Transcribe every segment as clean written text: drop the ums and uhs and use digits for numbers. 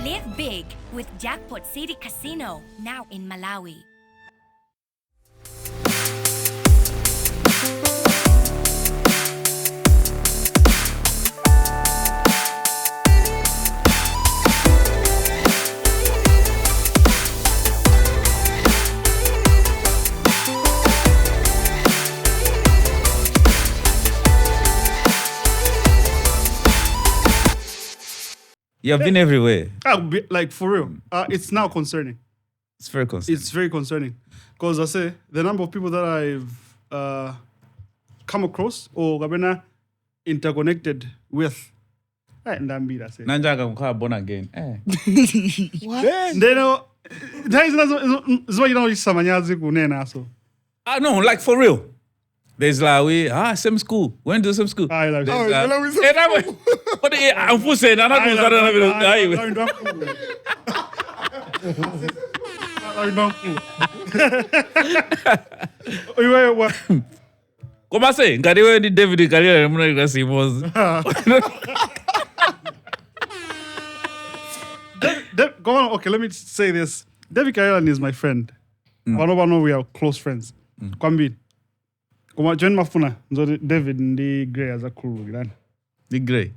Live big with Jackpot City Casino, now in Malawi. You've been everywhere. Like, for real. It's now concerning. It's very concerning. It's very concerning. Because I say, the number of people that I've come across or gabena interconnected with. Ndambi, that's it. Nanjaga mkwa born again. What? They know, that's why you know samanyazi kunena so. No, like for real. There's like same school. Went to same school. I like But I'm for saying I'm not Como assim? Cadê o David Cardinal? Não é assim, moço. Go on. Okay, let me say this. David Cardinal is my friend. One we are close friends. Kwambi. Kuma John Mafuna, David ndi Gray as a crew, gani? Ndi Gray.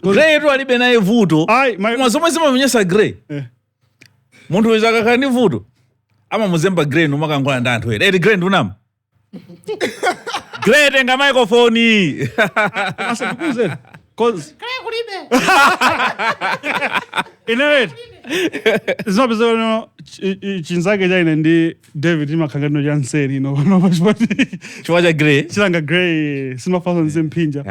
Gray ndo alibe naye vuto. Mwasomo sema mnyesa Gray. Muntu wezaka kandi vuto. Ama muzemba Gray no makangona ndantu ere. Edi Gray ndunam. Gray tenga microphone. Asa kuze. Cause Gray kulibe. Inert. It's not because no chinzake jaine ndi David imakangano janseri no bashbati. Chwaja Gray. Chilanga Gray sima fasa nzempinja.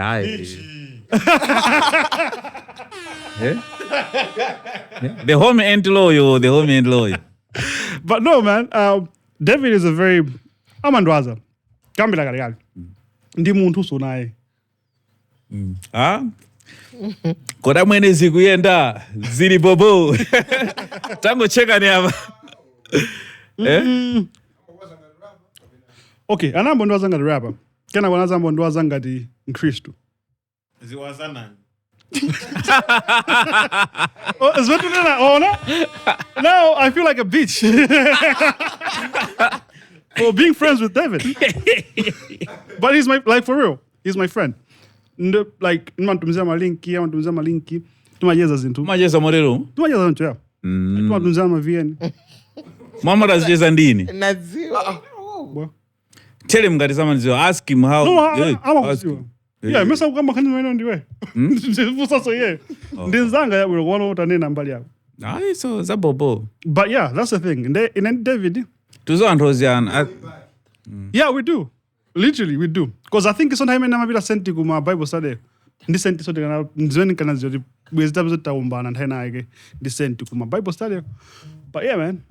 The home end lawyer. But no, man, David is a very amandwaza. Kambila kali. Ndi muntu so naye. Koda mwene zikuyenda zili bobo. Tango cheka ni hapa. Okay, anambo ndo azanga rapper. Kena wanaza ambo ndo azanga di Kristo. Ziwazana. Is what no? Now I feel like a bitch. For being friends with David. But he's for real. He's my friend. Like tumzama malinki tumajeza zintu majeza morero tumajeza zintu ya tumzama VN mama razijeza ndini Naziwa. tell him ngati someone to ask him how yeah mesa kama kani wena ndiwe fusa so yeah ndinzanga ya ulo utanena mbali yako so zabobo. But yeah, that's the thing. In David tuzo antoziana yeah, we do. Literally, we do. Because I think it's on time na mabila senti kuma Bible study. Ndi senti so kana nzweni kana zoti bwezita bzo taumbana nthaina yake ndi senti kuma Bible study. But yeah, man.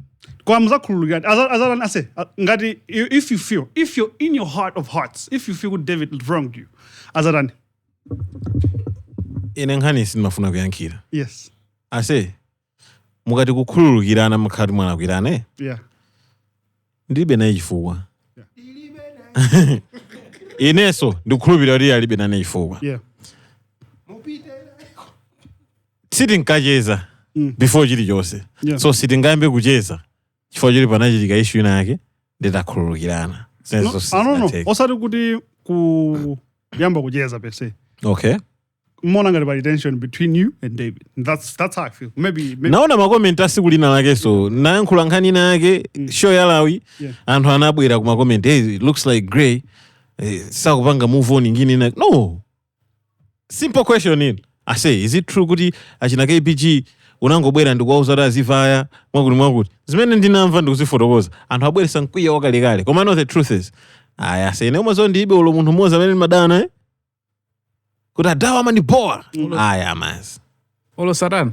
Kwa mzakhululuka azalani ase ngati if you're in your heart of hearts, if you feel David wronged you, azalani. Ine nkhani sinimafuna kuyankhira. Yes. Ase mukati kukhululukirana mukhati mwana kwirane. Yeah. Ndibe naye chifukwa. Ineso ndikukhulupirira kuti alibe nane chifukwa. Yeah. Sitingacheza before chili chose. Yeah. So sitingambe kucheza. Chifukwa chili panachitika issue yake nditakhululukirana. I don't know. Osati kuti kuyamba kucheza per se. Okay. Mona ngati by tension between you and David. That's how I feel. Maybe. Naona makomenti asikulina lake so nayankhula nkhani nake show yalawi anthu anabwera ku makomenti hey, looks like Gray sakupanga move on ingine na no simple question in I say is it true kuti achina KPG unangobwera ndikuwauza azivaya mwakuti zimene ndinamva ndikuzifotokoza anthu abweresa mkwiya wakalekale koma no the truth is aya say ne umazo ndibe ulo munthu mmoza amene madana kuti adawa mandiboa aya mas olo satana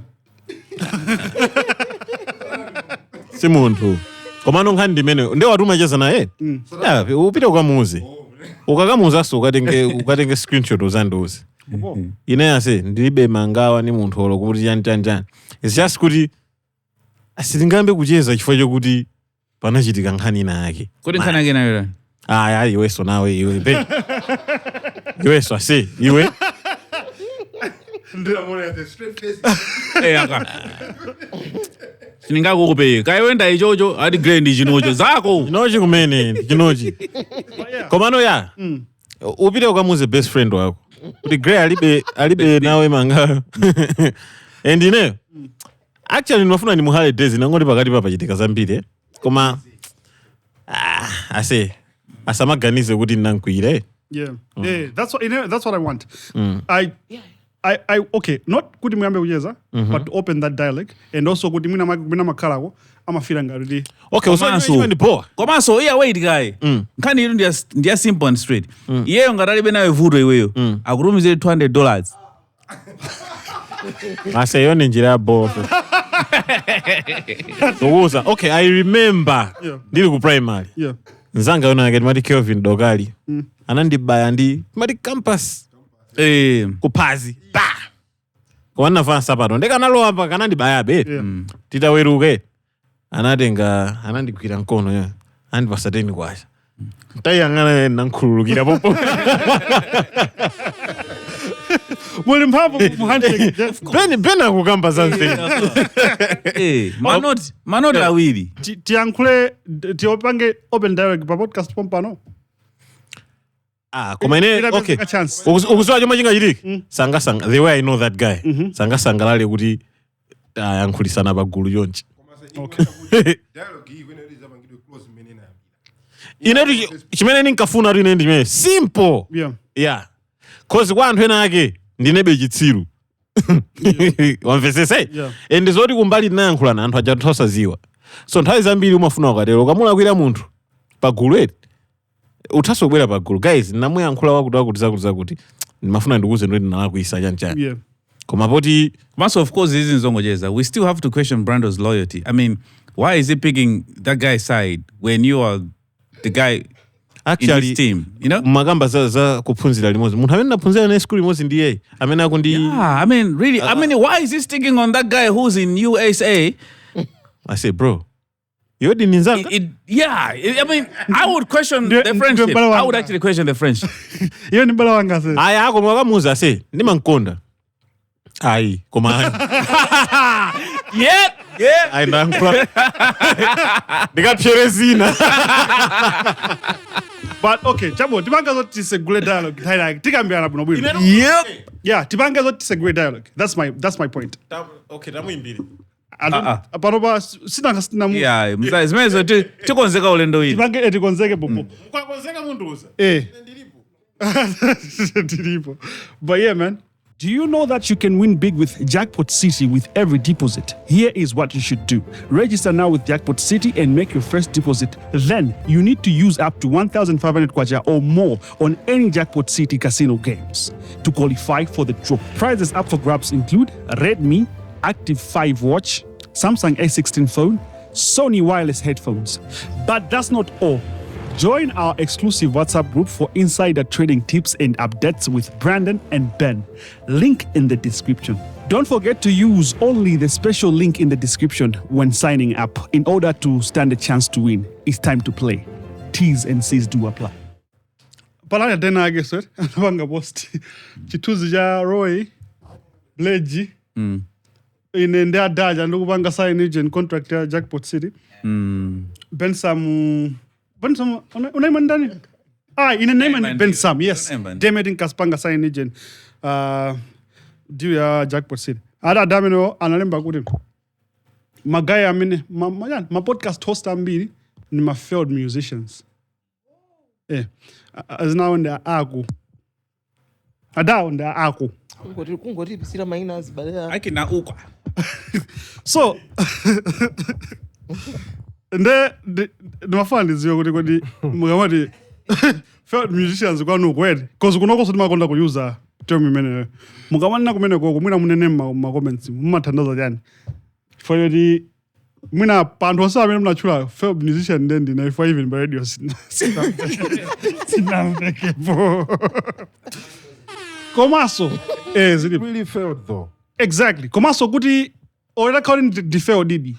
si munthu koma nkhani ndimene nde watuma cheza naye yeah upite ukamuze ukakamuza so ukatenge screenshot uzanduze ine ase ndilibe mangawa ni munthu olo kuti chani it's just kuti asitingambe kucheza chifukwa chokuti panachitika nkhani yake kuti nkhani yake nayo aya iweso nawe iwe iweso ase iwe Siningakupeka. Kayewenda ichocho ati Gray ndi chinocho zako. Chinochi kumene, chinochi. Komano ya. Upite ukamuze best friend wako. Kuti Gray alibe nawe mangayo. And actually ndinofuna ni muhale days nangoti pakati pachitika zambiri. Koma asamaganize kuti ndinankwire. Yeah. That's what I want. I okay, not kuti muyambe kuyeza, but open that dialogue and also kuti mina makhalako amafira ngati. Okay, so ni poa. Komanso iya wait guy. Nkhani ino ndiya simple and straight. Iyeyo ngatalibe nawe vuto iweyo. Akutumizire $200. Aseyone njira ya bofu. Okay, I remember. Ndili ku primary. Yeah. Nzanga yona ngati mati Kelvin Dogali. Anandibaya ndi mati campus. Kupazi. Ba. Kwana fansa pano. Ndeka nalowa pa kanandibaya be. Titaweruke. Anandigwira nkono ya. Andipasateni kwasha. Tayangana nankhululukira popo. Muli mphamvu handshake. Pena kukamba something. Manoti awiri. Tiyankhule tiopange open dialogue pa podcast pompano. Koma okay. Ukuziwa chomwe chingachitike. Sanga the way I know that guy. Sanga lale kuti ayankhulisana pagulu yonchi. Okay. Inetu chimene ninkafuna ri ndi simple. Yeah. Cause kwa anthu ena ake ndinebe chitsiru. Wamvesese? And zoti kumbali nayankhulana anthu ajathosa ziwa. So nthawi zambiri umafuna ukatero ukamulakwira munthu pagulu eti. Uthaso kubwera pagulu. Guys, namuyankhula wakuti ndimafuna ndikuze ndo ndinalakwisa chanchani. Yeah. Koma poti of course izi nzongocheza. We still have to question Brando's loyalty. I mean, why is he picking that guy's side when you are the guy actually in his team, you know? Magamba za kuphunzira limodzi. Munthu amene naphunzira na school limodzi ndiye. Amene akundi I mean, really, why is he sticking on that guy who's in USA? I say, bro, yodi ninzanga? I mean, I would question the friendship. I would actually question the friendship. Iyo ni mbala wanga se. Aya koma wakamuza se, ndimankonda. Ayi, koma ayi. Yeah. Ayi ndankula. Ndikapcherezina. But okay, chabo, tipanga zoti it's a great dialogue. Tikambiyana buno bwino. Yep. Yeah, tipanga zoti it's a great dialogue. That's my point. Okay, tamuimbiri. Paroba sina mu. Yeah, mzazimezo tikonzeka ulendo hili. Tipange etikonzeke popo. Kwa konzeka muntu uza. Ndilipo. But yeah, man. Do you know that you can win big with Jackpot City with every deposit? Here is what you should do. Register now with Jackpot City and make your first deposit. Then, you need to use up to 1,500 kwacha or more on any Jackpot City casino games to qualify for the draw. Prizes up for grabs include Redmi Active 5 watch, Samsung A16 phone, Sony wireless headphones. But that's not all. Join our exclusive WhatsApp group for insider trading tips and updates with Brandon and Ben. Link in the description. Don't forget to use only the special link in the description when signing up in order to stand a chance to win. It's time to play. T's and C's do apply. Palaya tena age sir. Anapanga post. Chituzi ja Roy Blage. Inaendea daja ndokupanga sign agent contract ya Jackpot City. Bensam unaima ndani? Ina name Bensam, yes. Demedin Kaspanga sign agent due ya Jackpot City. Ada damino analemba kuti magaya amene ma podcast host ambiri ni ma failed musicians. Azina wenda aku. Ada wenda aku. Kungoti pisira mainas balea. Akina uka. So nde mafani ziyo kuti mukamati failed musicians kwanu kwete cause kunoko soti makonda kuyuza term imene mukamanena kumene koko mwina munene ma comments mumathandaza chani for yoti mwina panthu onse amene munachula failed musician then ndina if I even by radio sinamvekepo komaso really failed though. Exactly. Komaso kuti or according to the failed DB,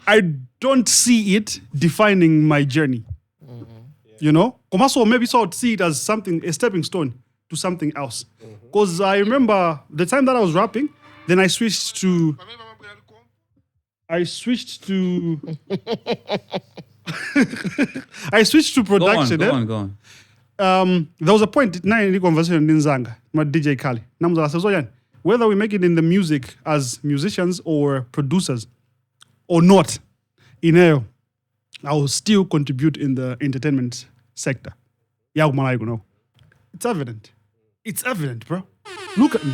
I don't see it defining my journey. You know? Komaso maybe so see it as something, a stepping stone to something else. Because I remember the time that I was rapping, then I switched to production. Go on. There was a point in the conversation in Zanga, my DJ Kali. Whether we make it in the music as musicians or producers or not, I will still contribute in the entertainment sector. It's evident. It's evident, bro. Look at me.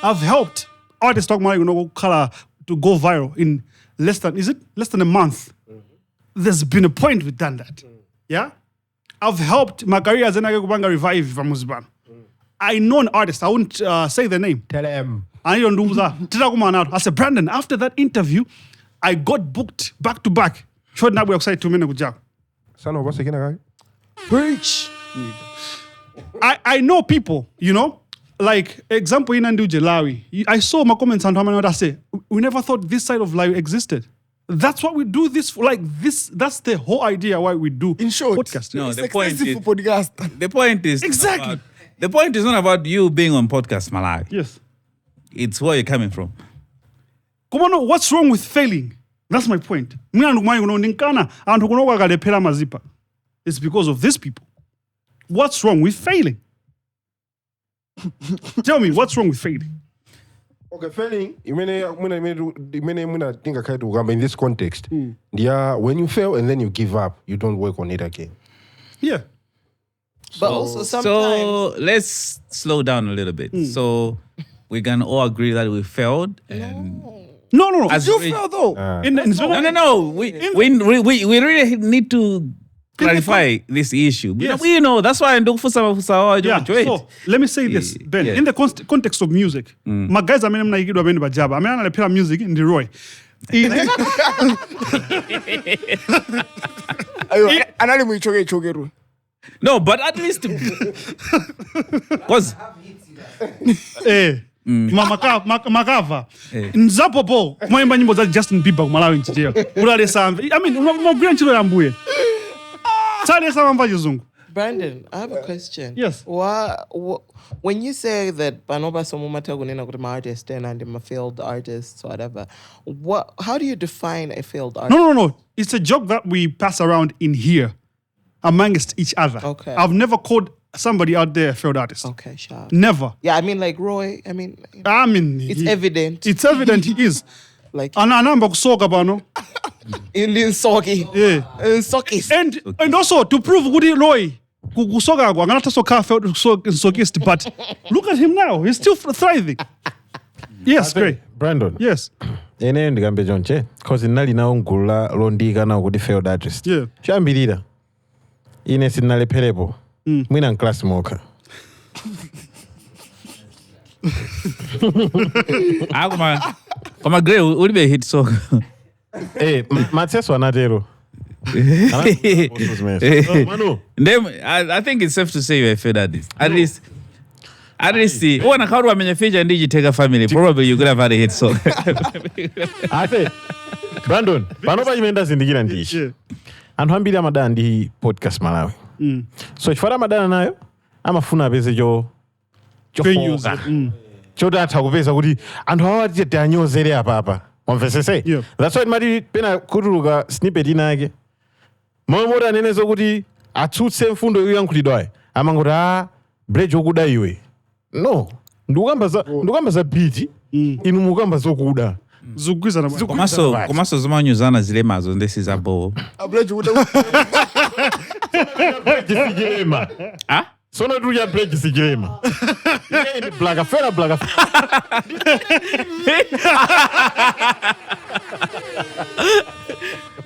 I've helped artists talk color to go viral in less than a month. There's been a point we've done that. Yeah? I've helped my career as an revive from Muzban. I know an artist, I won't say the name. Tell him. I said, Brandon, after that interview, I got booked back to back. Short now we excited 2 minutes. Son of what's again, guy? Preach. I know people, like example in Malawi. I saw my comments on how I say, we never thought this side of life existed. That's what we do this for. Like this, that's the whole idea why we do In short, podcast. No, it's the point expensive is- for podcast. The point is Exactly. The point is not about you being on Podcast Malawi. Yes. It's where you're coming from. Come on, what's wrong with failing? That's my point. It's because of these people. What's wrong with failing? Tell me, what's wrong with failing? Okay, failing, in this context, when you fail and then you give up, you don't work on it again. Yeah. But also sometimes. So let's slow down a little bit. So we can all agree that we failed. And No. As You we- feel though. No. We really need to clarify this issue. Yes. We know that's why I do for some. Yeah, so let me say this, Ben. Yeah. In the context of music, my guys are music in the Roy. Anali muichoke. No, but at least because Makava. Nzapopo, mwaimba nyimbo za Justin Bieber kumalawi nchiteo. Ulale samve. I mean, grandchildren ambuye. Sale samamba jizungu. Brandon, I have a question. Yes. When you say that Banoba Somumata Gunina Gutama artist and I'm a failed artist or whatever, how do you define a failed artist? No. It's a joke that we pass around in here amongst each other. Okay. I've never called somebody out there a failed artist. Okay, sure. Never. Yeah, I mean like Roy, it's evident. It's evident he is. Like Anamba kusoka bano. in Soki. Yeah. In Sokis. And also to prove Woody Roy kusoka kwa ngana tasoka failed sokist, but look at him now. He's still thriving. Yes, great. Brandon. Yes. Ene ndikambe chonche cause nali nawo mgulu londika nawo kuti failed artist. Yeah. Chambirira. Ine sinalephelepo. Mwina class moka. Kama Grey would be a hit song. Matseso anatero. I think it's safe to say you're a failed artist. At least see. When a crowd was in feature and did take a family, probably you could have had a hit song. I say, Brandon, panopa imenda zindikira ndishi. Yeah. Anthu ambiri amadana ndi podcast Malawi. So chifukwa amadana nayo, amafuna apeze chofoka. Chodatha kupeza kuti anthu awati tianyozere apapa. Wamvesese? Yeah. That's why mati pena kutuluka snippet inake. Momwe anenezo kuti atsutse mfundo yoyankhulidwayo. Amangoti Blage okuda iwe. No. Ndikukamba za beat, inu mukamba zokuda. Zugwiza na Komaso zimanyuzana zile mazo ndesi zabo. Blage Sigilema. Sona tu ya Blage sigilema. Ni blaga fera.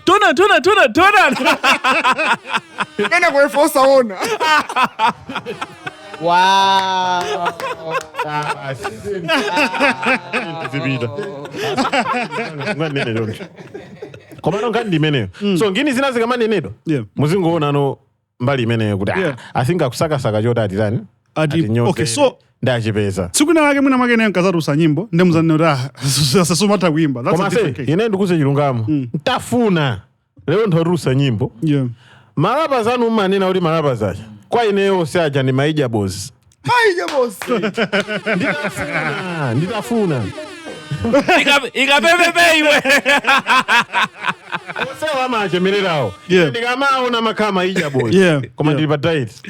Tuna. Kena kuefosa ona. Wow. Komano ngandi imeneyo. So ngini zinazika manenedo. Yeah. Muzingoona no mbali imeneyo kuti I think akusakasaka choti atitani. Okay, so ndachipeza. Tsukuna lake mwina make ne nkazarusa nyimbo ndemuzanira sasumata kuimba. That's a different case. Ine ndikuze chilungamo. Ntafuna leo ntharusa nyimbo. Yeah. Malapa zanu manena kuti malapa zacha. Kwa ineyo saja ni maija boss. Hayi boss. Nditafuna. Ikabebebe iwe. Sewa manje milirawo. Yeah. Ndikamaona makama ija boy. Yeah. Koma Yeah. ndili pa diet.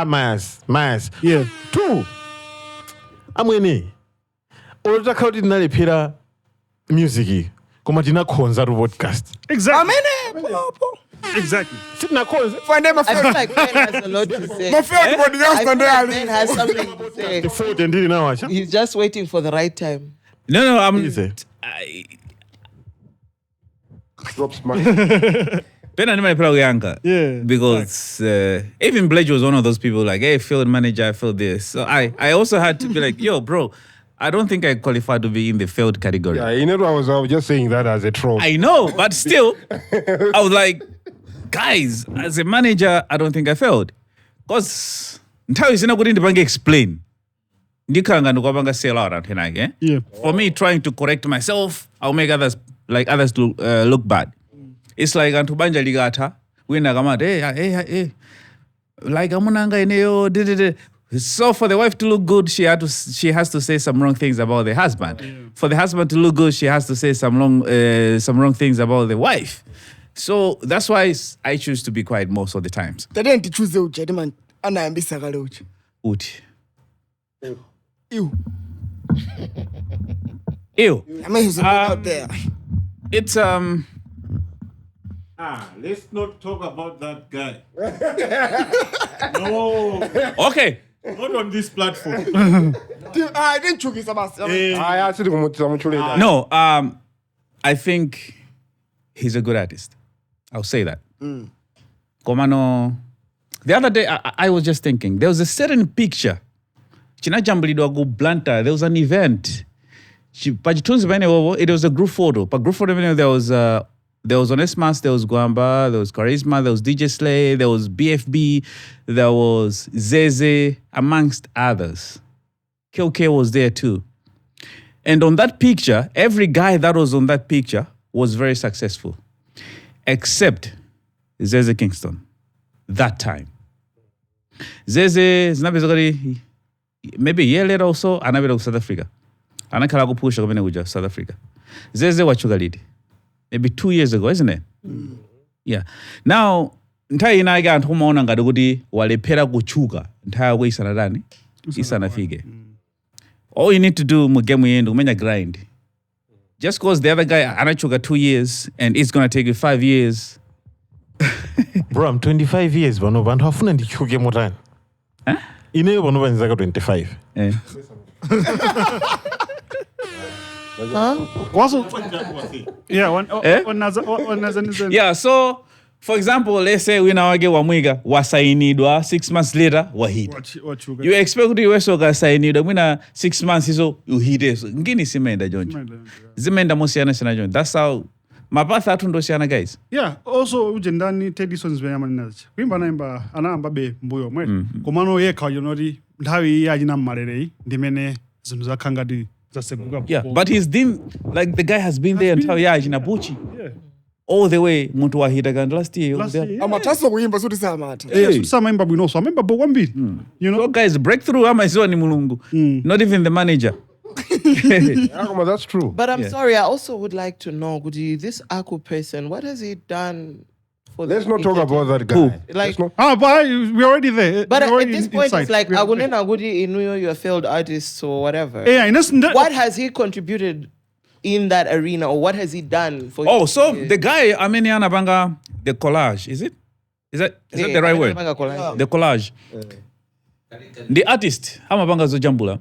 Bars. Mass. Yeah. 2. Amwene. Olotaka kuti ndinalephera music koma tinakhonza tu podcast. Exactly. Amene. Popo. Exactly. Sitinakhonza. Fande I feel mafeo. like Ben has a lot to say. Mafeo body I feel stand like Ben there. has something to say. The food ndili nawo acha. He's just waiting for the right time. No, Easy. Drops my. Ben and my Yanga. Yeah. Because even Blage was one of those people like, hey, field manager, I feel this. So I also had to be like, yo, bro, I don't think I qualify to be in the failed category. Yeah, I was just saying that as a troll. I know, but still, I was like, guys, as a manager, I don't think I failed. Because nthawi isina kuti ndipange explain. Ndikanga ndikupanga sell out antenage, eh? Yeah. For me, trying to correct myself, I'll make others look bad. It's like antu banja ligata, wina kamati, hey, like amunanga ineyo, So for the wife to look good, she has to say some wrong things about the husband. Yeah. For the husband to look good, she has to say some wrong things about the wife. So that's why I choose to be quiet most of the times. Tade ndichuze uje man anayambisa kale uje. Uti. Ew. Ew. I mean he's out there. It's Let's not talk about that guy. No. okay. Not on this platform. I didn't choke his ass. I actually kumutuleta. No, I think he's a good artist. I'll say that. Komano, the other day I was just thinking, there was a certain picture. Chinajambulidwa go blanta. There was an event. It was a group photo. But group photo there was Onesmus, there was Gwamba, there was Charisma, there was DJ Slay, there was BFB, there was Zeze, amongst others. KOK was there too. And on that picture, every guy that was on that picture was very successful. Except Zeze Kingston. That time. Zeze, maybe a year later or so, anabira South Africa. Anakala kupusha kumene kuja South Africa. Zeze wachugalidi. Maybe 2 years ago, isn't it? Yeah. Now, ntai inaiga anthu maona ngati kuti walephera kuchuka nthawi kwa isana dani isanafike. All you need to do mu game yendu kumenya grind. Just because the other guy anachuka 2 years and it's going to take you 5 years. Bro, I'm 25 years, bano bantu hafuna ndichuke motani. Ineyo bano banzaka 25. Eh. Also, yeah, Yeah, so for example, let's say we now get wamwiga wasainidwa 6 months later wahita. You expect to weso gasainidwa mwina 6 months iso uhite. Ngini simenda jonjo. Zimenda mosiana sina jonjo. That's how mapatha atundo siana guys. Yeah, also ujendani Teddy Sons benyama ninazi. Kuimba naimba anaamba be mbuyo mwe. Komano ye kwa yonori ndawi ya jina marerei ndimene zinuza kangadi. Yeah, but he's been like the guy has been there until Nabuchi. Yeah. All the way muntu wahita gan last year. Amataso kuimba suti samata. Yeah, sama imba bwino so amemba bo wambiri. You know, so guys, breakthrough ama isiwa ni mulungu. Not even the manager. That's true. But I'm sorry, I also would like to know, Gudi, this Aku person, what has he done for Let's not talk about that guy. Like, but we're already there. but we're at this point, inside. it's like, Agunena Gudi Inuyo, you're a failed artist or whatever. Yeah, What has he contributed in that arena, or what has he done for Oh, so the guy, Ameniana Banga, the collage, is that the right word? The collage. The artist, Hamabanga Zojambula.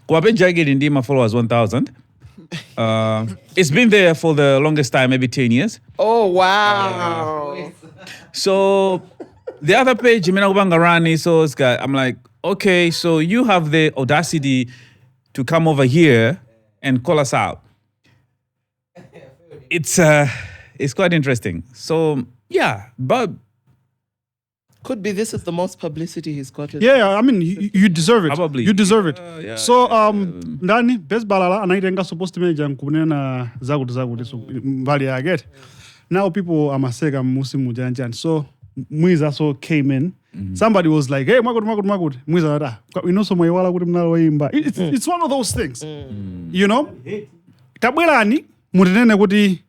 Kwa Jagiri Ndima followers 1,000. It's been there for the longest time, maybe 10 years. Oh, wow. So the other page, Rani, so I'm like, okay, so you have the audacity to come over here and call us out. It's quite interesting. So yeah, but could be this is the most publicity he's gotten. Yeah, I mean, you deserve it. Probably. You deserve it. Yeah. So, ndani, best balala, anaitenga supposed to manage kunena zagudu so mbali ya get. Now people are masega musimu janjan. So, Mwiza also came in. Somebody was like, hey, Magud. Mwiza, we know some wala kuti mnalo imba. It's one of those things. You know? Tabwelani, mutinene kuti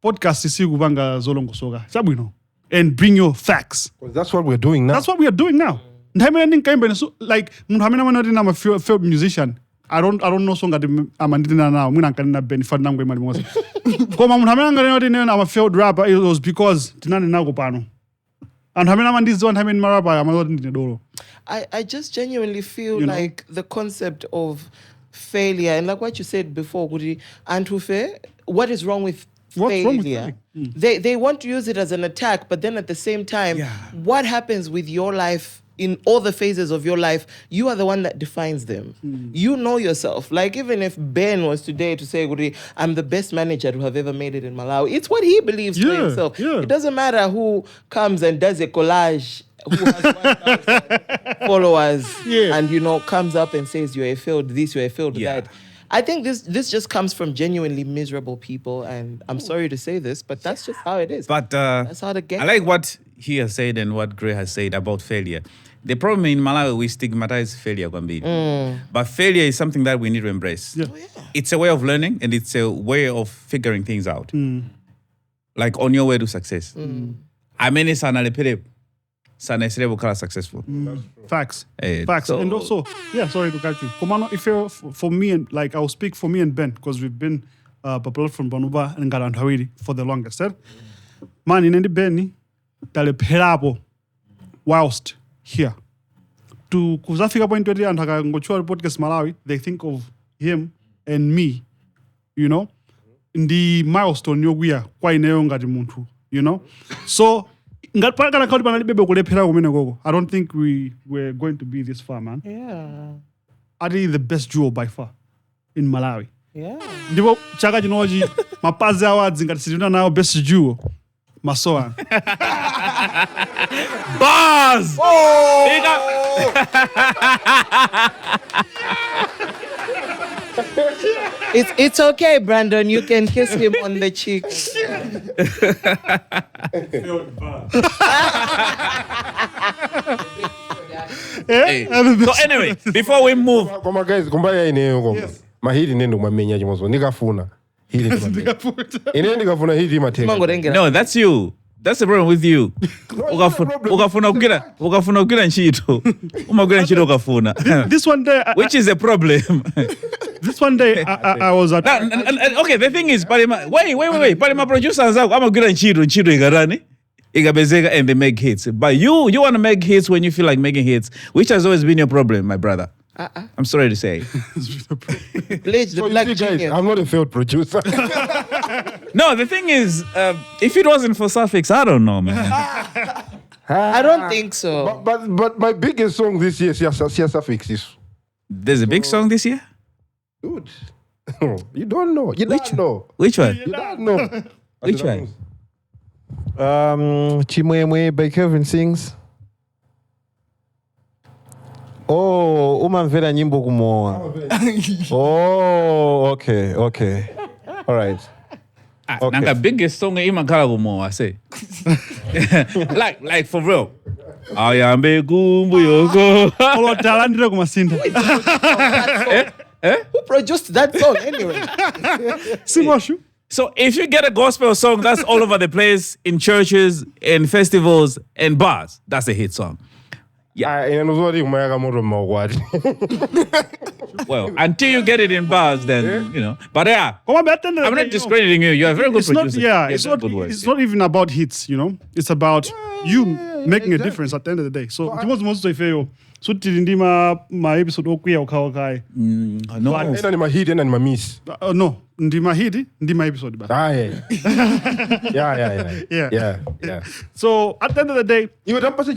podcast isi kubanga zolongo soka. Sabwino. And bring your facts. Well, that's what we're doing now. That's what we are doing now. Like, I'm a failed musician. I don't know song that I'm now. I'm a failed rapper. It was because I just genuinely feel like the concept of failure, and like what you said before, Gudi, Antufe, what is wrong with failure? They want to use it as an attack, but then at the same time, what happens with your life in all the phases of your life, you are the one that defines them. You know yourself. Like, even if Ben was today to say, Gudi, I'm the best manager to have ever made it in Malawi, it's what he believes to himself. It doesn't matter who comes and does a collage, who has 1,000 followers, and, comes up and says, you're a failed this, you're a failed that. I think this just comes from genuinely miserable people, and I'm sorry to say this, but that's just how it is. But that's how the game. I like what he has said and what Gray has said about failure. The problem in Malawi, we stigmatize failure, but failure is something that we need to embrace. It's a way of learning, and it's a way of figuring things out. Like on your way to success. I mean, it's successful. Facts. Facts. So, and also, sorry to cut you. Komano, if you're for me, and like I'll speak for me and Ben, because we've been popular from Banuba and Garantawiri for the longest. Man, in any Benny, tale pelapo whilst here. To Kuzafika point to and Ngocho Podcastmalawi, they think of him and me, in the milestone we kwa ineyonga muntu, So I don't think we're going to be this far, man. Adi the best duo by far in Malawi. Ndipo chaka chinochi mapazi awards ngati situna nawo best duo masoa. Buzz! It's okay, Brandon. You can kiss him on the cheek. So anyway, before we move, Koma guys, kumbaya ineyo mahiri nendo mamenya chimozo nikafuna hili ine nikafuna hili mateka. No, that's you. That's the problem with you. Ukafuna kukira ntchito. Umagwira ntchito ukafuna. This one day, which is a problem. This one day, I was at. Okay, the thing is, wait. Palima producers amagwira ntchito ikarani. Igabezeka and they make hits. But you want to make hits when you feel like making hits, which has always been your problem, my brother. I'm sorry to say. Blage, the black genius. I'm not a failed producer. No, the thing is, if it wasn't for Suffix, I don't know, man. I don't think so. But my biggest song this year is Suffix is. There's a big song this year? Dude. You don't know. You don't know. Which one? You don't know. Which one? Chimwemwe by Kevin sings. Oh, umamvera nyimbo kumoa. Oh, okay. All right. Okay. Nanga biggest song imakhala kumoa, I say. like for real. Ayambe kumbu yoko. Olo talandire kumasinda. Who produced that song anyway? Simoshu. So if you get a gospel song that's all over the place in churches, in festivals, and bars, that's a hit song. Well, until you get it in bars, then, But I'm not discrediting you. You're a very good producer. It's not even about hits, It's about you making a difference at the end of the day. So, it was most of you. So, my episode, okay. No. And my hit and my miss. No. Ndima hidi, ndima episode. Yeah. So at the end of the day, you don't pass you.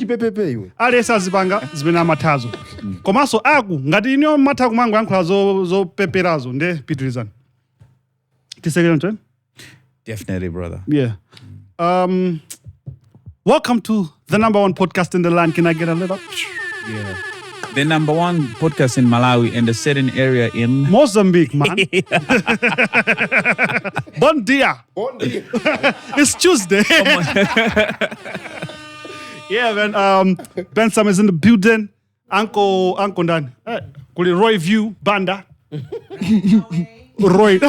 Alesa zibanga zibena matazo. Komaso aku ngati inyo mataku mangu yankula zo peperazo nde pitirizana. Tisegele mtweni? Definitely, brother. Yeah. Welcome to the #1 podcast in the land. Can I get a little? Yeah. The #1 podcast in Malawi and a certain area in Mozambique, man. Bon dia. Bon dia. It's Tuesday. Yeah, man. Bensam is in the building. Uncle Dan. Call it Roy View Banda. Roy.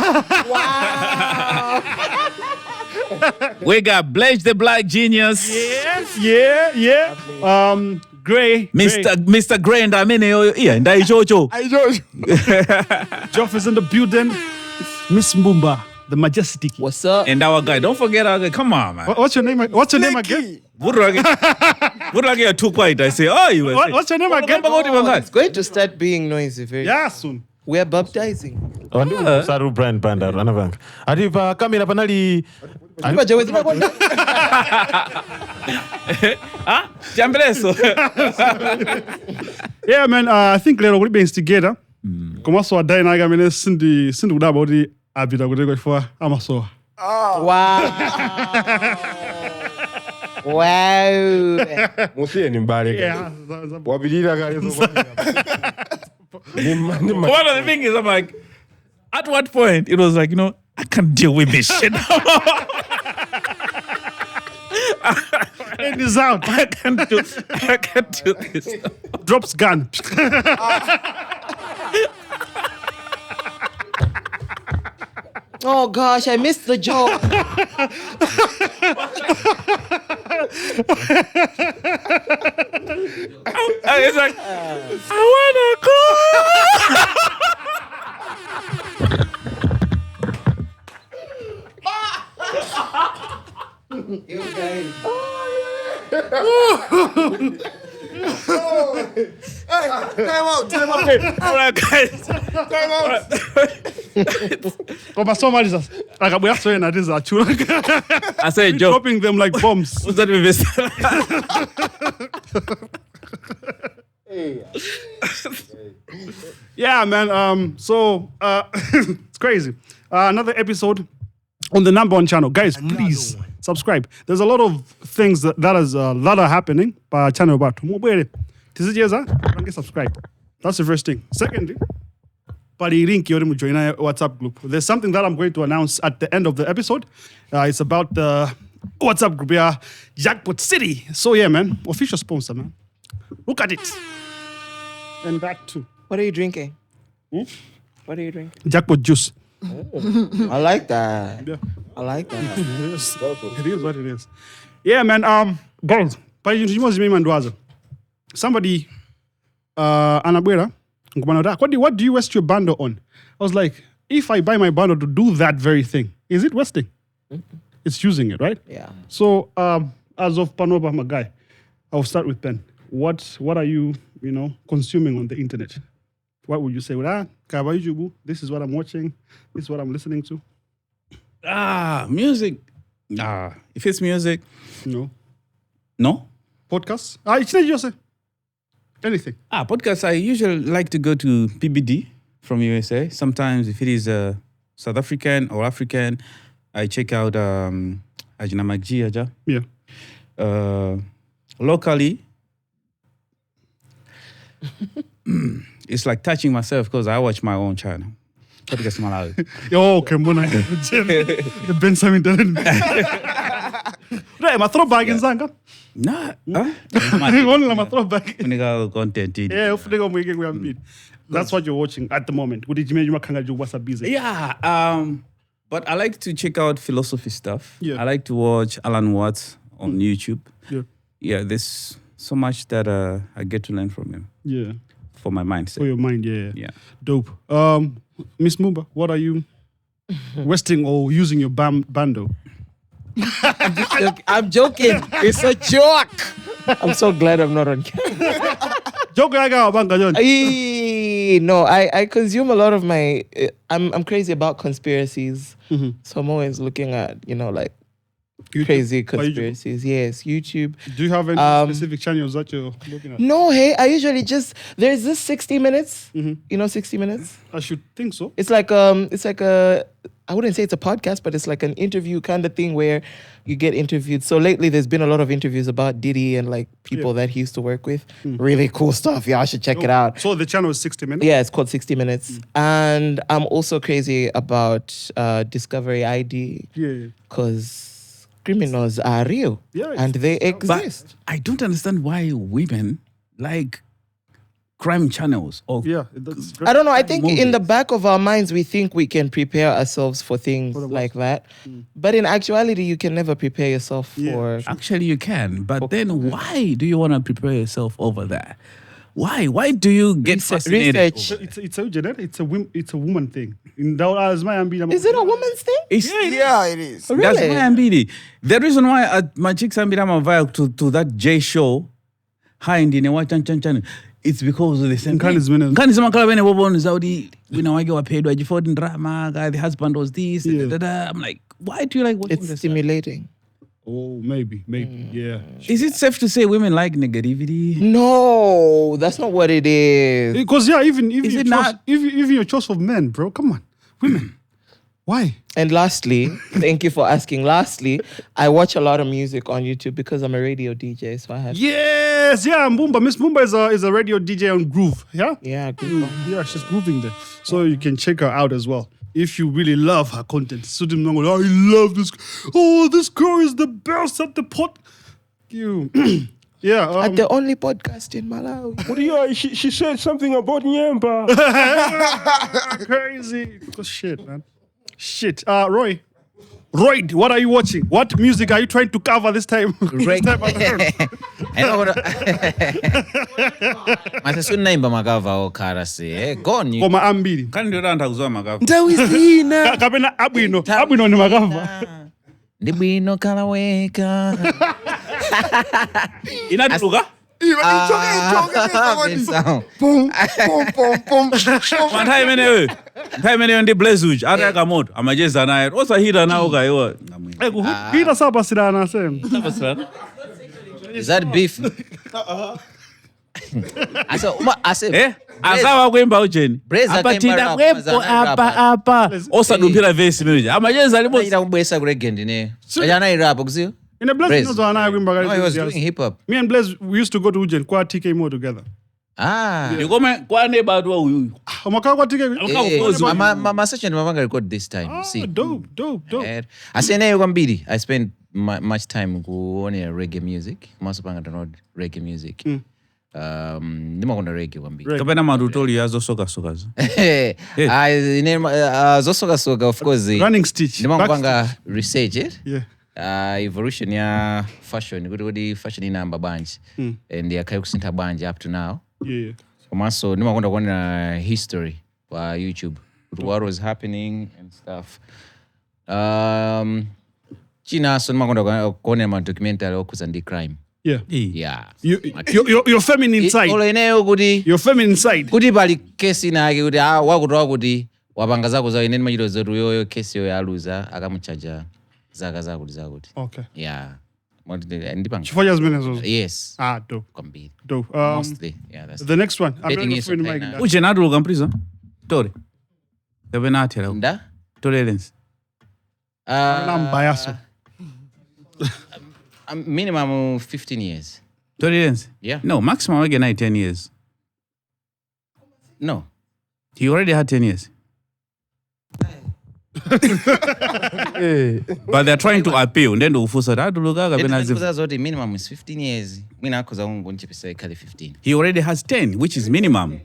We got Blage the Black Genius. Yeah. Gray. Mr. Gray and I mean, yeah, and Jojo. Geoff is in the building. Miss Mbumba, the majestic. What's up? And our guy. Don't forget our guy. Come on, man. What's your name? What's your name again? Would you're too quiet. I say, oh, you. What's your name again? It's going to start being noisy very Yeah, soon. We are baptizing. Saru brand banda anavanga. Ati pa kamera panali Yeah, man. I think lero kuli instigator. Koma so adai na ga mene sindi kuda body abita kule kwa amaso. Wow. Wow. Musiye ni mbali. Yeah. Wabilira kale so. One of the things is, I'm like, at what point it was like, you know, I can't deal with this shit. It is out. I can't do this. Drops gun. Oh gosh, I missed the joke. It's like, I wanna go. Time out. All right, guys. Koma so mali sasa. Akabuya so na this achura. I said, Joe. Dropping them like bombs. What's that with this? Yeah, man. So it's crazy. Another episode on the #1 channel, guys. Please subscribe. There's a lot of things that are happening. But channel about subscribe. That's the first thing. Secondly, join our WhatsApp group. There's something that I'm going to announce at the end of the episode. It's about the WhatsApp group. Yeah, Jackpot City. So yeah, man, official sponsor, man. Look at it. And that too. What are you drinking? What are you drinking? Jackpot juice. I like that. Yeah. I like that. It is what it is. Yeah, man. Guys, somebody, Anabuera, what do you waste your bundle on? I was like, if I buy my bundle to do that very thing, is it wasting? It's using it, right? Yeah. So, as of Panoba, my guy, I'll start with Ben. What are you, consuming on the internet? What would you say? This is what I'm watching. This is what I'm listening to. Music. If it's music, no. Podcasts? It's not just anything. Podcasts. I usually like to go to PBD from USA. Sometimes if it is South African or African, I check out Ajina Magji Aja. Yeah. Locally, it's like touching myself because I watch my own channel. Podcastmalawi. Yo, okay, mbona. Bensam internet. Right, my throwback in Zanga. Nah. Only my throwback. Uniga content. Yeah, that's what you're watching at the moment. What's busy? Yeah. But I like to check out philosophy stuff. Yeah. I like to watch Alan Watts on YouTube. Yeah. Yeah, there's so much that I get to learn from him. Yeah. For my mindset. For your mind, yeah. Yeah. Dope. Miss Mbumba, what are you wasting or using your bundle? I'm joking. It's a joke. I'm so glad I'm not on camera. Joke like No, I consume a lot of my. I'm crazy about conspiracies, so I'm always looking at like YouTube? crazy conspiracies. Yes, YouTube. Do you have any specific channels that you're looking at? No, hey, I usually there's this 60 minutes. 60 minutes. I should think so. It's like I wouldn't say it's a podcast, but it's like an interview kind of thing where you get interviewed. So lately there's been a lot of interviews about Diddy and like people that he used to work with. Really cool stuff. Y'all should check it out. So the channel is 60 minutes? Yeah, it's called 60 Minutes. And I'm also crazy about Discovery ID. Yeah. Because criminals are real. Yeah, and they But exist. I don't understand why women like crime channels or Yeah, that's I don't know. I think in the movies. back of our minds, we think we can prepare ourselves for things like that. But in actuality, you can never prepare yourself for. Actually, you can, but then why do you want to prepare yourself over that? Why? Why do you get fascinated? Research. it's a genetic. It's a woman thing. In as my ambition. Is it a woman's thing? Yeah, it is. Really? That's why I'm beating. The reason why my chicks I'm to that J show, high in the chan. It's because of the same thing. Nkani zima kala bene bobo Saudi wina wage wapaid wajiford drama guy the husband was this I'm like, why do you like watching It's this? stimulating. Oh, maybe, yeah. Is it safe to say women like negativity? No, that's not what it is. Because even Is your it choice, not? even your choice of men, bro. Come on, women. Why? And lastly, thank you for asking. Lastly, I watch a lot of music on YouTube because I'm a radio DJ, so I have. Yes, yeah. Mbumba, Miss Mbumba is a radio DJ on Groove. Yeah. Yeah, good. Yeah, she's grooving there. So you can check her out as well. If you really love her content. So I love this. Oh, this girl is the best at the pot. You. Yeah. At the only podcast in Malawi. What do you? She said something about Nyemba. Crazy. Because shit, man. Shit. Roy, what are you watching? What music are you trying to cover this time? This time around? Masculinity makava okara se gone Koma ambiri. Kani ndio ndanda kuzwa makavu. Kapena abwino ni makava. ndibwino kalaweka Inatuluka? Bensam. Boom, boom, boom, boom. Nthawi imeneyo ndi Blage atayaka moto amacheza naye osahita nawo kayiwa Hita sapa sirana sem. Is that beef? asawa kuimba ujeni Blaze apatida akaimba kwepo rap, apa osadumphira vesi imeneyo amacheza Ira libo kubwesa kuregend ne. Ajana irap kuziyo? In the Blaze Blaze. knows ana kwimba No, he was doing kali. hip hop. Me and Blaze we used to go to Ujen kwa TK Mo together. ndikome kwane batu wa uyuyu Omaka kwa TK. My session mavanga record this time. You see. Dope. Asiyeneyo kwambiri. I spend much time kuone reggae music. Masupanga download reggae music. Ndimakonda reggae kwambiri. kapena matutoli azosokasokazo zosokasoka of course Running Stitch. ndimangopanga research it. Yeah. Evolution ya fashion kuti fashion inamba banje and yakhale kusintha banje up to now Yeah. komanso ndimakonda kuona history pa YouTube kuti what was happening and stuff chinaso ndimakonda kuona ma documentary okhuza ndi crime Yeah. yeah You're feminine side. olo ineyo kuti Your feminine side. kuti pali kesi inake kuti wakutoa kuti wapanga zako zawo ine ndimachita zotu yoyo kesi yoyo aluza akamuchaja zaka zakuti Okay. yeah ndipanga Chifanya zimene zozo. yes Dope. kwambiri Dope. mostly yeah that's The next one. I'm Betting going is to find okay Mike. now. ujeni atuluka mprison tore kapena athera nda tolerance Nambayaso. minimum 15 years tolerance Yeah. no maximum wage nayi 10 years no he already had 10 years but they're trying to appeal ndendo kufusa atuluka kapena ndikuza zoti minimum is 15 years mwina akhoza kungonchipisa ikhale 15 he already has 10 which is minimum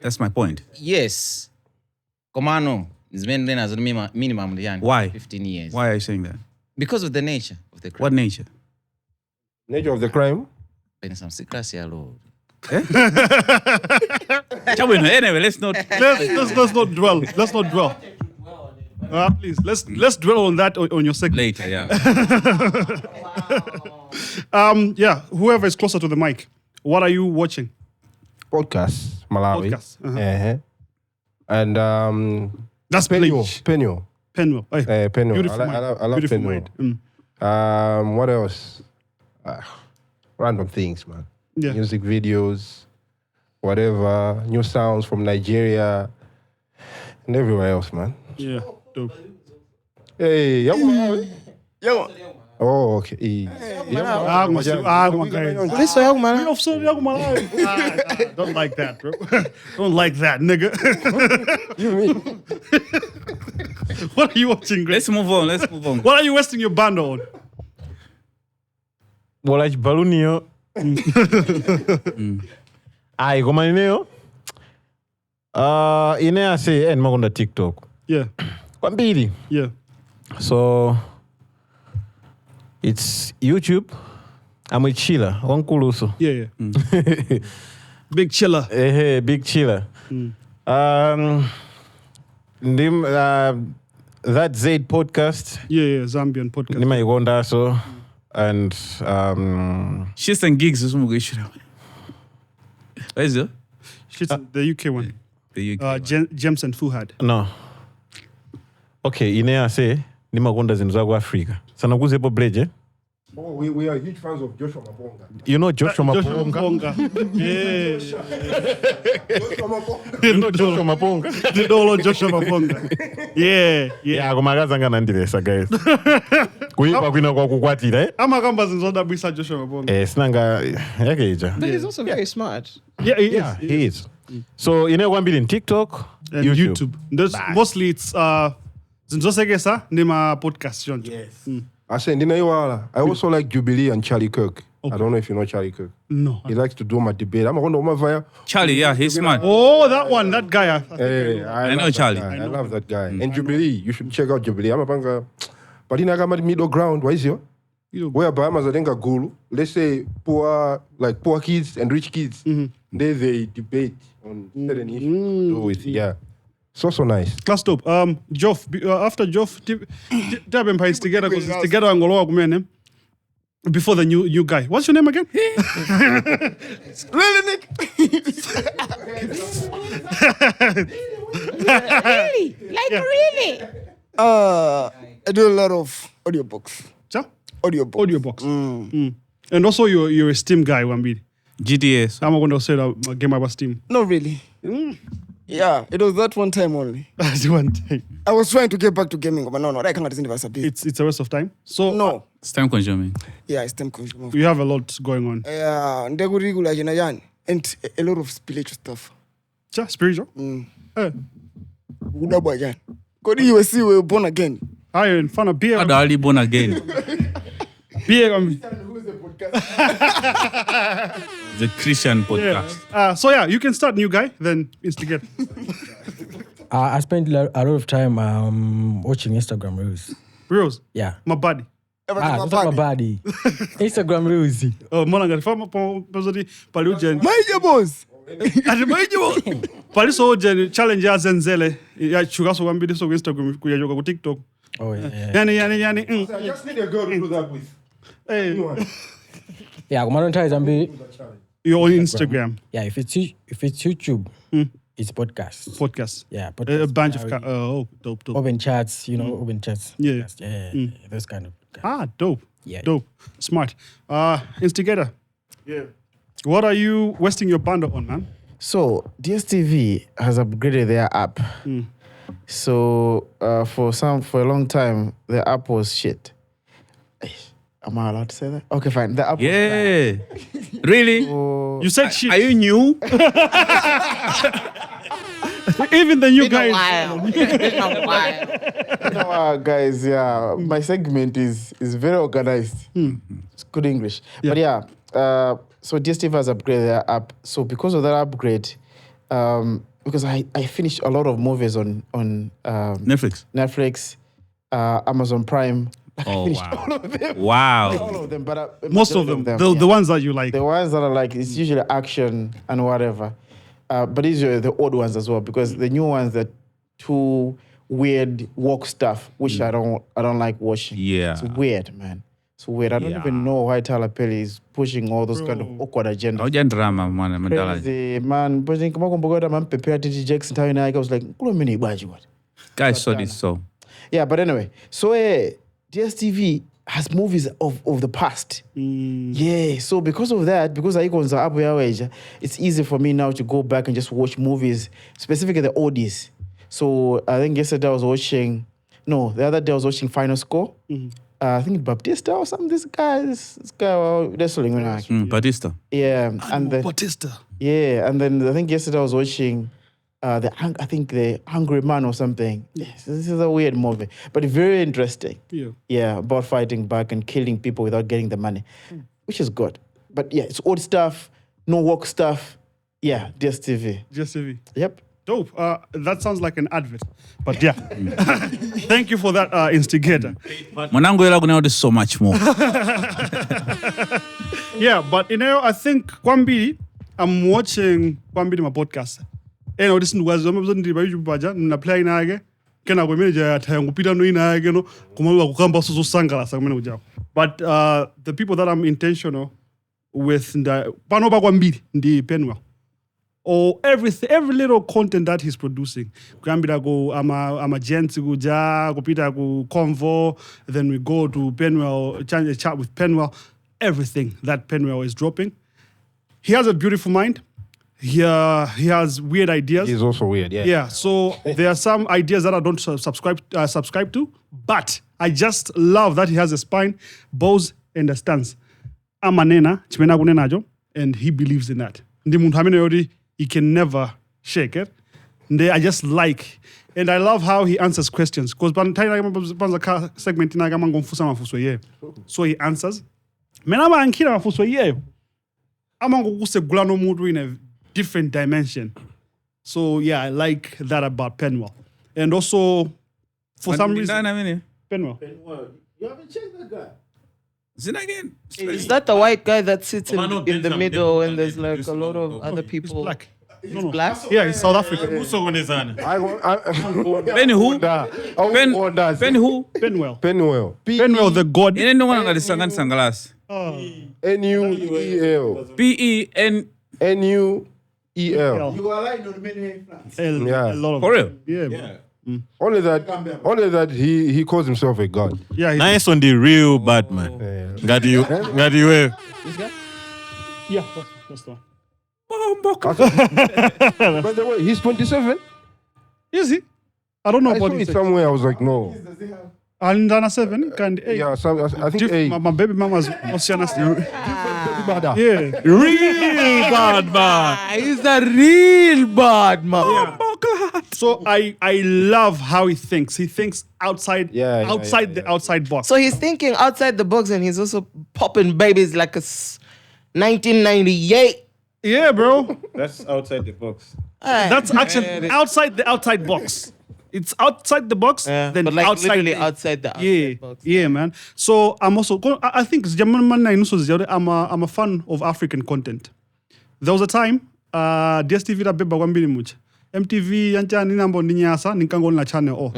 that's my point yes komano zimene ndinazo minimum ndiyani Why? 15 years why are you saying that because of the nature of the crime what nature Nature of the crime. Bensam secrecy alone Chabwino, anyway let's not Let's not dwell. Let's not dwell. Please, let's dwell on that on your segment. later yeah Yeah, whoever is closer to the mic, what are you watching? Podcastmalawi. Podcast, And That's Blage. Penyo. Penwell. Hey, Penyo. beautiful I mind. love Beautiful Penyo. mind. What else? Random things, man. Yeah. Music videos, whatever. New sounds from Nigeria and everywhere else, man. Yeah. Dope. Hey, Malawi. Yo, Oh, okay. Listo yangu mara. Don't like that, bro. Don't like that, nigga. You mean? What are you watching, Grace? let's move on What are you wasting your bundle on? Bola chibaluniyo. Ai koma ineyo. Ine ase makonda TikTok. Yeah. Kwambiri. Yeah. So it's YouTube. I'm a chiller. Wankuluso. Yeah. Big chiller. Big chiller. That Zaid podcast. Yeah, Zambian podcast. Nima igonda so and Shits and gigs is what is it? She's the UK one. The UK. James and Fuhad. no. Okay, ine ase nima igonda zinu za Africa. Sana kuzepo Blage. Oh, we are huge fans of Joshua Mabonga. You know Joshua Joshua Mabonga? Yeah. Joshua Mabonga. You know Joshua Mabonga? The dolo Joshua Mabonga. Yeah. Yeah, kumagazanga nandilesa guys. Kuipa kwina kwa kukwatira eh? Amakamba zinzodabwisa Joshua Mabonga. Sinanga yake ija. But he's also very smart. Yeah, he is. He is. So ine kwambiri in TikTok And YouTube. Mostly it's zinzosekesa nima podcast jonjo. Yes. I say, I also like Jubilee and Charlie Kirk. Okay. I don't know if you know Charlie Kirk. No. He likes to do my debate. I'm going to my via. Charlie, yeah, he's smart. Oh, that one, that guy. Hey, I know love Charlie. that guy. I love that guy. And Jubilee, you should check out Jubilee. I'm a banga. But in a middle ground, why is it? Whereby I'm as a guru. Let's say poor kids and rich kids. They debate on certain issues to do with, yeah. So nice. Class top. Geoff, after Geoff, Tab Empire is together because it's together and Ngoloa Kumene. Before the new guy. What's your name again? Really, Nick? Really? Like really? I do a lot of audiobooks. Cha? Audiobooks. And also you're a Steam guy, Wambidi. GTS. I'm going to say that game about Steam. Not really. Yeah, it was that one time only. That's one thing. I was trying to get back to gaming, but no, I can't listen to a bit. It's a waste of time. So No. It's time consuming. Yeah, it's time consuming. you have a lot going on. Yeah, and they go regular, and a lot of spiritual stuff. Cha, spiritual. Uda boy, God, you see, we're born again. Iron, fan of beer. Adali born again. Beer. The Christian podcast. So you can start, new guy, then instigate. I spent a lot of time watching Instagram reels. Reels. Yeah. My body. That's not my body. Instagram reels. Oh, Monanga, if I'm Palujan. My boss. Paliso jen challenge ya Zenzele. Ya chugaso wambidi so Instagram kuyajoga ku TikTok. Oh yeah. Yani. I just need a girl to do that with. Hey. Yeah, come on, try Zambi. You're on Instagram. Yeah, if it's YouTube, it's Podcast. Yeah, podcast. A bunch of dope. Open chats, open chats. Yeah. Podcast. Yeah, those kind of. Dope. Yeah. Dope. Smart. Instigator. Yeah. What are you wasting your bundle on, man? So DSTV has upgraded their app. So for a long time, the app was shit. Am I allowed to say that? Okay, fine. The app. Yeah. Really? You said shit. Are you new? Even the new guys. Guys, yeah, my segment is very organized. It's good English. Yeah. But yeah, so DSTV has upgraded their app. So because of that upgrade, because I finished a lot of movies on Netflix. Amazon Prime. Like, Oh, I finished wow. all of them. Wow. All of them, but Most of them. The ones that you like. The ones that are like, it's usually action and whatever. But these are the old ones as well, because the new ones are too weird woke stuff, which I don't like watching. Yeah. It's weird, man. It's weird. I don't even know why Tyler Perry is pushing all those kind of awkward agendas. Auja drama man madala. Crazy, man. But then, man, prepare TT Jackson. I was like, what? Guys saw this so. Yeah, but anyway, so DSTV has movies of the past. Yeah, so because of that, because icons are up, it's easy for me now to go back and just watch movies, specifically the oldies. So I think yesterday I was watching, the other day I was watching Final Score. I think Baptista or something. This guy wrestling. Batista. Yeah, and then Batista. yeah, and then I think yesterday I was watching the Hungry Man or something. Yes, this is a weird movie, but very interesting. Yeah. Yeah, about fighting back and killing people without getting the money. which is good. But yeah, it's old stuff, no work stuff. Yeah, DSTV. DSTV. Yep. Dope. That sounds like an advert. But yeah. Thank you for that instigator. Mwanangu ela kuna do so much more. Yeah, but I think Kwambili, I'm watching Kwambili my podcast. This is what I'm doing by YouTube baja na play na age. Kena kwa manager ya ngupita no ina age no kumaluwa kukamba so sangala sa kumene kujao. But the people that I'm intentional with pano ba Kwambili ndi Penwell. Or every little content that he's producing. Kwambila go ama gents kuja kupita ku convo, then we go to Penwell, chat with Penwell. Everything that Penwell is dropping. He has a beautiful mind. He has weird ideas. He's also weird, yeah. Yeah, so there are some ideas that I don't subscribe to, but I just love that he has a spine, bows, and a stance. Amanena, chimena kunenajo, and he believes in that. Ndi muntu hamene yori, he can never shake it. I just like, and I love how he answers questions. Because panza segment ina kama ngomfusa mafuso ye. So he answers. Menama ankira mafuso ye. Ama ngokuse no mudu in a different dimension. So yeah, I like that about Penwell. And also, for some reason, Penwell. You haven't checked that guy. Again. Is that the white guy that sits in the middle and there's like a lot of other people? He's black. He's black? Yeah, he's South African. Ben who? Ben who? Penwell. Penwell, the god. Ine ndo wana ngalisanga sangalas. Nuel. PEN. Nuel. You are lying on many fronts. Yeah. A lot of For real? Yeah. Only that he calls himself a god. Yeah. Nice on the real Batman. Got you. Yeah, that's the one. By the way, he's 27. Is he? I don't know I about saw it his somewhere. I was like, no. And Dana 7 and 8. Yeah, I think 8. My baby mama's Oceana still. Yeah. Real Batman. He's a real bad man. So I love how he thinks. He thinks outside the outside box. So he's thinking outside the box and he's also popping babies like a 1998. Yeah, bro. That's outside the box. That's actually outside the outside box. It's outside the box, then but like outside literally the, outside the outside box. Yeah, man. So I'm also I think I'm a fan of African content. There was a time DSTV da beba kwambili much. MTV yanchani nambo ninyasa nikango na channel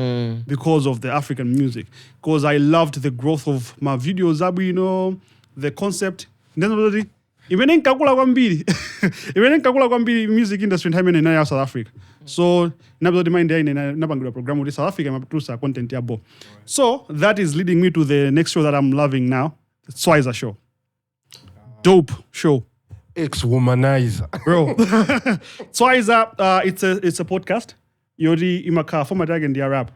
because of the African music. Because I loved the growth of my videos, the concept. Then Even kakula kwambili music industry in South Africa. So nabodi mind there in nabangula program with South Africa producer content yabo. So that is leading me to the next show that I'm loving now, the Swizer show. Dope show. Ex-womanizer. Bro. Swizer, it's a podcast. Yori imaka format again the rap.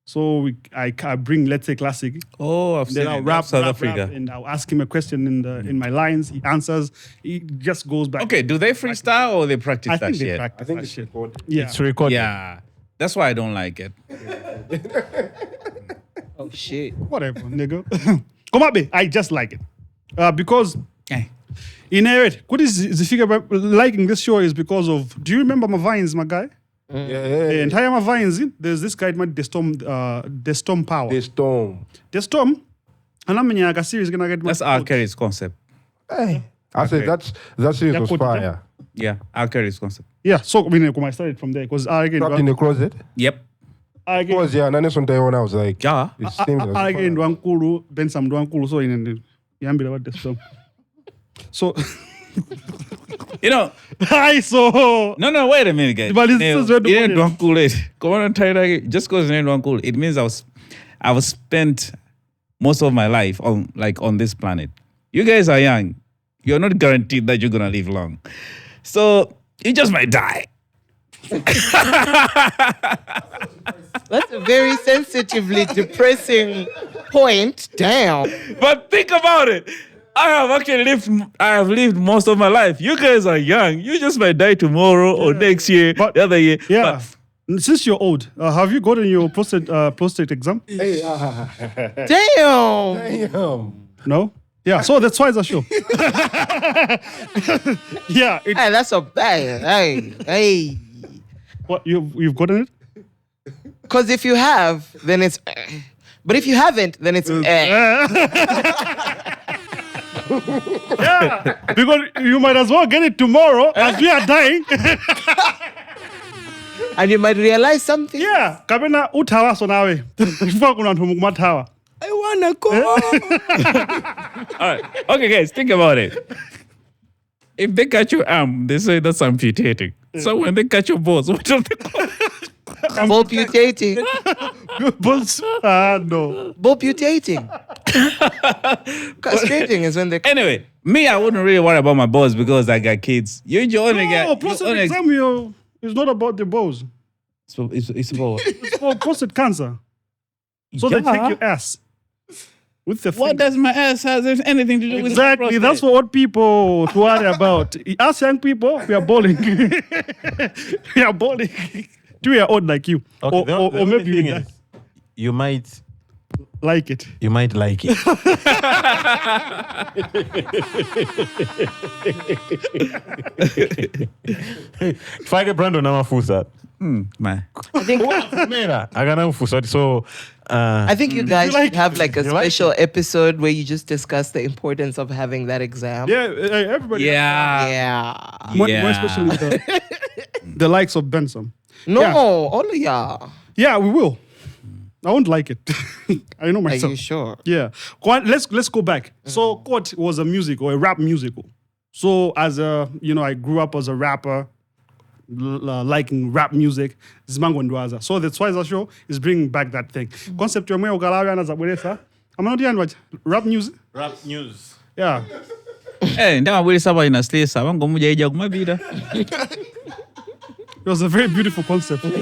So I bring, let's say, classic. Oh, I've seen I'll it. rap South Africa. and I'll ask him a question in my lines. He answers. He just goes back. Okay, do they freestyle or they practice I that think shit? they practice. I think that it's shit. recorded. Yeah. It's recorded. Yeah, that's why I don't like it. Oh shit. Whatever, nigga. Come on, I just like it because Eh. in it. What is the figure about liking this show is because of. Do you remember my vines, my guy? Yeah. Entire my vines. There's this guy named The Storm Power. The Storm. The Storm. And I'm in a series gonna get. That's R. Kelly's concept. Hey. I said that series was fire. Yeah, R. Kelly's concept. Yeah, so I started from there because I again. Trapped in the closet. Yep. Again. Because Nanes on Taiwan, I was like, Yeah. it seems like Again, Duankulu, Bensam Duankulu, so in Yambila about the Storm. So. You know. Hi, so. No, wait a minute, guys. But this is where the it ain't money- don't cool it. Come on, just because it ain't don't cool, it means I was spent most of my life on this planet. You guys are young. You're not guaranteed that you're gonna live long. So you just might die. That's a very sensitively depressing point. Damn. But think about it. I have lived most of my life. You guys are young. You just might die tomorrow or next year, But- the other year. Yeah. Since you're old, have you gotten your prostate exam? hey, Damn. damn. No? Yeah, so that's why it's a show. Yeah. Hey, that's a bad. Hey. What, you've gotten it? Because if you have, then it's. But if you haven't, then it's. Yeah, because you might as well get it tomorrow as we are dying. And you might realize something. Yeah, kabena utawa so nawe. Before kuna ntu mkumatawa. I wanna go. All right. Okay, guys, think about it. If they cut your arm, they say that's amputating. So when they cut your balls, what do they call it? Boputating. No. Boputating. Castrating is when they. Anyway, me, I wouldn't really worry about my balls because I got kids. You only No, get. prostate exam, it's not about the balls. It's about. It's for prostate cancer. So they take your ass. With the What finger. does my ass have anything to do with Exactly, that's for old people to worry about. Us young people, we are bowling. We are bowling. 2 year old like you. Okay, Or maybe thing you is, you might like it. you might like it. Fake Brandon Ramaphosa. Man. I think. Mera, agana mfusa. So I think you guys like should have like a You like special episode where you just discuss the importance of having that exam. Yeah, everybody. Yeah. Yeah. More Yeah. especially the likes of Bensam. No, Yeah. all of y'all. Yeah, we will. I won't like it. I know Are myself. you sure? Yeah. Let's go back. So Court was a musical, a rap musical. So as a, I grew up as a rapper, liking rap music. Zimango Ndwaza. So the Twiza show is bringing back that thing. Concept yomwe ogalawa na zabwelesa. Amana what? Rap music? rap news. Yeah. Ndamabwere saba inaslesa wango muja ija kumabira. It was a very beautiful concept. It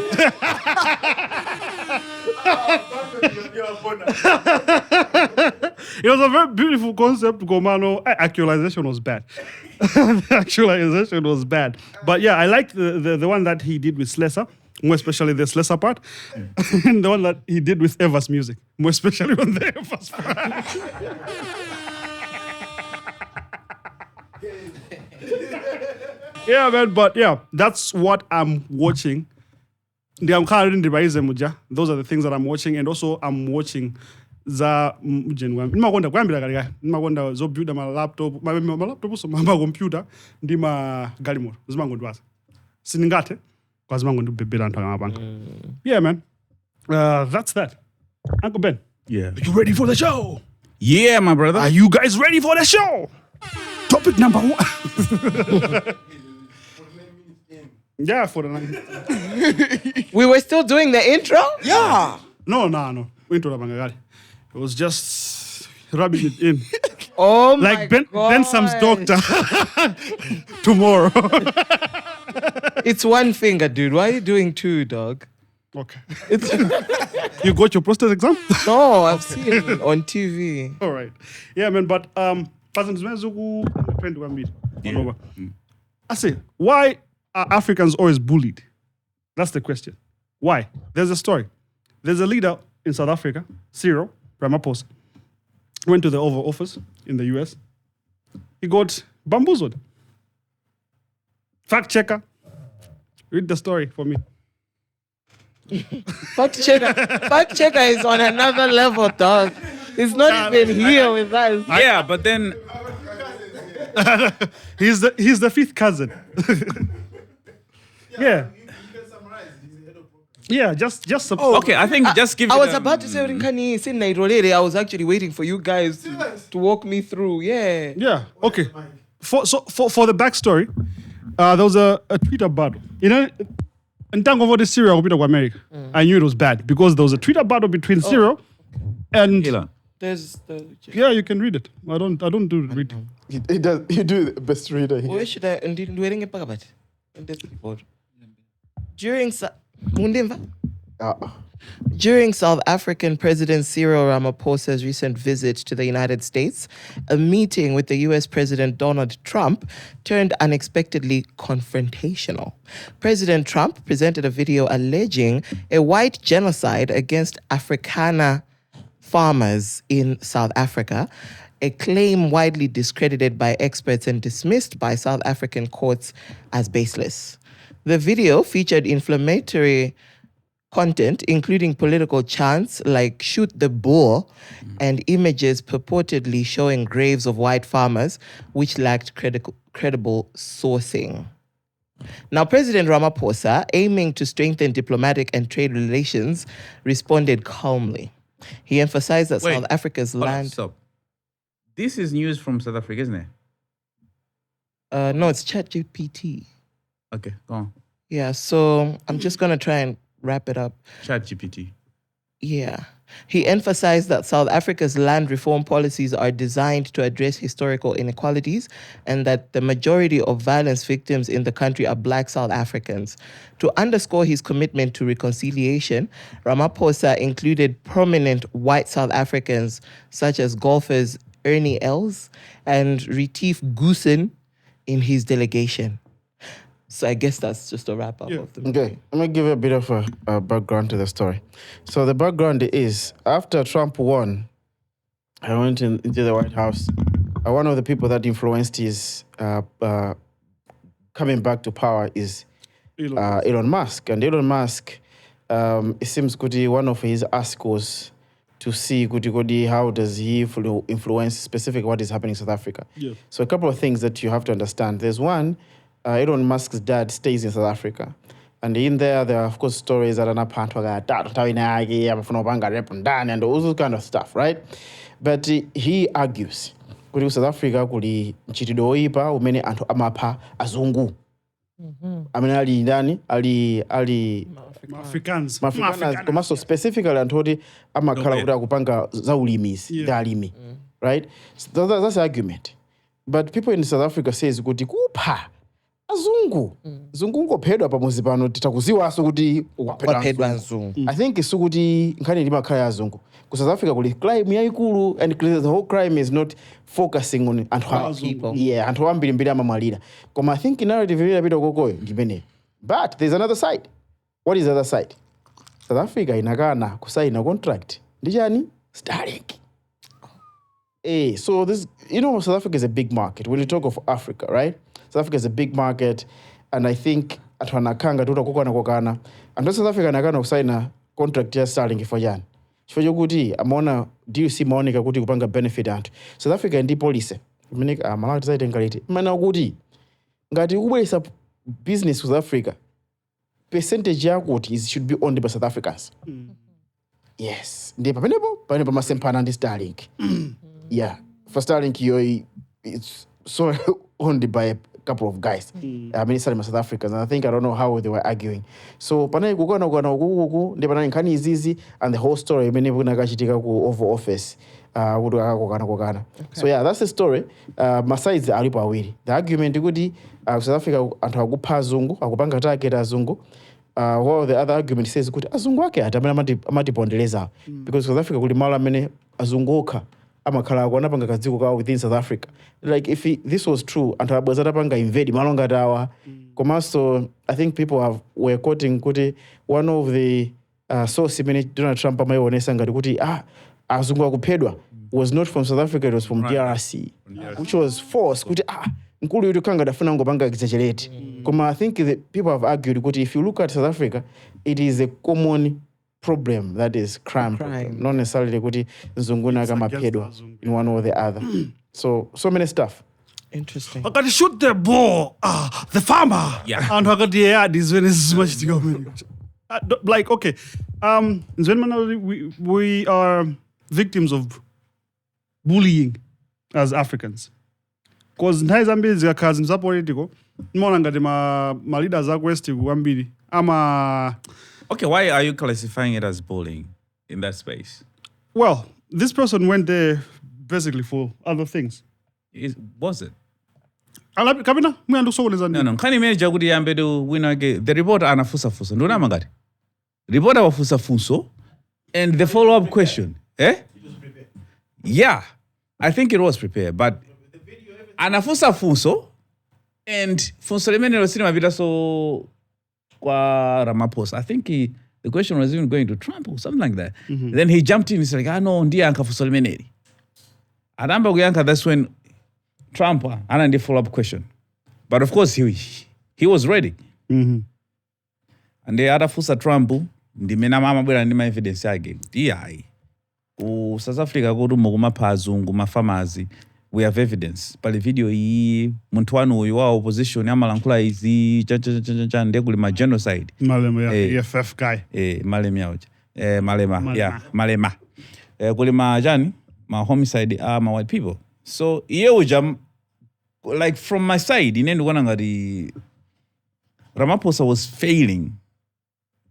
was a very beautiful concept, Gomano. Actualization was bad. The actualization was bad. But yeah, I liked the one that he did with Slesa, more especially the Slesa part, and the one that he did with Eva's music, more especially on the Eva's part. Yeah, man, but yeah, that's what I'm watching. Those are the things that I'm watching, and also I'm watching za ndimakonda kuyambira kale ndimakonda zobuilda ma laptop so ma computer ndi ma galimoto zimangondwaza siningate kwa zimangondibebera anthu akamapanga. Yeah, man. That's that. Uncle Ben. Yeah. Are you ready for the show? Yeah, my brother. Are you guys ready for the show? Topic number 1. Yeah, for the 9. We were still doing the intro? Yeah. No. Intro Bangagali. It was just rubbing it in. Oh my Like God. Bensam's doctor. Tomorrow. It's one finger, dude. Why are you doing two, dog? Okay. You got your prostate exam? No, I've seen it on TV. All right. Yeah, man, but I say, why are Africans always bullied? That's the question. Why? There's a story. There's a leader in South Africa, Cyril Ramaphosa, went to the Oval Office in the US. He got bamboozled. Fact checker. Read the story for me. Fact checker is on another level, dog. He's not even here with us. Yeah, but then He's the fifth cousin. Yeah. Yeah, just some. okay, I think just give I it was about to say I was actually waiting for you guys to walk me through. Yeah. Yeah. Okay. For the backstory, there was a Twitter battle. In time over the Syria with America, I knew it was bad because there was a Twitter battle between Cyril and. There's the. Yeah, you can read it. I don't do the reading. He does. You do the best reader here. Where should I? During South African President Cyril Ramaphosa's recent visit to the United States, a meeting with the US President Donald Trump turned unexpectedly confrontational. President Trump presented a video alleging a white genocide against Afrikaner farmers in South Africa, a claim widely discredited by experts and dismissed by South African courts as baseless. The video featured inflammatory content, including political chants like "shoot the boer" and images purportedly showing graves of white farmers, which lacked credible sourcing. Now, President Ramaphosa, aiming to strengthen diplomatic and trade relations, responded calmly. He emphasized that South Africa's land... Stop. This is news from South Africa, isn't it? No, it's ChatGPT. Okay, go on. Yeah, so I'm just going to try and wrap it up. ChatGPT. Yeah. He emphasized that South Africa's land reform policies are designed to address historical inequalities and that the majority of violence victims in the country are Black South Africans. To underscore his commitment to reconciliation, Ramaphosa included prominent white South Africans such as golfers Ernie Els and Retief Goosen in his delegation. So I guess that's just a wrap up of the movie. Okay, let me give you a bit of a background to the story. So the background is, after Trump won, I went into the White House. One of the people that influenced his coming back to power is Elon Musk. And Elon Musk, it seems one of his asks was to see how does he influence specifically what is happening in South Africa. Yeah. So a couple of things that you have to understand. There's one, Elon Musk's dad stays in South Africa. And in there are, of course, stories that are not and all those kind of stuff, right? But he argues, South Africa kuli nchitido oipa umene anthu amapha azungu. Amene ali Africans. Komanso specifically anthu oti amakhala kuti akupanga zaulimizi, alimi, right? So that's the argument. But people in South Africa says kuti kupha azungu zungu ngophedwa pamuzi pano titakuziwaso kuti Waphedwa azungu. I think isukuti nkhani ndi makhala azungu ku South Africa kuli crime yayikulu, and the whole crime is not focusing on people. Anthu ambiri amamwalira. Koma I think narrative ili apita kokoyo ndimene. But there's another side. What is the other side? South Africa inakana kusaina contract ndi chani? Starlink. So this, South Africa is a big market. When you talk of Africa, right? South Africa is a big market, and I think atwanakanga tutakukana and South Africa nakana kusaina contract ya Starlink for jan. Chifukwa kuti amaona DUC maoneka kuti kupanga benefit anthu. South Africa ndi policy. Malawi tisaitengaliti. Mana kuti ngati ubwelesa business South Africa, percentage yakuti should be owned by South Africans. Yes. Ndi papenepo masempana ndi Starlink. Yeah. For Starlink, it's so owned by a couple of guys. I mean, it's South Africans, and I don't know how they were arguing. So, panai kukana ndi panai nkhani izizi, and the whole story, imene kunakachitika ku Oval Office. So yeah, that's the story. Masides alipo awiri. The argument kuti South Africa anthu akupha azungu, akupanga target azungu. While the other argument says kuti azungu ake amatipondeleza. Because South Africa kuli malo amene azungu okha amakhala akwanapanga kadziko kawo within South Africa. Like if this was true, anthu abwezata panga invade malo ngati awa. Komanso, I think people were quoting kuti one of the source imene Donald Trump amaionesa ngati kuti azungu akuphedwa was not from South Africa, it was from DRC, which was false. Kuti nkulu yuti kanga dafuna ngopanga exaggerate. Koma I think the people have argued kuti if you look at South Africa, it is a common problem, that is crime. Not necessarily kuti nzunguna kama pedwa in one or the other. So many stuff. Interesting. I gotta shoot the boar, the farmer. Yeah. And I got this when it's much to go. Like, okay. We are victims of bullying as Africans. Because nthawi zambiri zikakhazi za political, mona ngati ma leaders aku West kwambiri. Okay, why are you classifying it as bullying in that space? Well, this person went there basically for other things. Was it? Kabina, no. Nkhani imene jakuti yambedu winake the reporter anafusafusa. Ndona mangati. Reporter wafusafunso and the follow-up question. Yeah, I think it was prepared, but anafusafunso and funso limene losini mapita so kwa Ramaphosa. I think The question was even going to Trump or something like that. Then he jumped in. He's like, no, ndiye ankafunsa limeneli. Adamba kuyanka, that's when Trump anandi follow-up question. But of course, he was ready. And the other fusa Trump, ndimena mama bwera ndima evidence yake. Iyayi. South Africa kudu mukuma pazungu mafamazi. We have evidence. Pale video hii muntu wanu uyu wa opposition amalankhula izi cha ndekuli ma genocide. Malema ya EFF guy. Malema yaoja. Malema. Yeah, Malema. Kuli ma jani ma homicide ma white people. So iye uja like from my side inendu wana ngati Ramaphosa was failing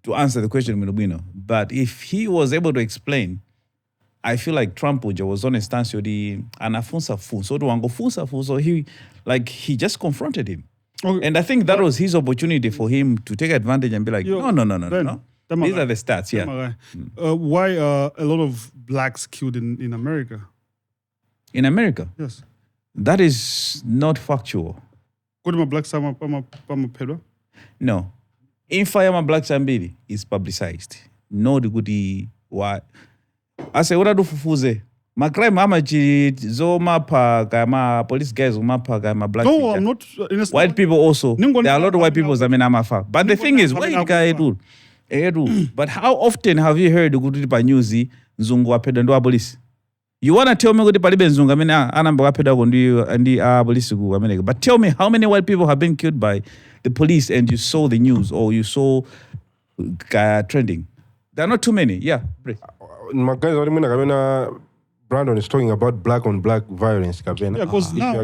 to answer the question Minobino. But if he was able to explain, I feel like Trump was on a stance yodi anafunsa fu. So wangofunsa fu. So he just confronted him. Okay. And I think that was his opportunity for him to take advantage and be like, no. These are the stats, yeah. Why a lot of blacks killed in America? In America? Yes. That is not factual. Kodi ma blacks ama pedwa? No. Imfa ya ma blacks ambili is publicized. No digudi why. Ase uradu fufuze. Ma crime ama zo mapa kama police guys mapa kama black. No, I'm not. White people also. There are a lot of white people that mean amafa. But the thing is, why guy do? But how often have you heard kuti pa news nzungu wapeda ndo police? You want to tell me kuti palibe nzungu amene anamba wapeda ko ndi police ku America. But tell me how many white people have been killed by the police and you saw the news or you saw trending? There are not too many. Yeah. My guys, Brandon is talking about black on black violence. Yeah, because now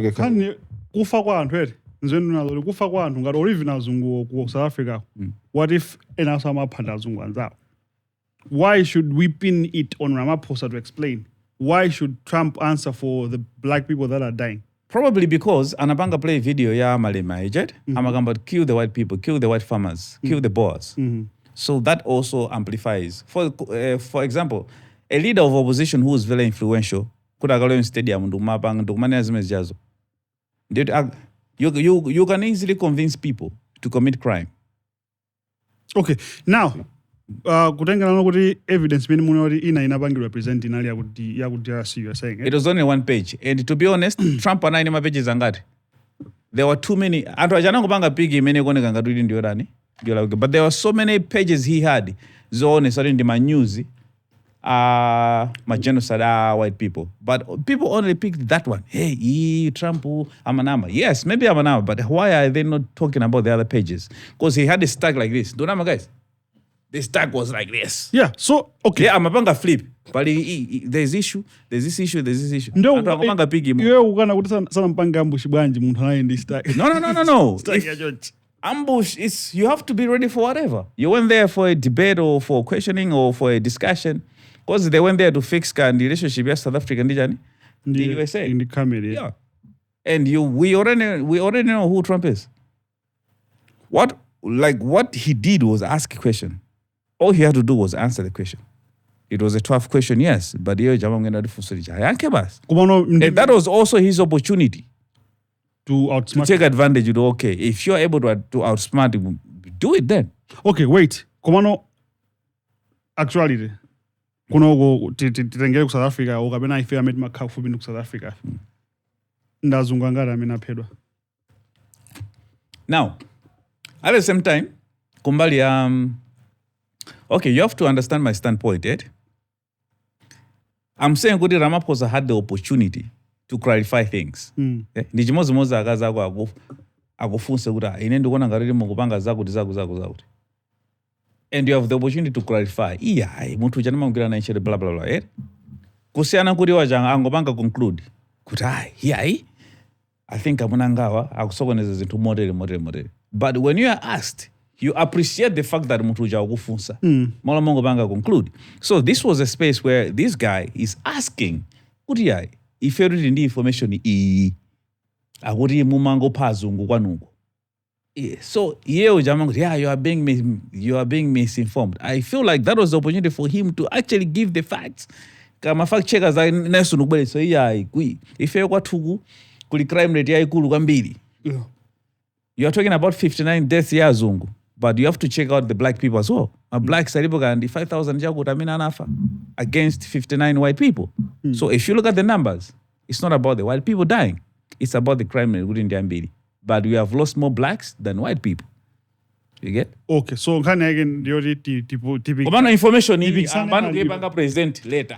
kufa kwa anthu eti nzenu nalo kufa kwa anthu ngati olive nazungu ku South Africa. What if enaso amaphanda azungu anzawo? Why should we pin it on Ramaphosa to explain? Why should Trump answer for the black people that are dying? Probably because anapanga play video ya Malema agent. Amagamba kill the white people, kill the white farmers, kill the Boers. So that also amplifies. For example, a leader of opposition who is very influential could have gone in stadium you can easily convince people to commit crime. Okay, now kutenga nalo kuti evidence mini munoti ina inabangi represent inali yakuti you are saying. It was only one page, and to be honest, Trump anaini ma pages angati. There were too many. Antu ajana kupanga pigi mene koneka ngati ndi ndiodani. But there were so many pages he had. Zone certain my news, my genocide, white people. But people only picked that one. Hey, Trump, Amanama. Yes, maybe Amanama, but why are they not talking about the other pages? Because he had a stack like this. Don't know, guys. The stack was like this. Yeah, so, okay. Yeah, I'm a flip. But there's issue, there's this issue. No, no. Ambush is, you have to be ready for whatever. You went there for a debate or for questioning or for a discussion. Because they went there to fix the relationship with South Africa and the USA. In the camera. Yeah. And we already know who Trump is. What he did was ask a question. All he had to do was answer the question. It was a tough question, yes. But and that was also his opportunity. To take advantage of, okay, if you're able to outsmart him, do it then. Okay, wait. Kumano, actually, kuno titengele ku South Africa, ukabena ife amed makafu binu ku South Africa. Ndazungu ngara amena pedwa. Now, at the same time, kumbali, okay, you have to understand my standpoint, right? I'm saying Kuti Ramaphosa had the opportunity to clarify things. Ndijimoza akaza kwa akufunse kuta inendo kona ngariri mukupanga zakuti. And you have the opportunity to clarify. Muntu chanama ngira na nchere blah blah blah. Kusiana kuti wajanga angopanga conclude. Kuta I think amunangawa akusokoneza zintu model. But when you are asked, you appreciate the fact that muntu uja akufunsa. Mola mongo banga conclude. So this was a space where this guy is asking kuti if you read the information, aguri mumango pazungu kwanuko. So you are being misinformed. I feel like that was the opportunity for him to actually give the facts. Kama fact checkers are nesu nubele so if you kwatugu kuli crime rate ya ikulu kwambili. You are talking about 59 deaths ya zungu. But you have to check out the black people as well. Blacks the 5,000 anafa against 59 white people. So if you look at the numbers, it's not about the white people dying. It's about the crime within the Mbili. But we have lost more blacks than white people. You get? Okay, so can again the typical information ni president later.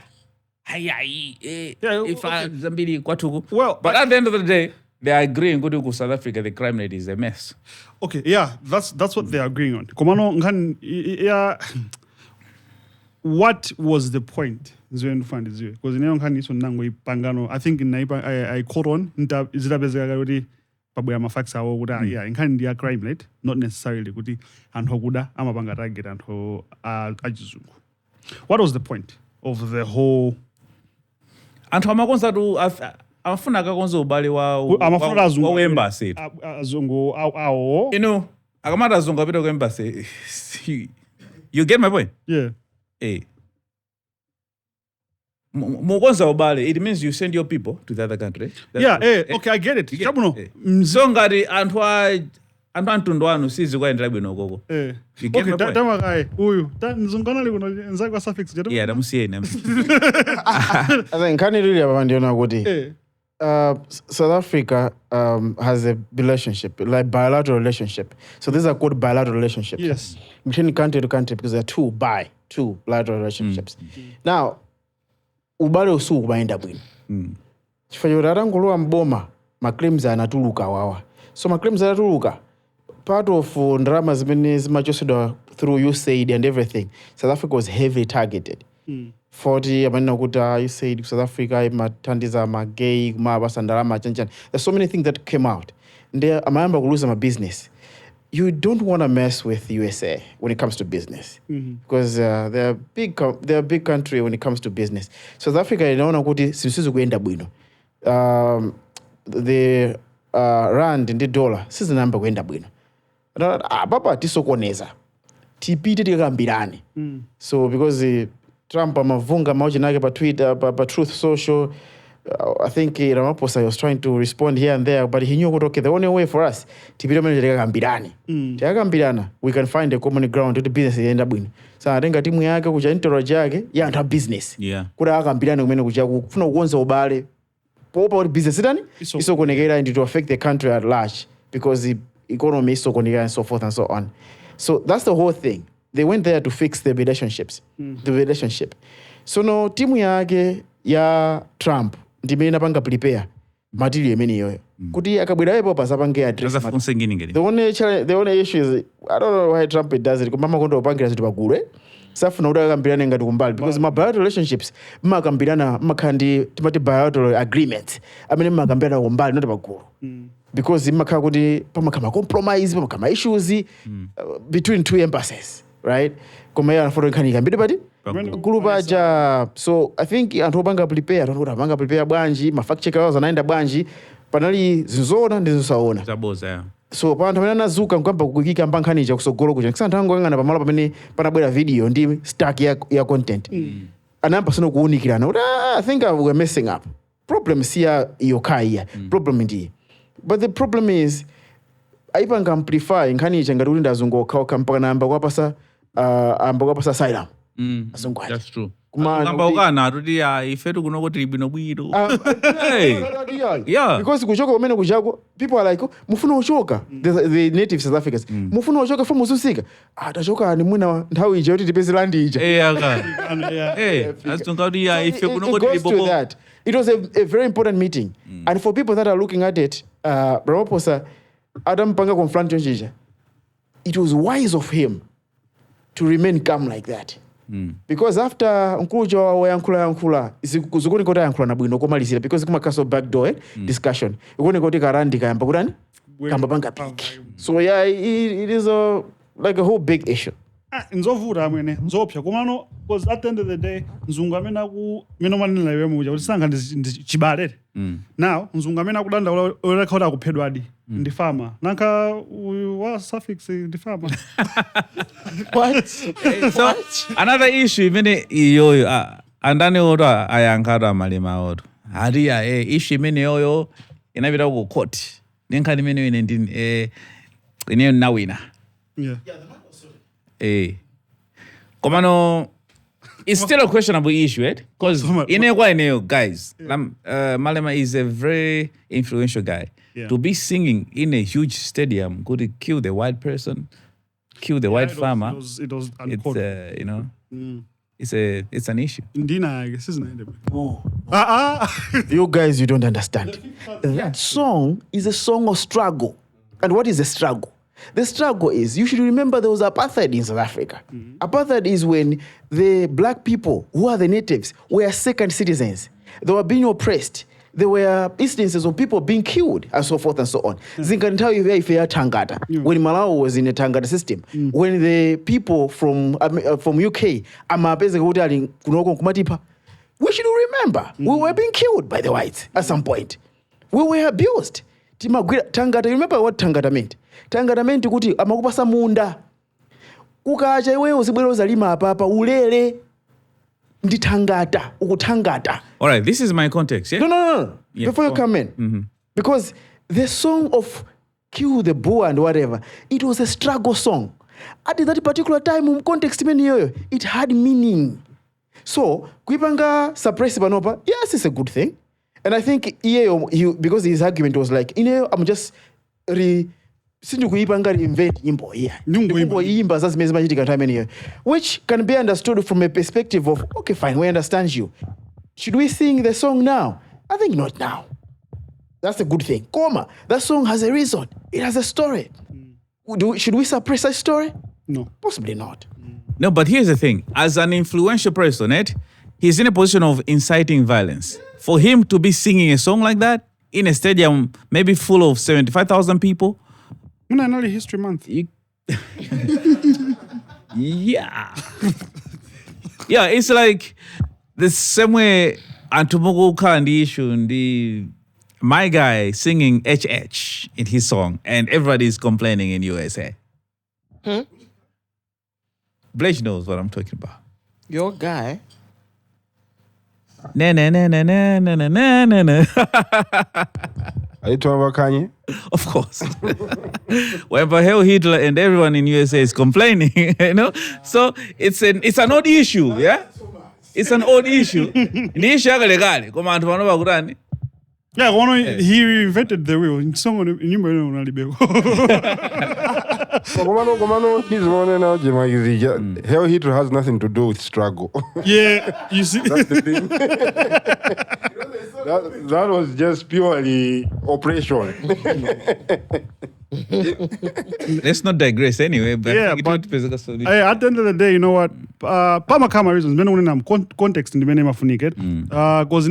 If Zambili kwatuku. Well, but at the end of the day, they are agreeing with South Africa the crime rate is a mess. Okay, yeah, that's what they're agreeing on. Komano what was the point? Because I think in I caught on facts yeah, crime rate, not necessarily kuti anthu kuda amapanga target anthu achizungu. What was the point of the whole anthu amakonza tu amafuna akakonza ubale wa embassy azungu awo akamata azungu apita ku embassy. You get my point? Yeah. Mukonza ubale, it means you send your people to the other country. Okay, I get it. So ngati anthu antundu anu sizi kwaendera bwino koko. You get my point? Tamakai uyu nzungana likuno nzako wa suffix jeto. Yeah, ndamusiyeni. I think can really abandiona kuti South Africa has a relationship, like bilateral relationship. So these are called bilateral relationships. Yes. Between country to country because there are two bilateral relationships. Now, ubale usu kubaenda bwino. Chifanya urarangulua mboma, maclaims anatuluka wawa. So maclaims anatuluka, part of ndrama zimachosida through USAID and everything, South Africa was heavily targeted. 40 amanina kuta USAID South Africa matandiza magay mabasa ndarama chanchan. There's so many things that came out. Nde amayamba kuluza business. You don't want to mess with USA when it comes to business because they're a big country when it comes to business. South Africa inaona kuti sisizo kuenda bwino. The rand and the dollar sisi namba kuenda bwino. Baba tisokoneza. Tipite tikambirani. So because Trump amavunga mauji nake pa Twitter, pa Truth Social, I think Ramaphosa was trying to respond here and there, but he knew okay, the only way for us tipite mene tikakambirana, we can find a common ground to the business yenda bwino. So I think timu yake kuja entourage yake ya anta business. Yeah. Kuda akambirana kumene kuja kufuna kukonza ubale. Popa business itani iso konekera and to affect the country at large because the economy is so konekera and so forth and so on. So that's the whole thing. They went there to fix the relationships. The relationship. So no timu yake ya Trump ndimena panga prepare material yemeni yoyo. Kuti akabwera yepo pasapange address. The only issue is I don't know why Trump does it. Kumama kondo opangira zitu pagure. Safuna uda akambirana ngati kumbali because my bilateral relationships makambirana makandi timati bilateral agreement. Amene makambirana kumbali not paguru. Because makha kuti pamakama compromise, pamakama issues between two embassies. Right? Kumaya foreign kanika mbidi badi? Gulu baja. So I think anthu opanga prepare, anthu opanga prepare bwanji, fact checker zanaenda bwanji, panali zinzona ndizosaona. Zaboza ya. So pa anthu amene anazuka nkwamba kukika mpankhani cha kusogolo kuja. Kisa anthu angong'ang'ana pamalo pamene panabwera video ndi stack ya content. Anamba sono kuunikirana. I think we're messing up. Problem siya yokai. Problem ndi. But the problem is aipanga amplify nkhani ngati kuti ndazungu okhaokha mpaka namba kwapasa asylum. That's true. Kamba ukana tuti ifetu kuno kuti bino bwino. Yeah. Because kuchoka umene kuchako people are like mufuna uchoka the native South Africans. Mufuna uchoka from uzusika. Tachoka ni mwina nthawi ije kuti tipeze land ije. Ife kuno kuti bobo. It was a very important meeting. And for people that are looking at it, Ramaphosa Adam Panga confront Jonjija. It was wise of him to remain calm like that. Because after Nkuja wa yankula zikuni kota yankula na bwino komalizira because kuma kaso backdoor discussion. Ikuni koti karandi kayamba kurani kamba banga peak. So yeah, it is like a whole big issue. Nzovura mwene nzopya kumano because at the end of the day nzunga amene mino manila iwe muja kuti sanga ndichibalere. Now nzunga amene akudanda olekha kuti akuphedwadi ndi farmer nanka wa suffix ndi farmer. What? So another issue imene iyoyo andani oto ayankhala malima oto hariya issue imene yoyo inapita ku court nenkhani imene ine ndini ineyo nawina Yeah. Komano, it's still a questionable issue, right? Because in a way, guys, Malema is a very influential guy. Yeah. To be singing in a huge stadium could kill the white person, kill the white farmer. It was it's it's an issue. Ndina, I guess, isn't it? You guys, you don't understand. That song is a song of struggle. And what is the struggle? The struggle is, you should remember there was apartheid in South Africa. Apartheid is when the black people, who are the natives, were second citizens. They were being oppressed. There were instances of people being killed and so forth and so on. Zinkantawi very fair Tangata. When Malawi was in the Tangata system, when the people from UK, we should remember, we were being killed by the whites at some point. We were abused. Tangata, you remember what Tangata meant? Tangata meant kuti amakupasa munda. Kukacha iwe usibwera uzalima apapa ulele. Ndi Tangata, ukutangata. All right, this is my context, yeah? No. Yeah. Before you come in. Because the song of Kill the Boer and whatever, it was a struggle song. At that particular time, context it had meaning. So, kuipanga suppress banopa, yes, it's a good thing. And I think because his argument was like, I'm just invent imbo which can be understood from a perspective of, okay, fine, we understand you. Should we sing the song now? I think not now. That's a good thing. That song has a reason. It has a story. Should we suppress that story? No. Possibly not. No, but here's the thing. As an influential person, he's in a position of inciting violence. For him to be singing a song like that in a stadium maybe full of 75,000 people. Early History Month. Yeah. Yeah, it's like the same way Antumugu Kandi issue, my guy singing HH in his song, and everybody's complaining in USA. Blage knows what I'm talking about. Your guy? Na na na na na na na na na. Are you talking about Kanye? Of course. Wherever Hell Hitler and everyone in USA is complaining, So it's an odd issue, yeah? It's an odd issue. The issue is legal. Come on, Yeah, he reinvented the wheel. In song on Hell Hitler has nothing to do with struggle. Yeah, you see. That's the thing. that was just purely oppression. Let's not digress anyway. But yeah, but at the end of the day, you know what? Pamakama reasons. Many context in the name of Funiket. Because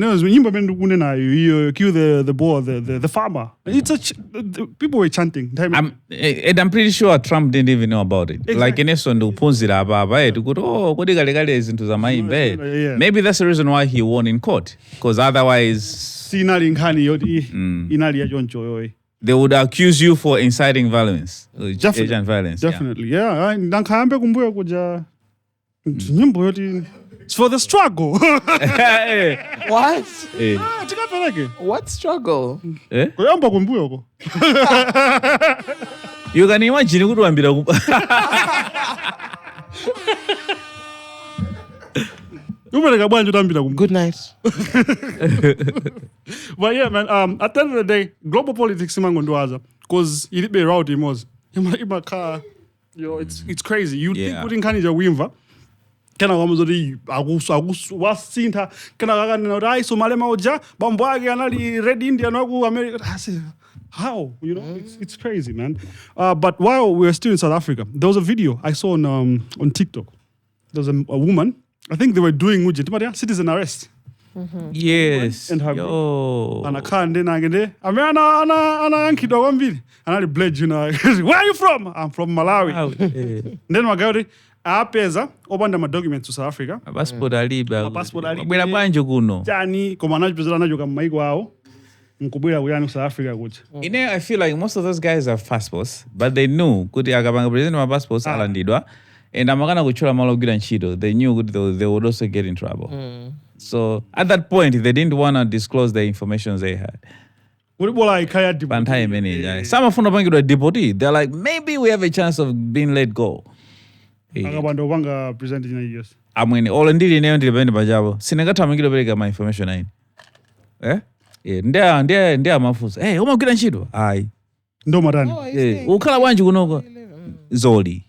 you kill the boar, the farmer. People were chanting. I'm pretty sure Trump didn't even know about it. Exactly. Like in Estondo, maybe that's the reason why he won in court. Because otherwise, they would accuse you for inciting violence. Asian violence. Definitely, yeah. It's for the struggle. What? Hey. What struggle? You can imagine Good night. But yeah, man, at the end of the day, global politics because it be route was. It's crazy. You think putting Kanija Wimva. Kana wamuzori wasinta kana gagana rai Somali mauja bambwage anali red Indian wagu America. I say, how? It's crazy, man. But while we were still in South Africa, there was a video I saw on TikTok. There was a woman. I think they were doing citizen arrest. Yes. And her and I can't then ana kidogo mbili. Anali Blage, where are you from? I'm from Malawi. Then magari apeza obanda ma documents to South Africa. Passport aliba. Passport aliba. Bwera bwanjo kuno. Jani koma anajipezela najo kama maiko wao. Mkubira kuyani South Africa kucha. I feel like most of those guys have passports, but they knew kuti akabanga president ma passports alandidwa. And amakana kuchora malogira nchido. They knew they would also get in trouble. So at that point, they didn't want to disclose the information they had. Ulibola ikaya deport. Pantime many. Some of them are deportee. They're like, maybe we have a chance of being let go. Akabantu wanga present in years. Amwene all ndili nayo ndilipende pajabo. Sinengathamangire bereka my information aini. Ndia mafusa. Umagwira ntchito? Ayi. Ndo matani. Ukhala bwanji kunoko? Zoli.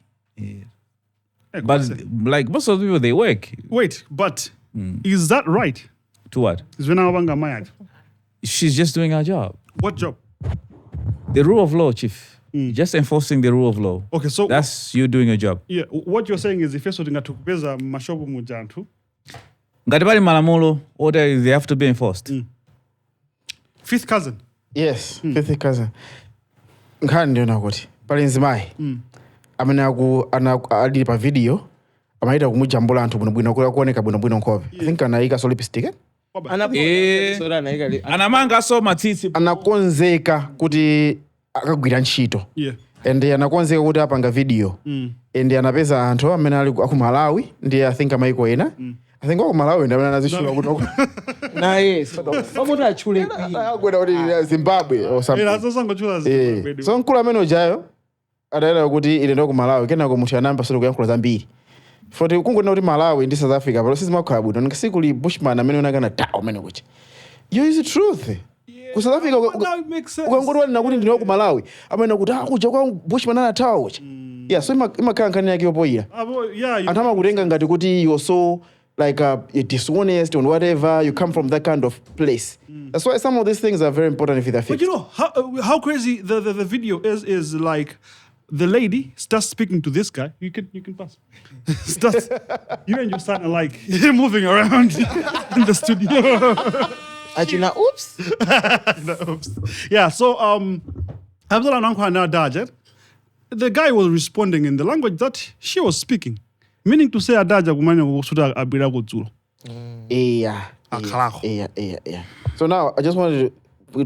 But like most of the people, they work. Wait, but is that right? To what? She's just doing her job. What job? The rule of law, Chief. Just enforcing the rule of law. Okay, so that's you doing your job. Yeah, what you're saying is if you're ngatukupeza mashopo mujantu. Ngati pali malamulo, order they have to be enforced. Fifth cousin. Yes, fifth cousin. Nkhani ndio nakuti. Pali nzimayi. Amene ali pa video amaita kumujambula anthu bwinobwino kuoneka bwinobwino nkhope. I think anayika so lipstick. Anamanga so matsitsi. Anakonzeka kuti akagwira ntchito. Yeah. Ende anakonzeka kuti apanga video. Ende anapeza anthu amene ali ku Malawi ndi I think amayiko ena. I think ku Malawi ndi amene anazishula kuti na yes. Pamoto achule kwenda kuti Zimbabwe or something. So nkulu amene ujayo adaenda kuti ile ndo ku Malawi kenako munthu anamba solo kuyankhula zambiri. Foti kungona kuti Malawi ndi South Africa palo sizi makhala bwino ngasiku li Bushman amene unakana tawo amene kuti. You is the truth. Ku South Africa ukangoti wali nakuti ndino ku Malawi amene kuti kuja kwa Bushman ana tawo kuti. Yeah, so imakhala nkhani yake yopoira. Anthu amakutenga ngati kuti you so like you're dishonest and whatever, you come from that kind of place. That's why some of these things are very important if they're fixed. But you know how crazy the video is like the lady starts speaking to this guy. You can pass. Starts you and your son are like moving around in the studio. Achina oops. Yeah, so the guy was responding in the language that she was speaking. Meaning to say adaja kumanya kusuda abira kudzulo. Yeah. So now I just wanted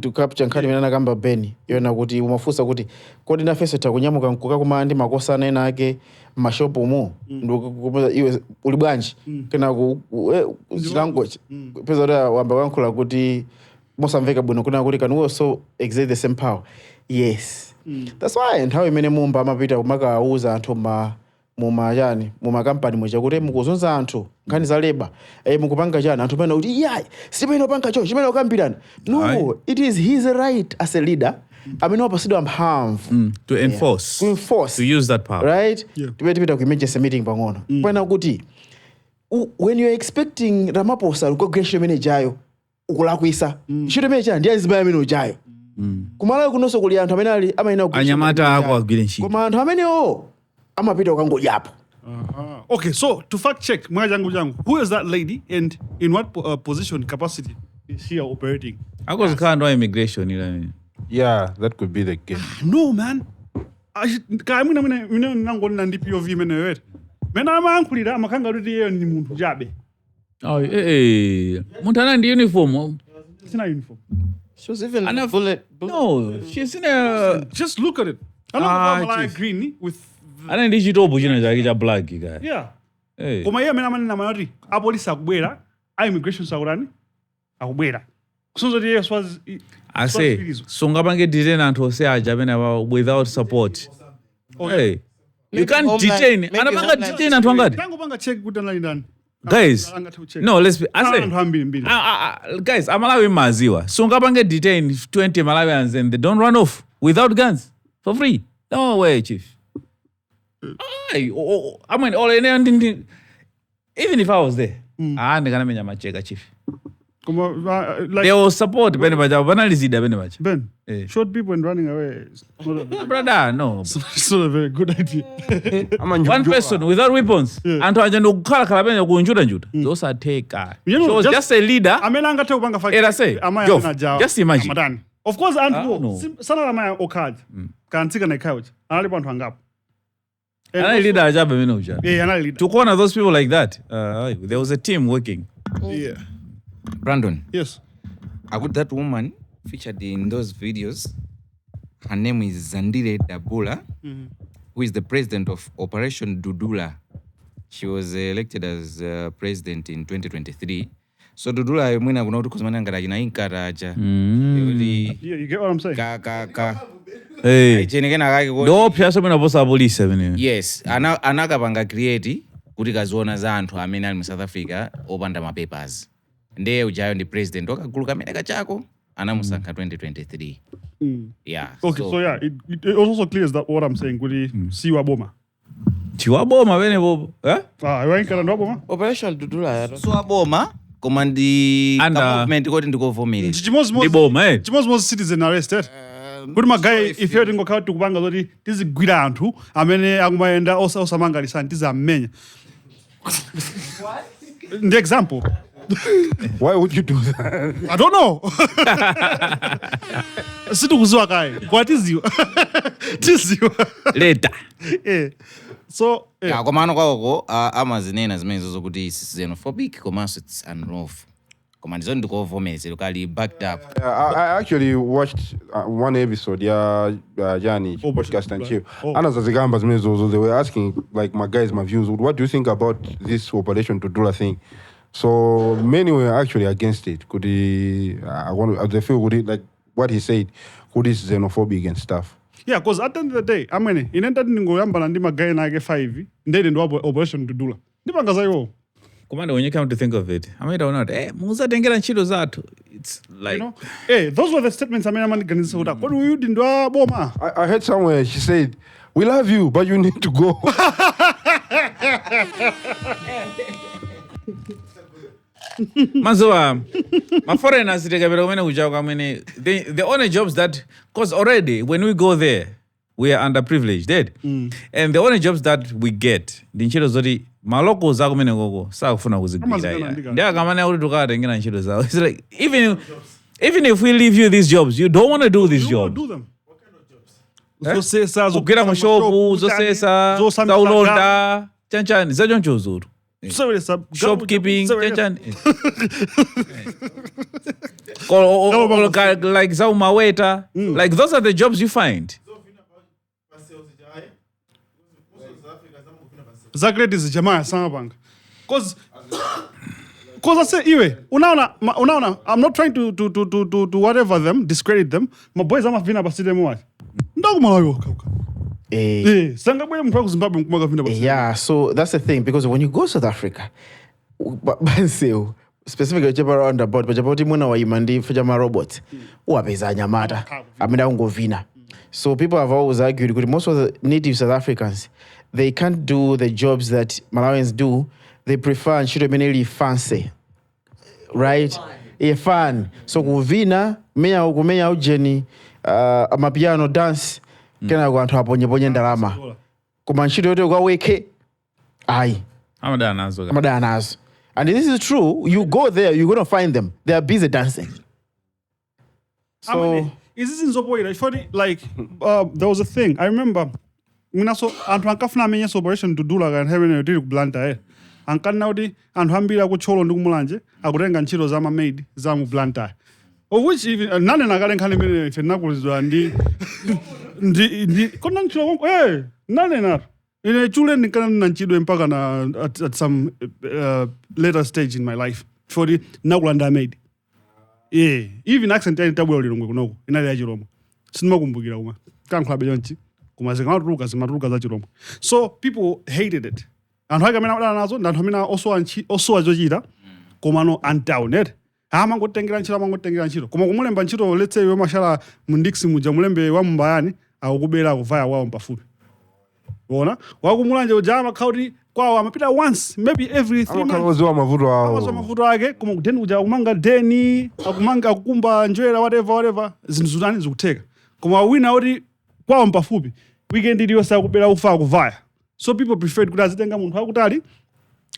to capture nkhani imene anakamba Benny yona kuti umafusa kuti kodi na fese takunyamuka nkuka kuma ndi makosa ena ake mashopo mu ndikupoza iwe uli bwanji kena ku language peza da wamba wankhula kuti mosamveka bwino kuna kuti can also exert the same power. Yes. That's why nthawi imene Mbumba amapita kumakauza anthu muma company moja kuti mukuzunza anthu nkhani za labor mukupanga chana anthu pena kuti yayi sipeno panga cho chimene ukambirana. No, it is his right as a leader amene wapasidwa mphamvu to enforce to use that power, right? Tipita ku emergency meeting pang'ono pena kuti when you're expecting Ramaphosa ukogresha imene jayo ukulakwisa ntchito imene chana ndiye zibaya imene ujayo kumalawi kunonso kuli anthu amene ali amayina anyamata ako agwire ntchito koma anthu amene amapita ukangojapo. Okay, so to fact check who is that lady and in what position capacity is she operating? I was kind of immigration, you know. Yeah, that could be the case. No, man. Nangona ndi POV mene wet. Mena amankulira amakanga kuti yeye ni muntu jabe. Muntu ana ndi uniform. Sina uniform. She was even bullet. No, she's in a. Just look at it. I don't know green with. Ana ndi chitopo china chake cha Blage guy. Yeah. Koma yeye amene na manati apolisi akubwera, immigration sakurani akubwera. So that yes was I say sungapange detain anthu ose aja amene without support. Hey. You can't detain. Anapanga detain anthu angati? Tangopanga check kuti anali ndani. Guys, no, let's be. I say, guys, Malawi maziwa. Sungapange detain 20 Malawians and they don't run off without guns for free. No way, Chief. I mean, even if I was there, ndingamenya macheka, Chief. They will support Ben. Short people and running away. Brother, no. It's not a very good idea. One person without weapons. And those are take. She was just a leader. Just imagine. Of course, Salama Okad. Kantika na couch. To corner those people like that, there was a team working. Yeah. Brandon. Yes. That woman featured in those videos, her name is Zandile Dabula, who is the president of Operation Dudula. She was elected as president in 2023. So Dudula mwina kuna kuti kuzimana ngati achina inkatacha. You get what I'm saying? Hey. Chenekena kake kuti. Ndo pyaso mwina posa apolisi vene. Yes, anakapanga create kuti kaziona za anthu amene ali mu South Africa opanda ma papers. Ndiye ujayo ndi president wakagulu kamene kachako anamusankha 2023. Yeah. Okay, so yeah, it also clears that what I'm saying. Kuti si waboma. Chiwaboma vene bobo. Iwankala ndo waboma? Operation Dudula. So waboma koma ndi movement kuti ndikovomereza. Chimodzimodzi citizen arrested. Kuti magayi if you're ngokhala tikupanga zoti tizigwira anthu amene akumayenda osamangalisana tizamenya. The example. Why would you do that? I don't know. Situkuziwa kai. Kwa tiziwa. Later. So komano kwako amazinena zimene zokuti is xenophobic komanso it's unlawful. Koma ndizo ndikovomereza lokali backed up. I actually watched one episode Jani podcast and chill. Anazazigamba zimene zozo, they were asking like my views. What do you think about this Operation Dudula thing? So many were actually against it. Could he? They feel could he, like what he said? Could he xenophobic and stuff? Yeah, because at the end of the day, I mean, in enda ngoyamba ndi magayi na 5 ndende ndo Operation Dudula. Ndipanga zayo. Commander, when you come to think of it, I mean, or not, musatengera ntchito zathu. It's like, those were the statements I mean, amaniganisa kuti what you did ndo boma. I heard somewhere she said, "We love you, but you need to go." Mazoa, my foreigners the only jobs that, because already when we go there, we are underprivileged, and the only jobs that we get, the ntchito zoti maloko zako mene gogo sakufuna kuzigwira ya. Ndio akamane kuti tukatengera ntchito zawo. It's like even if we leave you these jobs, you don't want to do these jobs. Do them. What kind of jobs? Zosesa, zokugwira mu shopu, zosesa, zaulonda, chanchani, zajoncho zuru. Shopkeeping, chanchani. Like zaumaweta, like those are the jobs you find. Zagreb is jamaa sana banga. Cause I say unaona I'm not trying to whatever them, discredit them. My boys ama vina basile mwa. Ndaku Malawi kauka. Sanga boy mfaka Zimbabwe mkumaga vina basile. Yeah, so that's the thing because when you go South Africa, specifically jeba roundabout, but jaba mwana wa imandi fujama robot. Uwapeza nyamata. Amenda ungovina. So people have always argued because most of the native South Africans, they can't do the jobs that Malawians do. They prefer and should mainly fancy, right? Fun. So kuvina, kumenya ujeni, amapiano dance, kena kuantu haponye ndalama. Kumanshito yote kwa weke, aye. Amadana nazo. And this is true. You go there, you're going to find them. They are busy dancing. So... Is this in Zopoida? Like, there was a thing. I remember, minaso antu ankafuna amenya Operation Dudula and having a deal blanta Ankan naudi and hambira kucholo ndumulanje akurenga ntchito za maid za mu blanta. Of which even none nagale nkhani mene ife nakulizwa ndi kona ntchito none na ine chule nikana ntchito mpaka na at some later stage in my life for the nakulanda maid. Yeah, even accent ya tabwe lilongwe kunoko inali ya Chiromo. Sinimakumbukira kuma. Kankhula beyonchi kumazeka matuluka za Chiromo. So people hated it. And haka mena wadana nazo ndantu mina oso azochita komano antaunet. Amangotengera ntchito. Koma kumulemba ntchito let's say we mashala mundiksi muja mulembe wa mbayani akubera kuvaya wao mpafupi. Unaona? Wakumulanje ujama kaudi kwa amapita once maybe every 3 months. Akawazoa mavuto wao. Akawazoa mavuto wake kuma kudeni uja kumanga deni, akumanga kukumba njwera whatever zinzulani zikuteka. Koma wina oti kwa mpafupi weekend iliyo sa kubera ufa kuvaya. So people preferred kuti azitenga munthu akutali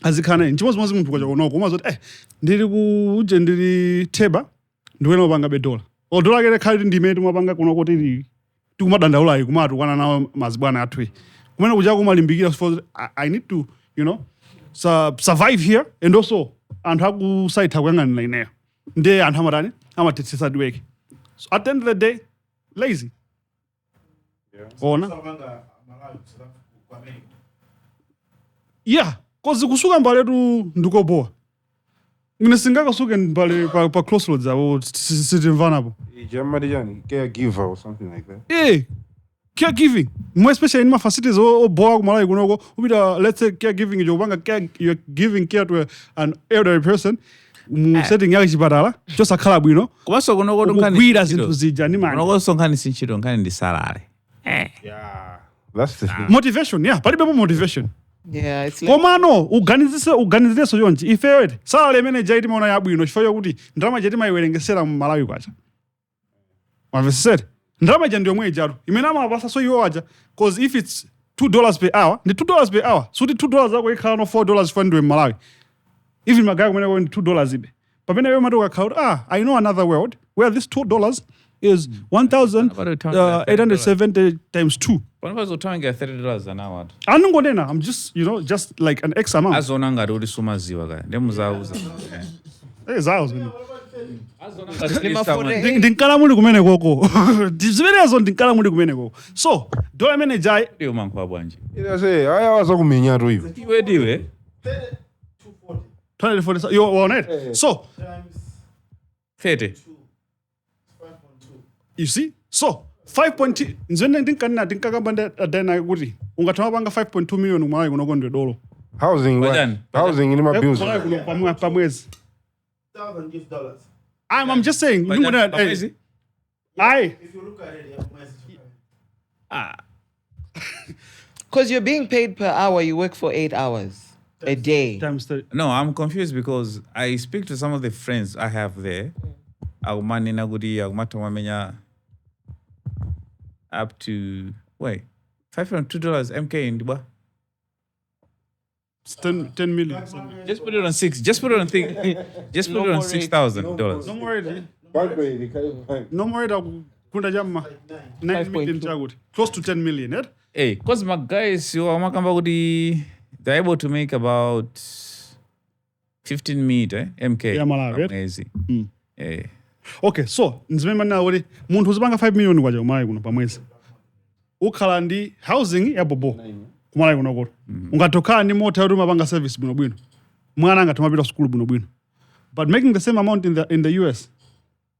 azikhana chimozimozi munthu kwacha kunoko umazoti ndiri kuje ndiri theba ndiwena upanga bedola. Odola kene khali ndimene tumapanga kunoko tili tikumadandaula kumatu kwana nawo mazibwana athu. Kumene kuja kumalimbikira for I need to, survive here and also anthu akusaitha kuyang'anira ineyo. Ndiye anthu amatani amathetsetsa diweke. So at the end of the day, lazy. Ona. Yeah, cause kusuka mbale tu ndikoboa. Mine singakasuke pale pa crossroads abo sitimvanapo. Germany yani caregiver or something like that. Caregiving. More especially in my facilities or boy Malawi kunoko. Let's say caregiving you're giving care to an elderly person. Setting yaki chipatala just a club, you know. Kumaso kunoko kukwira zinthu zija ni mani. Kunoko sonkhani sinchito nkhani ndi salary. Yeah. That's the thing. Motivation, yeah. Palibe motivation. Yeah, it's like Komano uganizise so yonchi ife wete salary manager iti maona yabwino chifukwa kuti ndalama jeti maiwerengesera mu Malawi kwacha. Mavesere. Ndalama ja ndio mweja tu. Imene amapasa so iwo waja cause if it's $2 per hour, ndi $2 per hour. So the $2 zako ikhala no $4 for ndiwe Malawi. Even magaya kumene kwa $2 ibe. Pamene wewe matoka cloud, I know another world where this $2 is 1,870 times 2. When was utanga $30 an hour? Anungonena, I'm just, you know, just like an X amount. Azona ngati uli sumaziwa kaya. Ndemuzauza. Zawo. Ndinkala muli kumene koko. Zimenezo ndinkala muli kumene koko. So, dollar manager ndiyo mankwa bwanji. Ina say aya waza kumenya tu hivyo. Diwe. 240. You want it? So, 30. You see? So, 5.2 nzene ndinkakamba dena kuti ungatama panga 5.2 million Malawi kunoko $1. Housing in my bills. Pamwezi. $1,000. I'm just saying. If you look at it, because you're being paid per hour, you work for 8 hours a day. Times 30. No, I'm confused because I speak to some of the friends I have there. Agumani nagudi agumatomamenya up to $502 MK in Dubai. It's 10 million. Just put it on 6. Just put it on Just put it on $6,000. No more. No more. Kunda jamma 9 million chaguti. Close to 10 million, eh? Hey, because my guys, they're able to make about 15 meter MK. Yeah, Malawi. Amazing. Hey. Okay, so nzimema na wori muntu uzipanga 5 million kwaja kumalawi kuno pamwezi. Ukhala ndi housing ya bobo kumalawi kuno koti. Ungatoka ndi mota yoti mapanga service bwino bwino. Mwana angatoma pita school bwino bwino. But making the same amount in the US,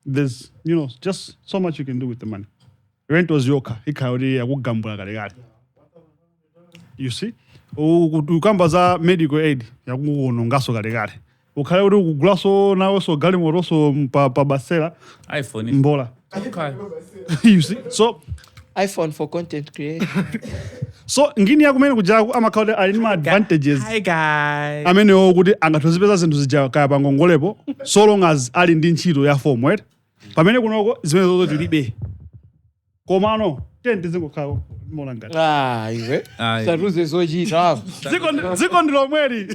there's, you know, just so much you can do with the money. Rent was yoka, ikayori ya kugambula kale. You see? Ukamba za medical aid ya kunongaso kale. Ukale uri kugulaso nawe so gali moroso pa basela iPhone mbola. Okay. You see? So iPhone for content creation. So ngini yakumene kujaku amakaude alima advantages. Hi guys. Amene okuti angatozipeza zinthu zija kaya pangongolepo so long as ali ndi ntchito ya form, right? Pamene kunoko zimene zozo tilibe. Komano tenti zingokhawo mola ngati. Iwe. Saruze zochita. Ziko ndilomweri.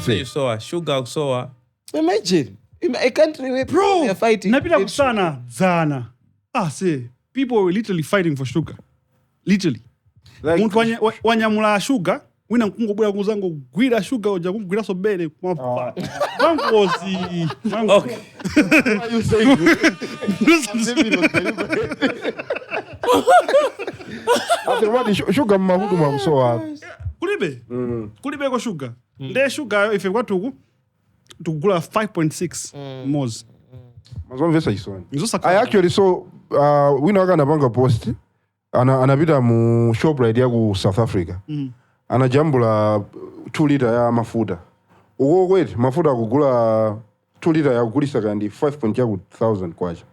You saw sugar saw. Imagine. A country where people are fighting. Napita kusana zana. Say people were literally fighting for sugar. Literally. Like, Muntu wanyamula sugar, wina nkungobwera kuzango gwira sugar oja kugwira so bele kumapa. Mangozi. Okay. you say after what sugar mahudu makusoa. Kulibe ko sugar. Nde sugar if you got to gula 5.6 moles. I actually saw we know gonna banga post anapita mu shop right ya ku South Africa. Anajambula 2 liter ya mafuta. Uko kweti mafuta kugula 2 liter ya kugulisa kandi 5,000 kwacha.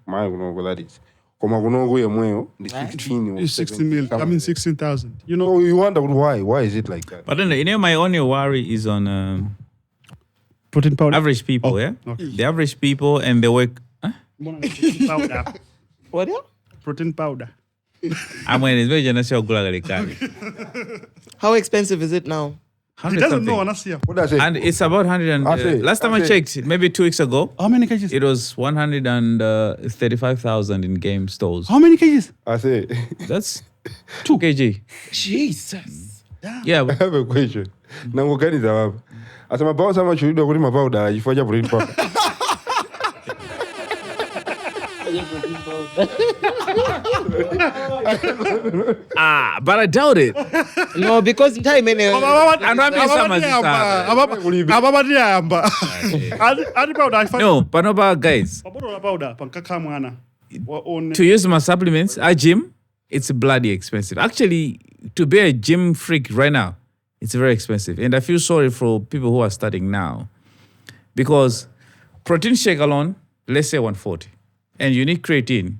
Maya kuno that is. Koma kuno kuye mweyo ndi 15 or 60 mil. I mean 16,000. You know, so you wonder why is it like that? But then you know my only worry is on protein powder. Average people, yeah? Okay. The average people and they work powder. What? Protein powder. I'm when it's very generous gula. How expensive is it now? He doesn't know, honestly. What does it? And it's about 100 last time I checked, maybe 2 weeks ago. How many kgs? It was 135,000 in game stores. How many kgs? I say That's 2 kg. Jesus. Yeah. I have a question. Nango gani za wapi? Asema bao sama chulidwa kuli mapauda ifanya protein powder. But I doubt it. No, because time No, but no, but guys, to use my supplements, a gym, it's bloody expensive. Actually, to be a gym freak right now, it's very expensive. And I feel sorry for people who are starting now. Because protein shake alone, let's say 140. And you need creatine,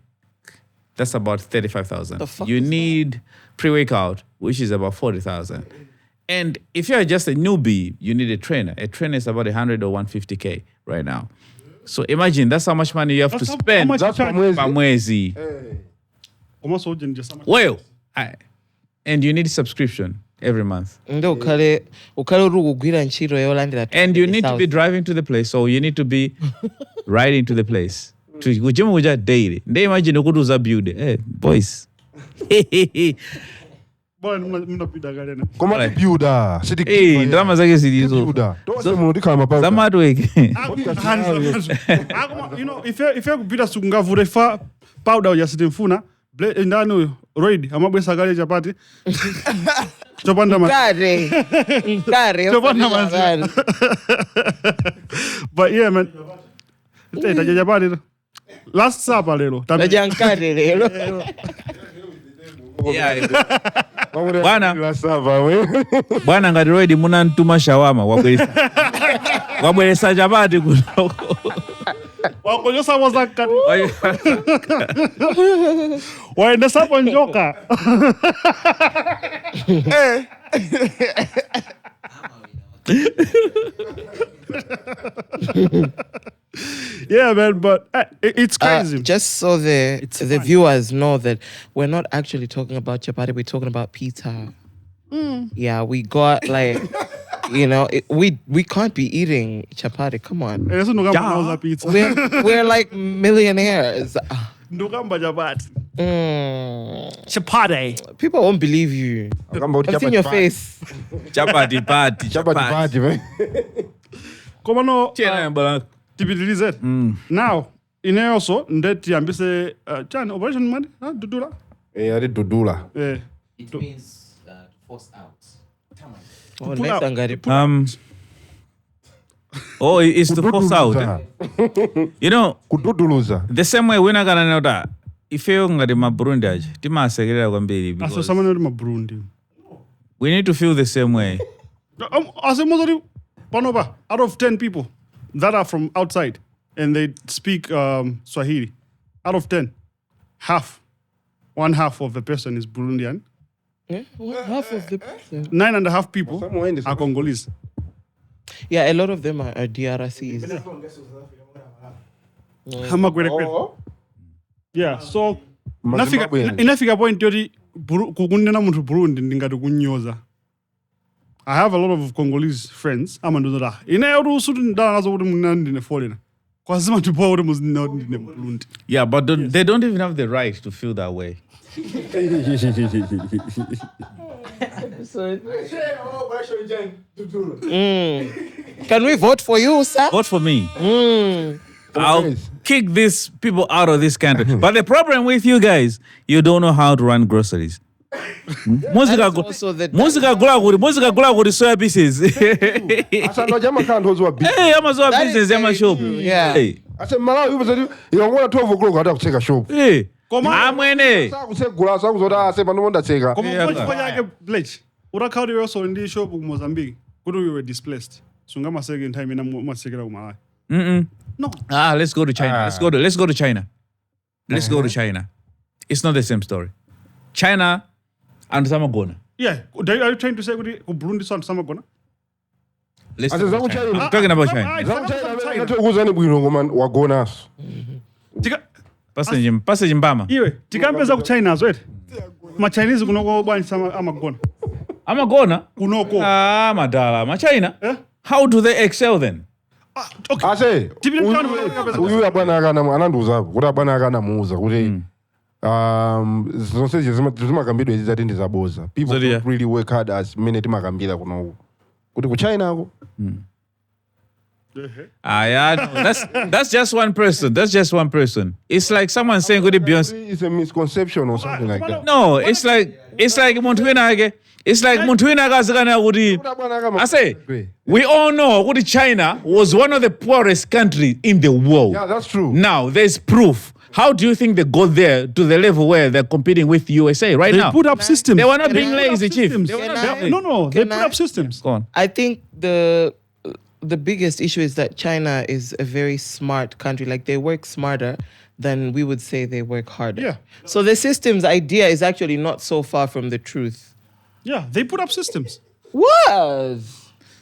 that's about 35,000. You need pre-workout, which is about 40,000. And if you're just a newbie, you need a trainer. A trainer is about 100 or 150K right now. So imagine that's how much money you have to spend. That's per mwezi. Well, and you need subscription every month. And you need to be driving to the place, so you need to be riding to the place. To kujimu daily. They imagine ukuduza build. Hey, boys. Koma builder. Hey, drama zake zilizo. Zama tu weke. You know, if you build sungavure fa powder ya sitemfuna, ndani roid amabwesa gale chapati. Chopanda Kare. Chopanda mazi. But yeah, man. Itaja chapati. Last supper lelo. Tajankare lelo. Bwana ngati roid muna ntuma shawama wabweresa chapati kuno. Wakonyosa wazakati. Waende sapo njoka. Yeah, man, but it's crazy. Just so the viewers know that we're not actually talking about chapati, we're talking about pizza. Yeah, we got like, you know, we can't be eating chapati. Come on. We're like millionaires. Chapati. People won't believe you. I've seen your face. Chapati party. Man. Come on, tipitilize. Now, in also ndeti ambise chan operation man, Dudula. Ari Dudula. It means force out. It's to force out. You know, the same way we're not gonna know that. If you're ngati Burundi aje, timasekerera kwambiri because someone in Burundi. We need to feel the same way. Out of 10 people that are from outside and they speak Swahili, out of 10, one half of the person is Burundian. Yeah, half of the person. 9.5 people are Congolese. Yeah, a lot of them are DRCs. Yeah, so inafika point yoti kukundena muntu Burundi ndingati kunyoza. I have a lot of Congolese friends. Amanduzora. Yeah, but they don't even have the right to feel that way. Can we vote for you, sir? Vote for me. I'll kick these people out of this country. But the problem with you guys, you don't know how to run groceries. Musica gula kuri soya pieces. Asano jama can't hold a business. Hey, Amazon business, Yama shop. Yeah. I said, Malawi, you don't want to 12 o'clock, I have to take a shop. Hey, amwene. Blage. Urakaundi we also in the shop in Mozambique. Kudu we were displaced. Sungama second time in a Malawi. No. Let's go to China. Let's go to China. Let's go to China. It's not the same story. China and Samagona. Yeah. Are you trying to say Burundi and Samagona? Let's talk about China. I'm talking about China. Passage Mbama. Iwe, tikambeza ku China as well. Ma Chinese kunoko bani sama Amagona. Amagona? Kunoko. Madala. Ma China? How do they excel then? Okay. I say, uyu abana ananduza kuti abana akanamuuza kuti zonse zimakambidwa izi zati ndizaboza. People don't really work hard as many timakambira kuno kuti ku China ako. Yeah, no, that's just one person. That's just one person. It's like someone saying good Beyonce. It's a misconception or something like that. No, it's like muntu wina it's like muntu wina akazikana kuti I say we all know kuti China was one of the poorest countries in the world. Yeah, that's true. Now there's proof. How do you think they got there to the level where they're competing with USA right now? They put up systems. They were not being lazy, Chief. They put up systems. Go on. I think the biggest issue is that China is a very smart country. Like they work smarter than we would say they work harder. Yeah. So the systems idea is actually not so far from the truth. Yeah, they put up systems. What?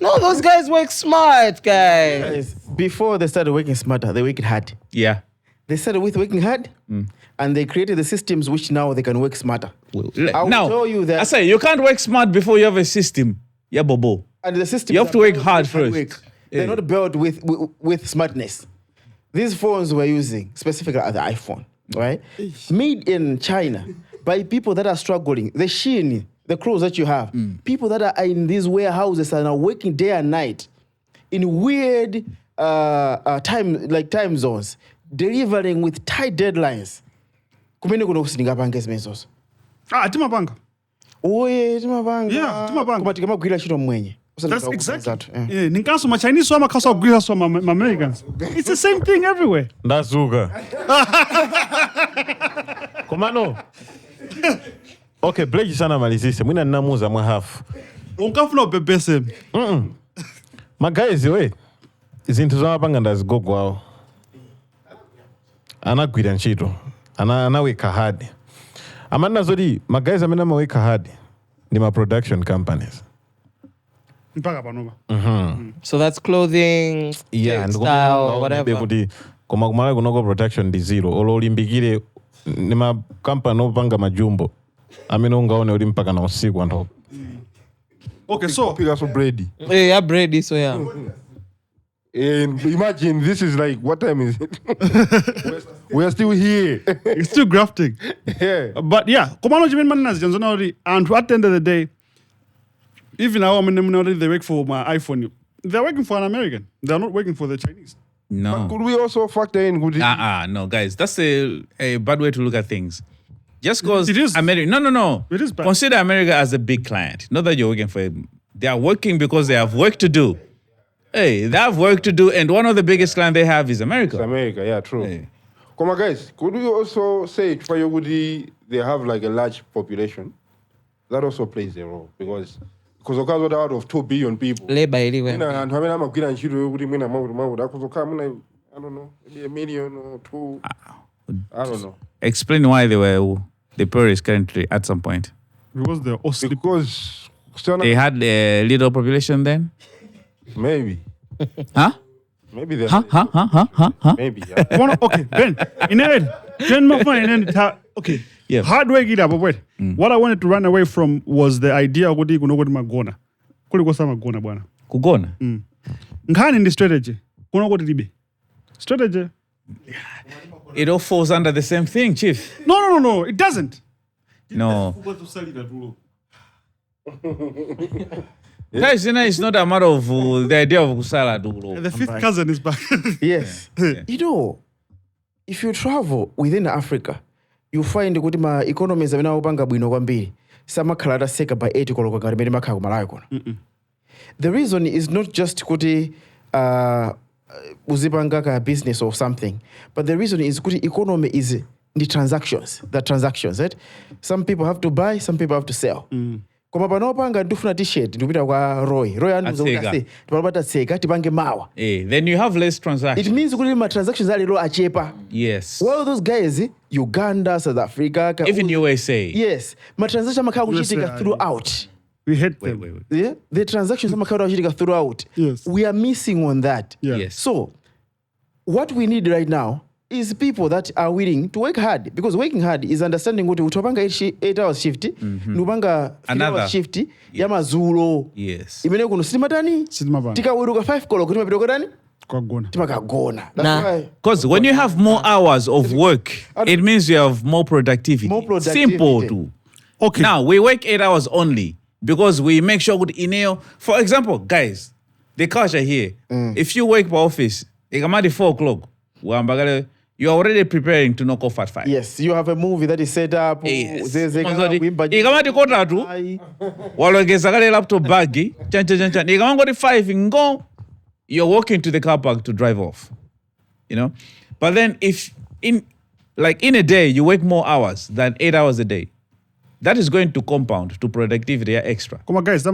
No, those guys work smart, guys. Before they started working smarter, they worked hard. Yeah. They started with working hard, and they created the systems which now they can work smarter. I will tell you that. I say you can't work smart before you have a system. Yeah, bobo. And the system you have to work hard first. They're not built with smartness. These phones we're using, specifically the iPhone, right? Made in China by people that are struggling. The Shein, the clothes that you have, people that are in these warehouses and are working day and night in weird time zones, delivering with tight deadlines. Kumene kuno kusininga bange zimezozo. Timapanga. Oye, timapanga. Yeah, timapanga. Kumatika magwira chito mwenye. That's exactly. Yeah, ninkaso ma Chinese wa makasa gwira so ma Americans. It's the same thing everywhere. Ndazuka. Komano. Okay, Blage sana malizise. Mwina ninamuza mwa half. Unkafuna Bensam. Magazi we. Zinthu zamapanga ndazigogo awo. Anagwira ntchito. Anaweka hard. Amana zodi magazi amene amaweka hard ni ma production companies. So that's clothing, textile, whatever. Koma kumala kunoko production ndi zero. Olo ulimbikire ni ma company opanga majumbo. Amene ungaone uli mpaka na usiku anthu. Okay, so pick us bready. Yeah, bready, so yeah. And imagine this is like, what time is it? We're still here. It's still grafting. Yeah. But yeah, Komano Jimin Manas Janzonari, and at the end of the day, even now they work for my iPhone. They're working for an American. They're not working for the Chinese. No. But could we also factor in good? No, guys, that's a bad way to look at things. Just because it is America, no. It is bad. Consider America as a big client. Not that you're working for them. They are working because they have work to do. Hey, they have work to do, and one of the biggest clients they have is America. It's America, yeah, true. Hey. Come on, guys, could we also say Fayogudi, they have like a large population? That also plays a role because out of 2 billion people. Labor anyway. I don't know, maybe 1 million or 2. I don't know. Explain why they were the poorest country at some point. Because they're all sleep. Because they had a little population then? Maybe. Huh? Maybe they're... Huh? Maybe, yeah. Okay, Ben. Okay. Yeah. Hard work it up, but wait. What I wanted to run away from was the idea of what you know magona. Magona bwana. Kugona? Ngani in the strategy. Kuno what libe. Strategy. It all falls under the same thing, Chief. No. It doesn't. No. Guys, it's not a matter of the idea of kusala dulo. The fifth cousin is back. Yes. You know, if you travel within Africa, you find kuti ma economies amene akupanga bwino kwambiri samakhala ataseka by 8 koloko ngati mene makhala ku Malawi kuno. The reason is not just kuti uzipanga ka business or something, but the reason is kuti economy is the transactions, right? Some people have to buy, some people have to sell. Koma panopanga ndifuna t-shirt ndipita kwa Roy anduza kuti tipalapata tseka tipange mawa. Then you have less transactions. It means kuti ma transactions ali lo achepa. Yes. Well, those guys, Uganda, South Africa, even USA. Yes, my transactions makhala kuchitika throughout. We hate them. Wait. Yeah, the transactions makhala kuchitika throughout. Yes. We are missing on that. Yeah. Yes. So, what we need right now is people that are willing to work hard, because working hard is understanding what utopanga 8-hour shift, nubanga 3-hour shift, yamazulo. Yes. Imene kuno silimatani? Tikaweruka 5 koloko timapita kotani? Timakagona. That's why. Because when you have more hours of work, it means you have more productivity. Simple too. Okay. Now, we work 8 hours only because we make sure good for example, guys, the culture here. If you wake up office, ikamati 4 o'clock, you are already preparing to knock off at 5. Yes, you have a movie that is set up. Yes. Ikamati kota tu, walongeza kale laptop bagi, chan. Ikamangoti 5, ngo, you're walking to the car park to drive off. You know? But then if in a day, you work more hours than 8 hours a day, that is going to compound to productivity extra. Come on, guys,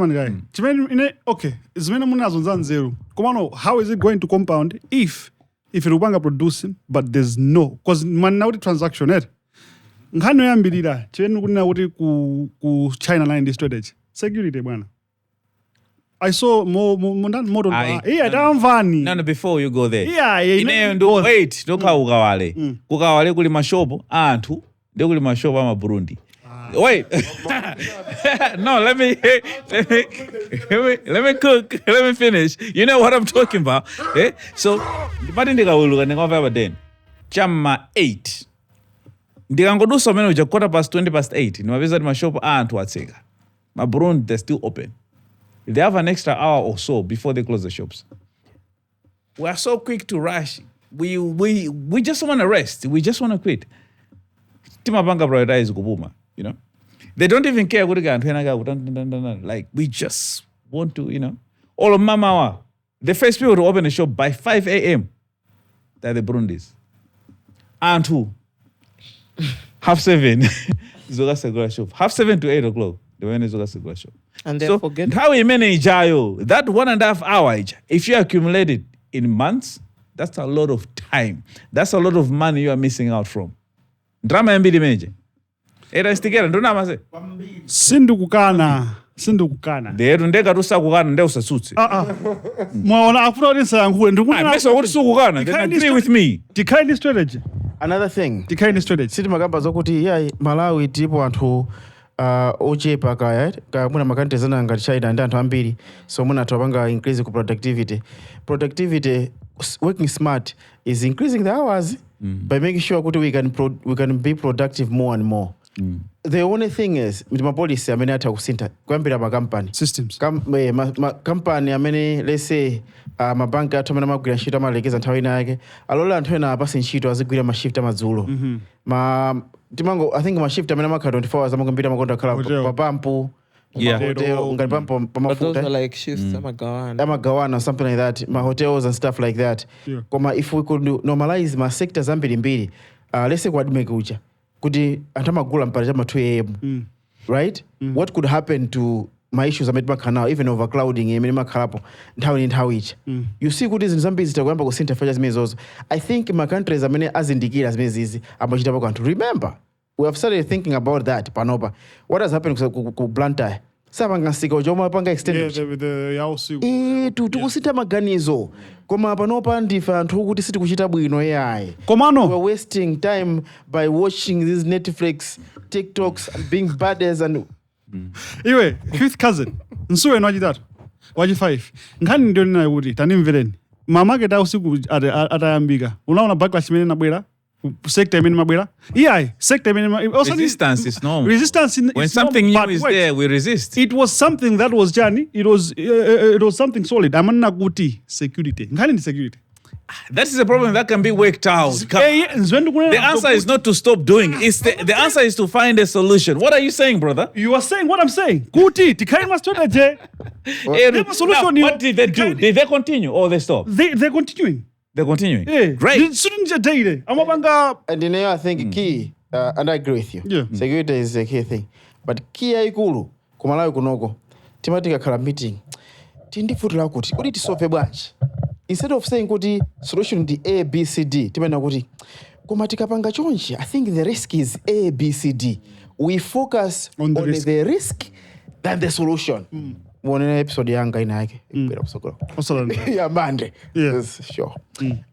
okay, how is it going to compound if Rubanga producing, but there's no, because man now the transaction ngano yambirira chiveni kuna kuti ku China line strategy security bwana. I saw more No, before you go there. Wait, kukawale kuli mashopo anthu ndio kuli mashopo ama Burundi. Wait. No, let me cook. Let me finish. You know what I'm talking about. So, pati ndikauluka ndingomva then. Chama 8. Ndikangodusa meno uja 8:15. Nimapeza ndi mashopo anthu atseka. Ma Burundi, they're still open. They have an extra hour or so before they close the shops. We are so quick to rush. We just want to rest. We just want to quit. Timapanga prioritize kubuma, you know. They don't even care like we just want to, you know. All of mama, the first people to open a shop by 5 a.m. They're the Burundis. And who? 7:30. Zoga Segura shop. 7:30 to 8 o'clock. The when Zoga Segura shop. And they forget how we manage that 1.5 hour, if you accumulate it in months, that's a lot of time. That's a lot of money you are missing out from. Drama mbili meje. Era istikera ndo namase. Sindukukana. Lero ndeka tusakukana nde usasutse. Mwaona afuna audience yangu ndikuna. Mesa kuti sukukana, then agree with me. Decline strategy. Another thing. Decline strategy. Siti magamba zokuti Malawi tipo anthu ochepa kaya muna makante zana ngati China ndi anthu ambiri, so muna topanga increase ku productivity. Productivity, working smart is increasing the hours by making sure kuti we can be productive more and more. The only thing is with my policy amene atha kusinta kuyambira ma company systems company amene let's say mabanki athu amene amagwira ntchito amalekeza nthawi ina yake alola anthu ena apase ntchito azigwira ma shift amadzulo I think ma shift amene amakhala 24 hours amakumbira makonda khala papampu ngati pampu but those are like shifts amagawana something like that, my hotels and stuff like that. Koma if we could normalize ma sectors ambiri let's say kwadime kucha kuti anthu amagula mpaka chama 2 a.m. Right? What could happen to my issues amene makhala even overcrowding amene makhalapo nthawi ichi? You see kuti zinthu zambiri zitakuyamba kusinta features zimenezozo. I think my countries amene azindikira zimenezi amachitapo kanthu. Remember, we have started thinking about that panopa. What has happened ku Blantyre? Sapangasika ujoma panga extend. Tukusita maganizo. Koma panopa ndifa anthu kuti siti kuchita bwino AI. Komano. We're wasting time by watching these Netflix, TikToks, and being badders and Iwe, fifth cousin. Nsuwe nwajitatu. Waji 5. Ngani ndio nina yuri. Tani mvileni. Mamake ta usiku atayambika. Unaona backlash mene nabwera. Sector mene mabwera. Sector mene resistance is normal. Resistance when something new is there, we resist. It was something that was journey. It was something solid. Amana kuti security. Ngani ni security. That is a problem that can be worked out. The answer is not to stop doing. The answer is to find a solution. What are you saying, brother? You are saying what I'm saying. Kuti, tikai strategy. What did they do? Did they continue or they stop? They're continuing. They're continuing. Great. And you know, I think key, and I agree with you. Security is a key thing. But key aikulu, kumalawi kunoko, timatika kala meeting. Tindi futula kuti, kuti tisofe bwanji. Instead of saying kuti solution di A, B, C, D, timena kuti, kumatika panga chonchi, I think the risk is A, B, C, D. We focus on the risk than the solution. One episode yanga ina yake. Yeah, Monday. Yes, sure.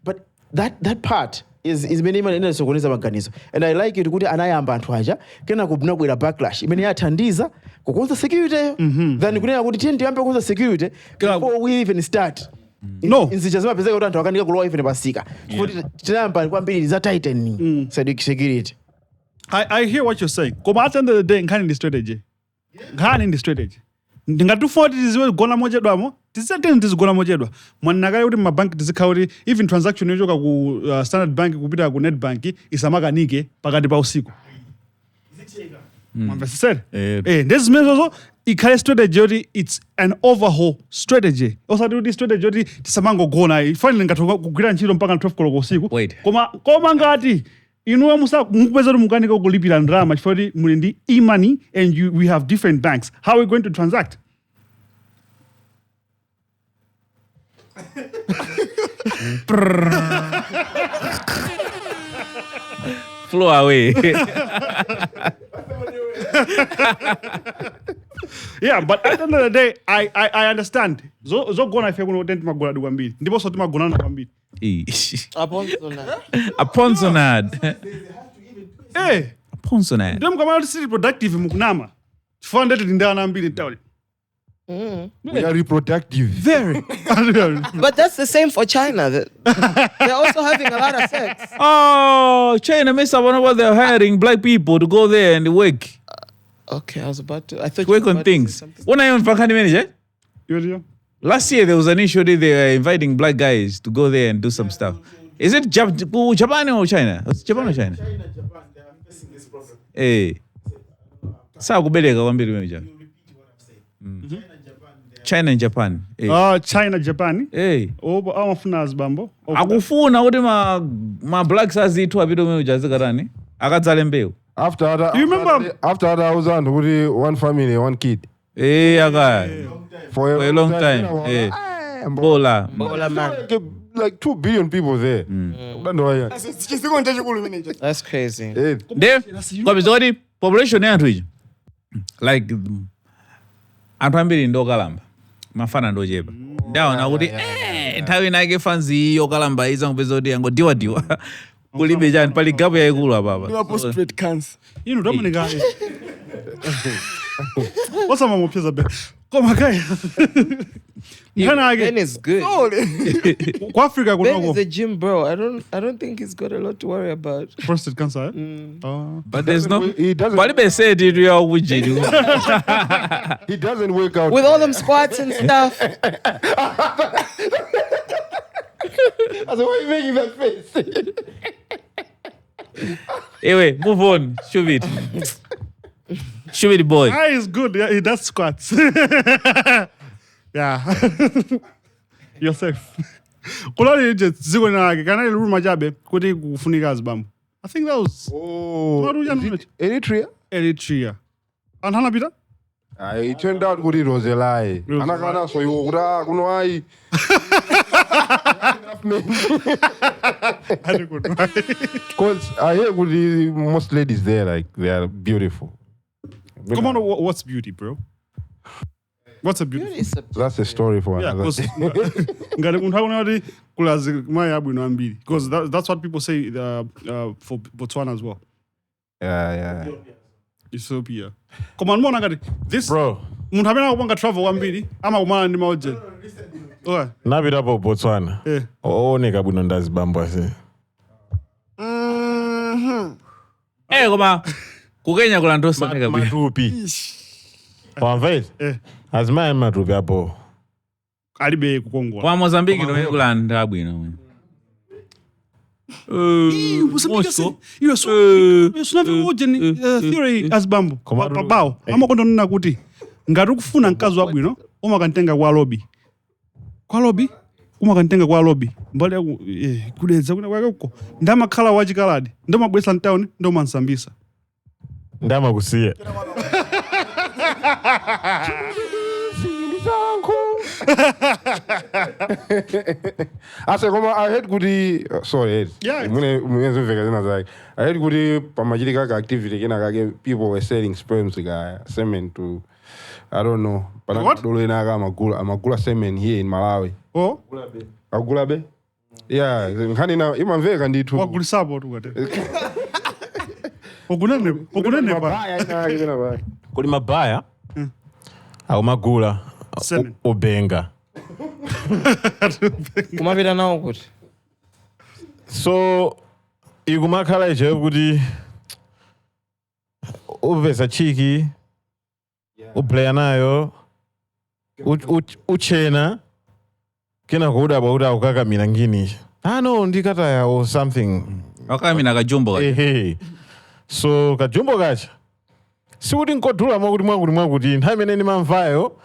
But that part is minimal in sokoneza maganizo. And I like it kuti anayamba anthu aja kena kubwera backlash. Imene yathandiza kukonza security. Then kunena kuti tiye tiyambe kukonza security before we even start. No. Insichazima pezeka kuti anthu akanika kulowa even pasika. Kuti tinayamba kwambiri za tighten security. I hear what you're saying. Koma at the end of the day, ngani ndi strategy. Ngani ndi strategy. Ndingatufoti ziwe gona moja dwamo tisateni tizigona mochedwa mwanakale kuti mabanki tizikhala kuti even transaction yochoka ku Standard Bank kupita ku Nedbank isamakanike pakati pa usiku mwamvesesere ndezi zimenezozo ikhale strategy yoti it's an overhaul strategy osati kuti strategy yoti tisamangogona finally ngathoka kugwira ntchito mpaka 12 koloko usiku koma ngati inuwe mukupeza kuti mukanika kulipira ndalama chifukwa kuti muli ndi e-money and we have different banks, how are we going to transact? Flow away. Yeah, but at the end of the day, I understand. Zo gona ife kuno tenti magona kwambiri. Ndipo so timagona kwambiri. Aponsonad. Eh, Aponsonad. Dem kama city productive mukunama. 400 ndana mbili tawli. We are reproductive. Very. But that's the same for China. They're also having a lot of sex. Oh, China, Mista, what they're hiring black people to go there and work. Okay, I was about to. I thought work on things. When I am Fakani manager, last year there was an issue that they were inviting black guys to go there and do some stuff. Is it Japan or China? It's Japan or China? China, Japan, they are facing this problem. Hey. China and Japan. Hey. China, Japan. Hey. Amafuna azibambo. Akufuna kuti ma blacks azitu apito meja zikarani. Akadzale mbeu. After that, you remember? After that, I was on one family, one kid. Hey, for a long time. Hey. Bola man. Like 2 billion people there. That's crazy. Dave, kwa population ya iji. Like anthu ambiri ndokalamba. Mafana ndojeba. Ndaona kuti nthawi nake fanzi yokalamba iza kupeza kuti angodiwa. Kulibe jani pali gapu ya ikulu apapa. You are post-trade cancer. You know, Dominica. What's up, Mama Pizza Bear? Come on, guy. Ben is good. Africa, Ben is a gym bro. I don't think he's got a lot to worry about. Prostate cancer, but there's no. He doesn't. He said it real with He doesn't work out with all them squats and stuff. Why are you making that face? Anyway, move on. Show it. Show it, boy. Ah, he's good. Yeah, he does squats. Yeah. You're safe. Kulali agent ziko na kana ile room ajabe kuti kufunika azibambo. I think that was Eritrea. And hana bita? It turned out it was a lie. Anakana so you kuno ai. Because I hear most ladies there, like they are beautiful. Come on, what's beauty, bro? What's a beauty? That's a story for another day. Because that's what people say for Botswana as well. Yeah. Ethiopia. Come on, Mona, this bro. Muntu amene akupanga travel kwambiri amakumana ndi maujeni. Oya. Napita po Botswana. Ooneka bwino ndazibambo ase. Koma kukenya kulandosa neka bwino. Matupi. Wamvezi? Azimaya matupi apo. Alibe kukongola. Kwa Mozambique ndo kulanda bwino. Moscow. You theory as bambo. Babao. Amakonda nina kuti ngati ukufuna mkazi wabwino umakantenga kwa lobby. Kwa lobby? Umakantenga kwa lobby. Mbali kudeza kuna kwake uko. Ndamakhala wachikaladi. Ndamabwesa ntown ndomansambisa. Ndamakusiya. I said, I heard goody. Sorry, yeah. I heard goody. Pamajirika activity. People were selling sperms, semen to. I don't know. What? Magula semen here in Malawi. Oh. Agulabe. Yeah. Kanina iman vega ndi tu. Wagulisabo tu wate. Ogunene ba. Kuli mabaya. Au magula. Semen. Obenga. Kumapita nawo kuti. So ikumakhala ije kuti uvesa chiki uplaya nayo uchena kena kuda bauda ukaka minangini no ndikataya or something Wakamina kajumbo. so kajumbo kacha sikuti nkodula mwakuti kuti nthawi imene ndimamvayo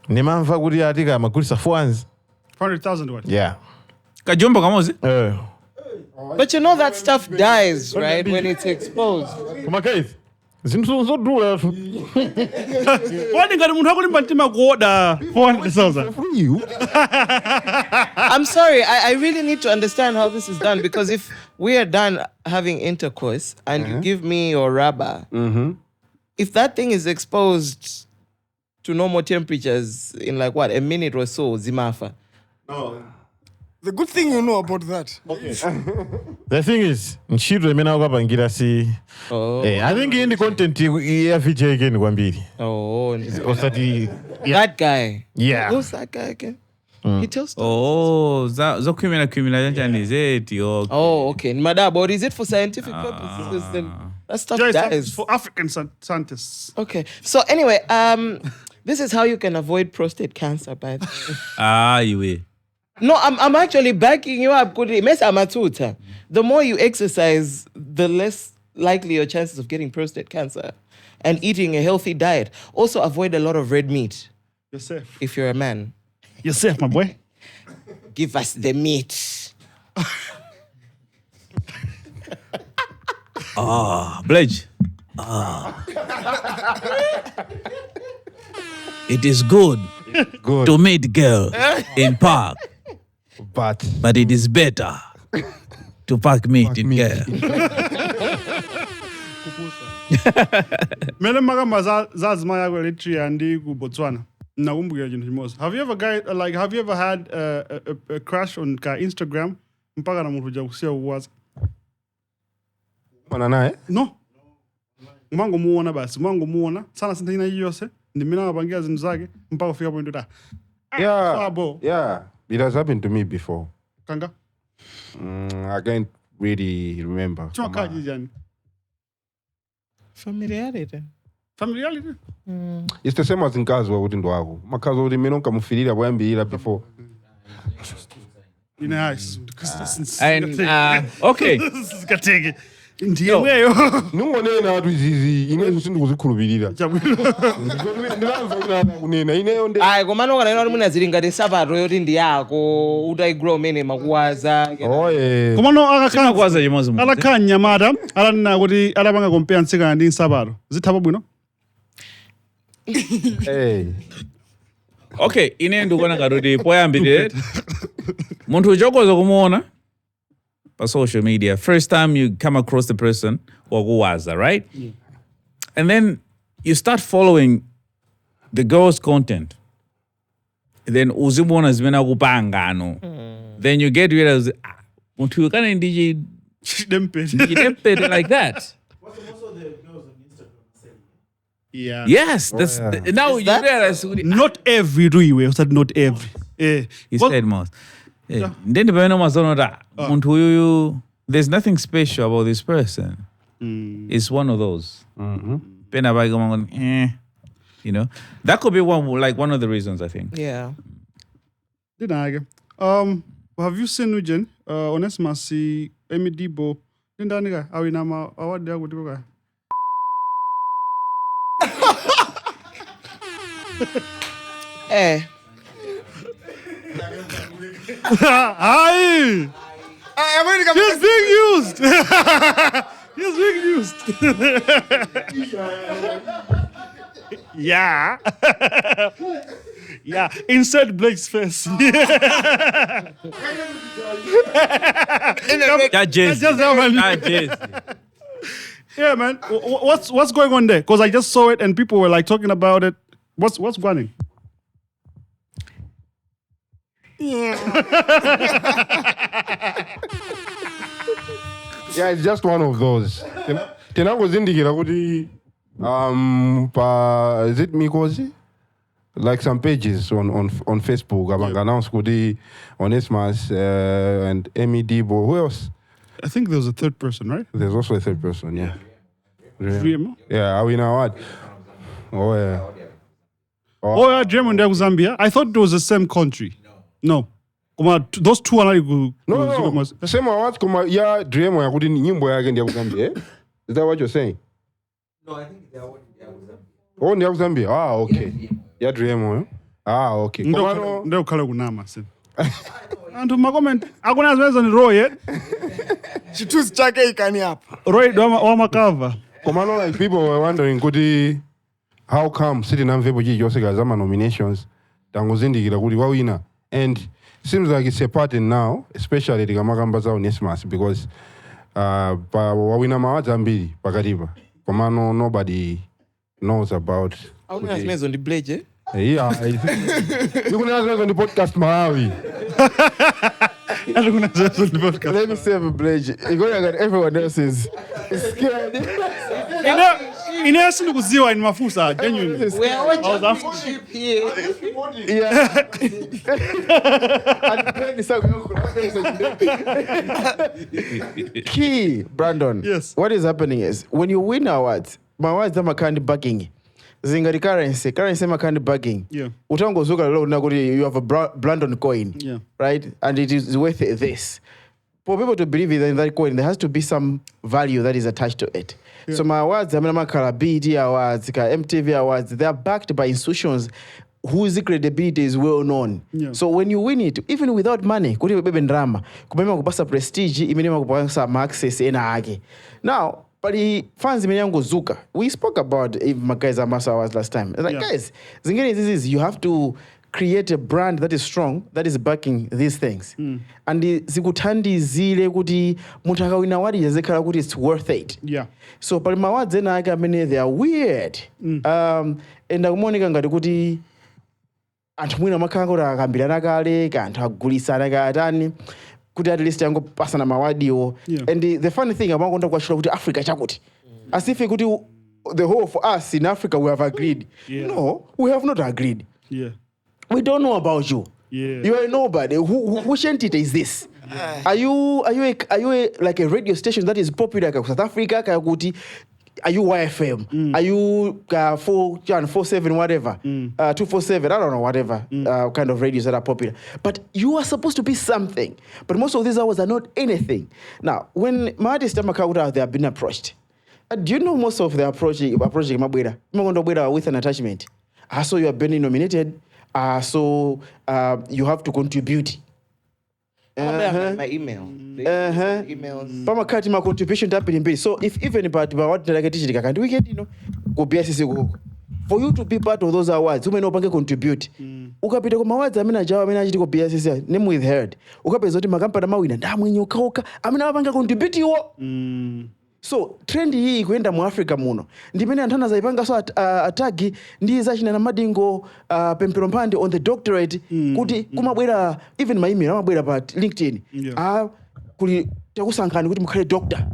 ndimamva kuti atika amagulisa 400,000 what? yeah Kajumbo kamozi? But you know that stuff dies, right, when it's exposed. kumakaisi zinthu zodula Wani ngati munthu akulimba mtima kuoda 400,000. I'm sorry, I really need to understand how this is done, because if we are done having intercourse and you give me your rubber, if that thing is exposed to normal temperatures in like what, a minute or so, zimafa. No. The good thing you know about that. Okay. The thing is, ntchito imene akupangira si I think in the content ya feature again kwambiri. Osati that guy. Yeah. Who's that guy again? He tells stories. Oh, zo criminal janjani zeti. Oh, okay. Madaba, or is it for scientific purposes? Then that stuff dies. For African scientists. Okay. So anyway, this is how you can avoid prostate cancer, by the way. You will. No, I'm actually backing you up. The more you exercise, the less likely your chances of getting prostate cancer. And eating a healthy diet. Also avoid a lot of red meat. You're safe. If you're a man. You're safe, my boy. Give us the meat. Blage. It is good to meet girl in park. But it is better to pack meat in girl. Mele magamba zazima yako litri andi ku Botswana. Nakumbuka chintu chimosi. Have you ever had a crush on ka Instagram mpaka na munthu jakusiya uwaza? Mana naye? No. Muona basi, muona. Sana sintha ina yose. Ndimina wapangia zinthu zake mpaka kufika point ta. Yeah. It has happened to me before. Kanga? I can't really remember. Chwakaji jani. Familiarity. It's the same as nkazi wakuti ndo wako. Makazi wakuti mino nkamufirira boyambirira before. Nice. And okay. Skateke. Ndiye weyo. Nungone na watu izizi. Ine sindu kuzikhulupirira. Ndilanza kunena. Ineyo nde. Ayi komano kana ino muna zilingati sabato yoti ndi yako utaigrow mene makuwaza. Komano akakhala kwaza chimozi. Alakhala nyamata alanena kuti alapanga compare ntsika ndi sabato. Zithapa bwino? Okay, ine ndikuona ngati poyambirira. Munthu uchokoza kumuona pa social media. First time you come across the person wakuwaza, right? Yeah. And then you start following the girl's content. Then uzimona zimene akupangano. Then you get rid of munthu kana ndiji dempete like that. What's most of the girls on Instagram saying? Yeah. Yes, now you realize not every way. Not every. He said most. Then the there's nothing special about this person. It's one of those. You know, that could be one of the reasons, I think. Yeah. Have you seen Nujen? Onesmus si Emidibo. Ndaniga awinama awadi yaku tikoka. Hi. He's being used. He's being used. Yeah. Yeah. Insert Blake's face. Yeah, man. What's going on there? Because I just saw it and people were like talking about it. What's going on? Yeah, it's just one of those. Tena kuzindikira kuti is it Mikosi? Like some pages on Facebook abanga announce kuti Onesmus and Emi Debo. Who else? I think there was a third person, right? There's also a third person, yeah. Yeah, are we now what? Oh yeah. Oh yeah, German there was Zambia. I thought it was the same country. No. Those two are not No. Same awards koma ya dream yakuti nyimbo yake ndi yakuzambia. Is that what you're saying? No, I think they are all in Zambia. Oh, ndi yakuzambia. Ah, okay. Ya dream. Ah, okay. Ndio khala kunama sasa. Antu ma-comment akuna zimezo ni Roy chitusi chake ikani hapa. Roy wa makava. Komano, like people were wondering kuti how come sitting namvepo chilichonse kazama nominations tangozindikira kuti wawina, and seems like it's a pattern now, especially tikamakamba za Onesmus, because pa wawina mawadzi ambiri pakatipa komano nobody knows about. Auna zimezo ndi Blage. Yeah, zimezo ndi Podcastmalawi. Let me save Blage. You're got everyone else is scared. Inesi ndikuziwa in mafusa genuinely. We are watching ship here. Yeah. Key, Brandon. Yes. What is happening is when you win awards, my awards are kind of bugging. Zingari currency makandi bugging. Yeah. Utangozuka lelo unakuri you have a Brandon coin. Yeah. Right? And it is worth this. For people to believe in that coin, there has to be some value that is attached to it. Yeah. So my awards, I mean, my BET awards, MTV awards, they are backed by institutions whose credibility is well known. Yeah. So when you win it, even without money, kuti bebe ndrama, kumema kupasa prestige, imenema kupasa access ena ake. Now, but the fans Zuka, we spoke about if Makai's Amasa awards last time. It's like, guys, zingine this is you have to create a brand that is strong, that is backing these things. And zikuthandi zile kuti munthu akawina wadi yazekhala kuti it's worth it. Yeah. So pali mawadzi ena ake amene they are weird. And akumoneka ngati kuti anthu mwina makhala kuti akambirana kale, anthu agulisana katani, kuti at least yango pasana mawadiwo. And the funny thing about konta kwashula kuti Africa chakuti. As if kuti the whole of us in Africa we have agreed. No, we have not agreed. Yeah. We don't know about you. Yeah. You are nobody. Which entity is this? Are you like a radio station that is popular in South Africa? Are you YFM? Are you 447 whatever? 247, I don't know, whatever kind of radios that are popular. But you are supposed to be something. But most of these hours are not anything. Now, when my artists they have been approached, do you know most of the approaching Mabwera with an attachment? So you have been nominated. So you have to contribute. My email. Emails. Pamakati my contribution happening. So if even about what the we get, go BSC. For you to be part of those awards, you may not contribute. Ukapita kwa mawadzi amene ajawa amene achiti ko BSC name withheld. Ukapeza kuti makampani mawina ndamwenye ukauka amene apanga contribute iwo. So trend hii kuenda mu Africa muno ndimene anthu anazaipanga so atagi ndi zachina na madingo pempero mpande on the doctorate kuti kumabwera even my email amabwera pa LinkedIn kuli takusankhani kuti mukhale doctor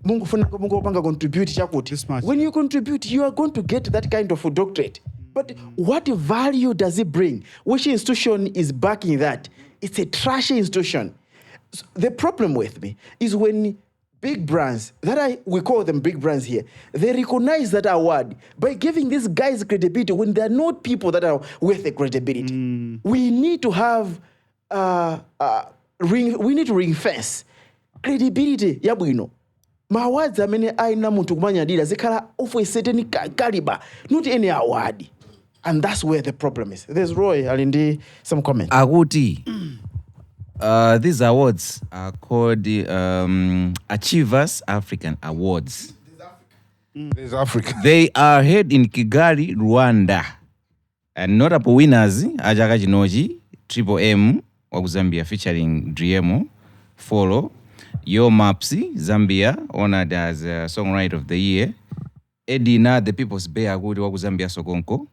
mungu panga contribute chakuti when you contribute you are going to get that kind of a doctorate, but what value does it bring? Which institution is backing that? It's a trashy institution. So the problem with me is when big brands, we call them big brands here, they recognize that award by giving these guys credibility when they're not people that are worth the credibility. We need to have, we need to ring-fence credibility ya bwino. Mawards amene aina muntu kumanya dira zikhala of a certain caliber, not any award. And that's where the problem is. There's Roy, Alindi, some comment. Aguti. These awards are called Achievers African Awards. There's Africa. They are held in Kigali, Rwanda. And notable winners, Ajaga Jinoji, Triple M, Zambia featuring Driemo, Follow, Yo Mapsi, Zambia, honored as Songwriter of the Year, Edina, the People's Bear, Zambia Sokonko.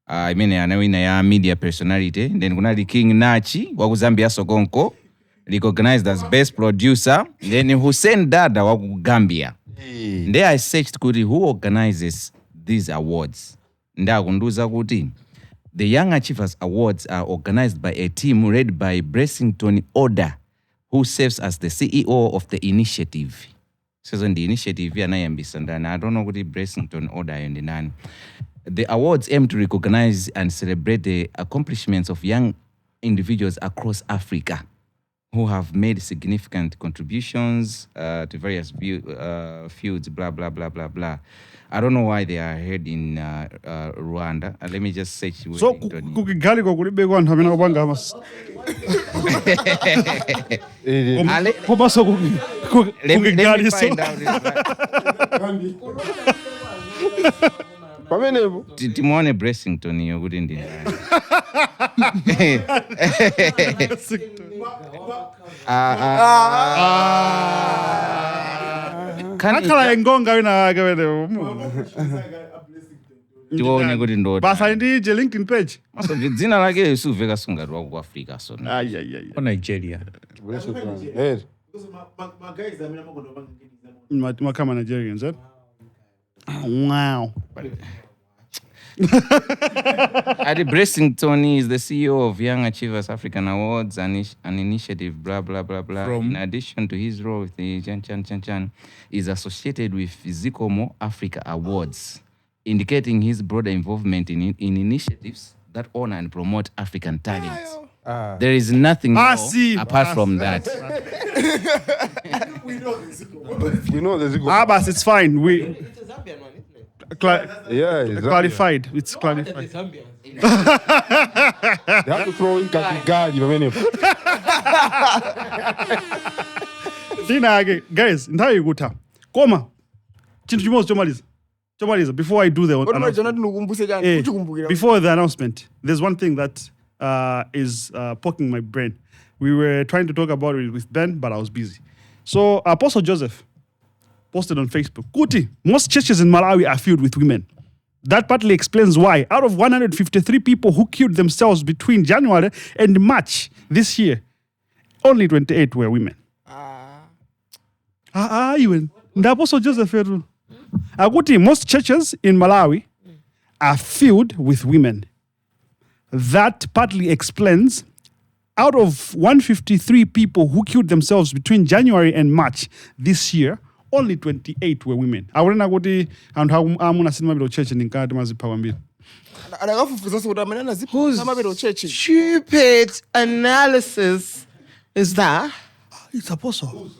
I mean, anawina media personality. Then kunali King Nachi, Zambia Sokonko, recognized as best producer. Then Hussein Dada, Gambia. There I searched who organizes these awards. The Young Achievers Awards are organized by a team led by Bressington Oda, who serves as the CEO of the initiative. So the initiative, I don't know what the Bressington Oda and the awards aim to recognize and celebrate the accomplishments of young individuals across Africa who have made significant contributions to various fields, blah, blah, blah, blah, blah. I don't know why they are ahead in Rwanda. Let me just search. So kukigali kulibeko anthu amene akupanga mas. Koma so Let me kukigali so. find out. Pamenepo. Timone Bressington iyo kuti ndi ndani. Akhala engonga wina ake wene. Tione kuti ndo. Basa ndije LinkedIn page. So dzina lake suveka sungati wa ku Africa so. Ay. Or Nigeria. Makama Nigerians, eh? Wow. Adi Bressington is the CEO of Young Achievers African Awards, an initiative, blah, blah, blah, blah. In addition to his role with the Chan, is associated with Zikomo Africa Awards, indicating his broader involvement in initiatives that honor and promote African talents. There is nothing more apart from that. We know the Zikomo. But it's fine. It's a Zambian one, isn't it? Clarified. It's clarified. They have to throw in Kakigali, pamenepo. Guys, nthawi ikuta. Koma. Chinthu chimodzi chomaliza. Before I do the announcement. Before the announcement, there's one thing that is poking my brain. We were trying to talk about it with Ben, but I was busy. So Apostle Joseph posted on Facebook, Kuti, most churches in Malawi are filled with women. That partly explains why, out of 153 people who killed themselves between January and March this year, only 28 were women. Even the Apostle Joseph Kuti, most churches in Malawi are filled with women. That partly explains, out of 153 people who killed themselves between January and March this year, only 28 were women. Akunena kuti anthu amuna sima bilo church ndinkati mazipha kwambiri. Whose stupid analysis is that? It's Apostle.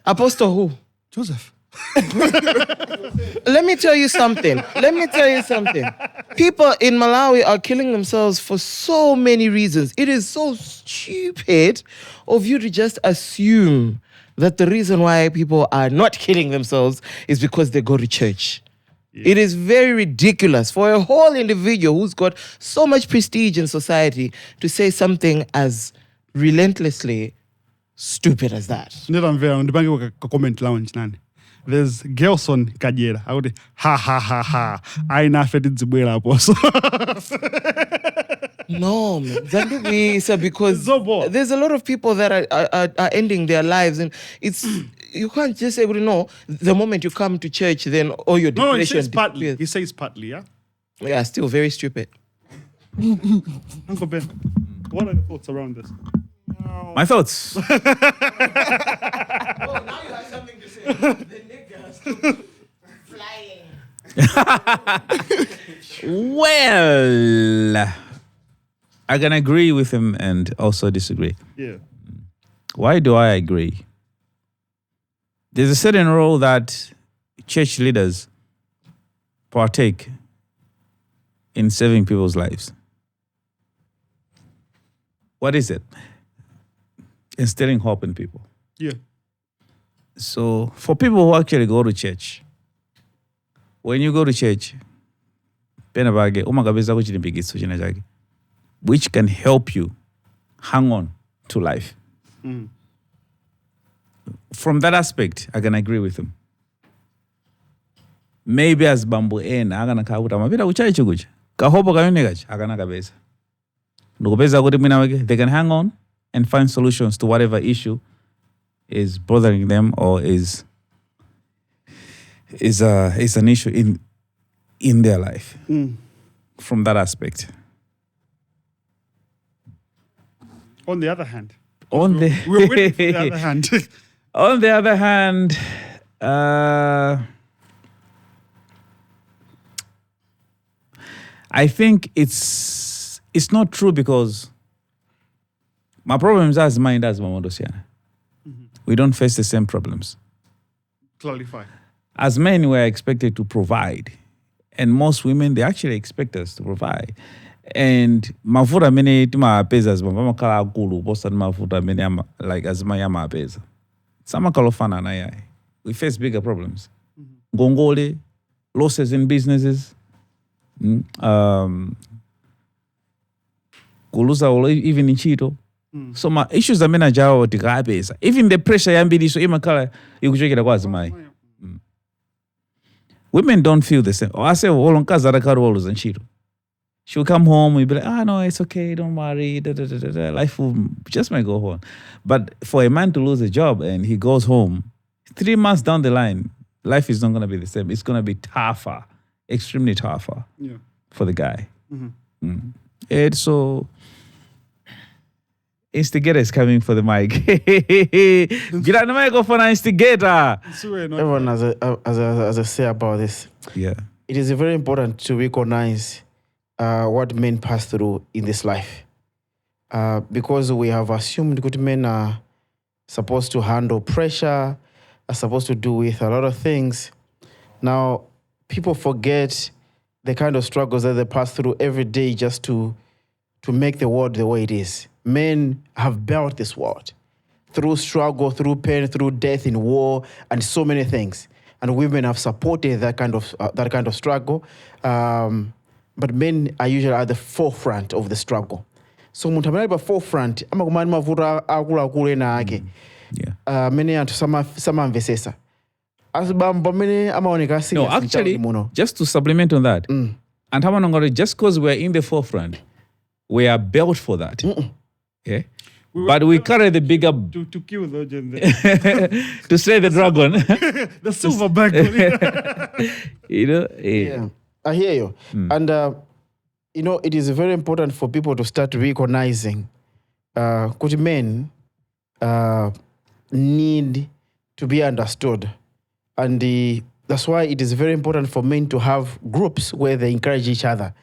Apostle who? Joseph. Let me tell you something. People in Malawi are killing themselves for so many reasons. It is so stupid of you to just assume that the reason why people are not killing themselves is because they go to church. Yeah. It is very ridiculous for a whole individual who's got so much prestige in society to say something as relentlessly stupid as that. Comment lounge nani. There's Gelson Kajera. I would ha. I na fetid zibwela Apostle. No, man. Because there's a lot of people that are ending their lives, and you can't just say, no, the moment you come to church, then all your depression. No, he says partly. He says partly, yeah? Yeah, still very stupid. Uncle Ben, what are your thoughts around this? My thoughts? Oh, now you have something to say. The niggas flying. Well, I can agree with him and also disagree. Yeah. Why do I agree? There's a certain role that church leaders partake in saving people's lives. What is it? Instilling hope in people. Yeah. So for people who actually go to church, when you go to church, which can help you hang on to life. Mm. From that aspect, I can agree with him. Maybe as bambu ena agana kakuta mapita kuchai chikucha. Kahopo kayonekacha agana kabeza. Nukubeza kuti mwina wake, they can hang on and find solutions to whatever issue is bothering them or is an issue in their life. Mm. From that aspect. On the other hand. We're waiting for the other hand. On the other hand, I think it's not true because My problems as mine as Mamodosiana. We don't face the same problems. Clarify. As men, we're expected to provide. And most women, they actually expect us to provide. And mafuta mene tima pesa as mama kala kulu bosa mafuta mene like as my yama pesa. Sama kalofana na yai. We face bigger problems. Gongole, losses in businesses, kuluza even in Chito. So my issues are mena jawa tika pesa. Even the pressure yambidi so ima kala yukuchekera kwa azimai. Women don't feel the same. I say, all on kazara karu and Chito. She'll come home, we'll be like, no, it's okay, don't worry, life will just might go on. But for a man to lose a job and he goes home, 3 months down the line, life is not going to be the same. It's going to be tougher, extremely tougher for the guy. And so, instigator is coming for the mic. Get on the microphone, instigator. Everyone, as I say about this, it is very important to recognize what men pass through in this life. Because we have assumed good men are supposed to handle pressure, are supposed to do with a lot of things. Now, people forget the kind of struggles that they pass through every day just to make the world the way it is. Men have built this world through struggle, through pain, through death in war, and so many things. And women have supported that kind of struggle. But men are usually at the forefront of the struggle. So muntamani ba forefront ama kumani mavuta akula na ake. Many antu sama mvesesa. Asibamba many amaoneka serious. No, actually, just to supplement on that. And hamanongore, just because we're in the forefront, we are built for that. Yeah. But we carry the bigger to kill the agenda. To slay the dragon. The silverback. Yeah. I hear you. And, it is very important for people to start recognizing that men need to be understood. And that's why it is very important for men to have groups where they encourage each other.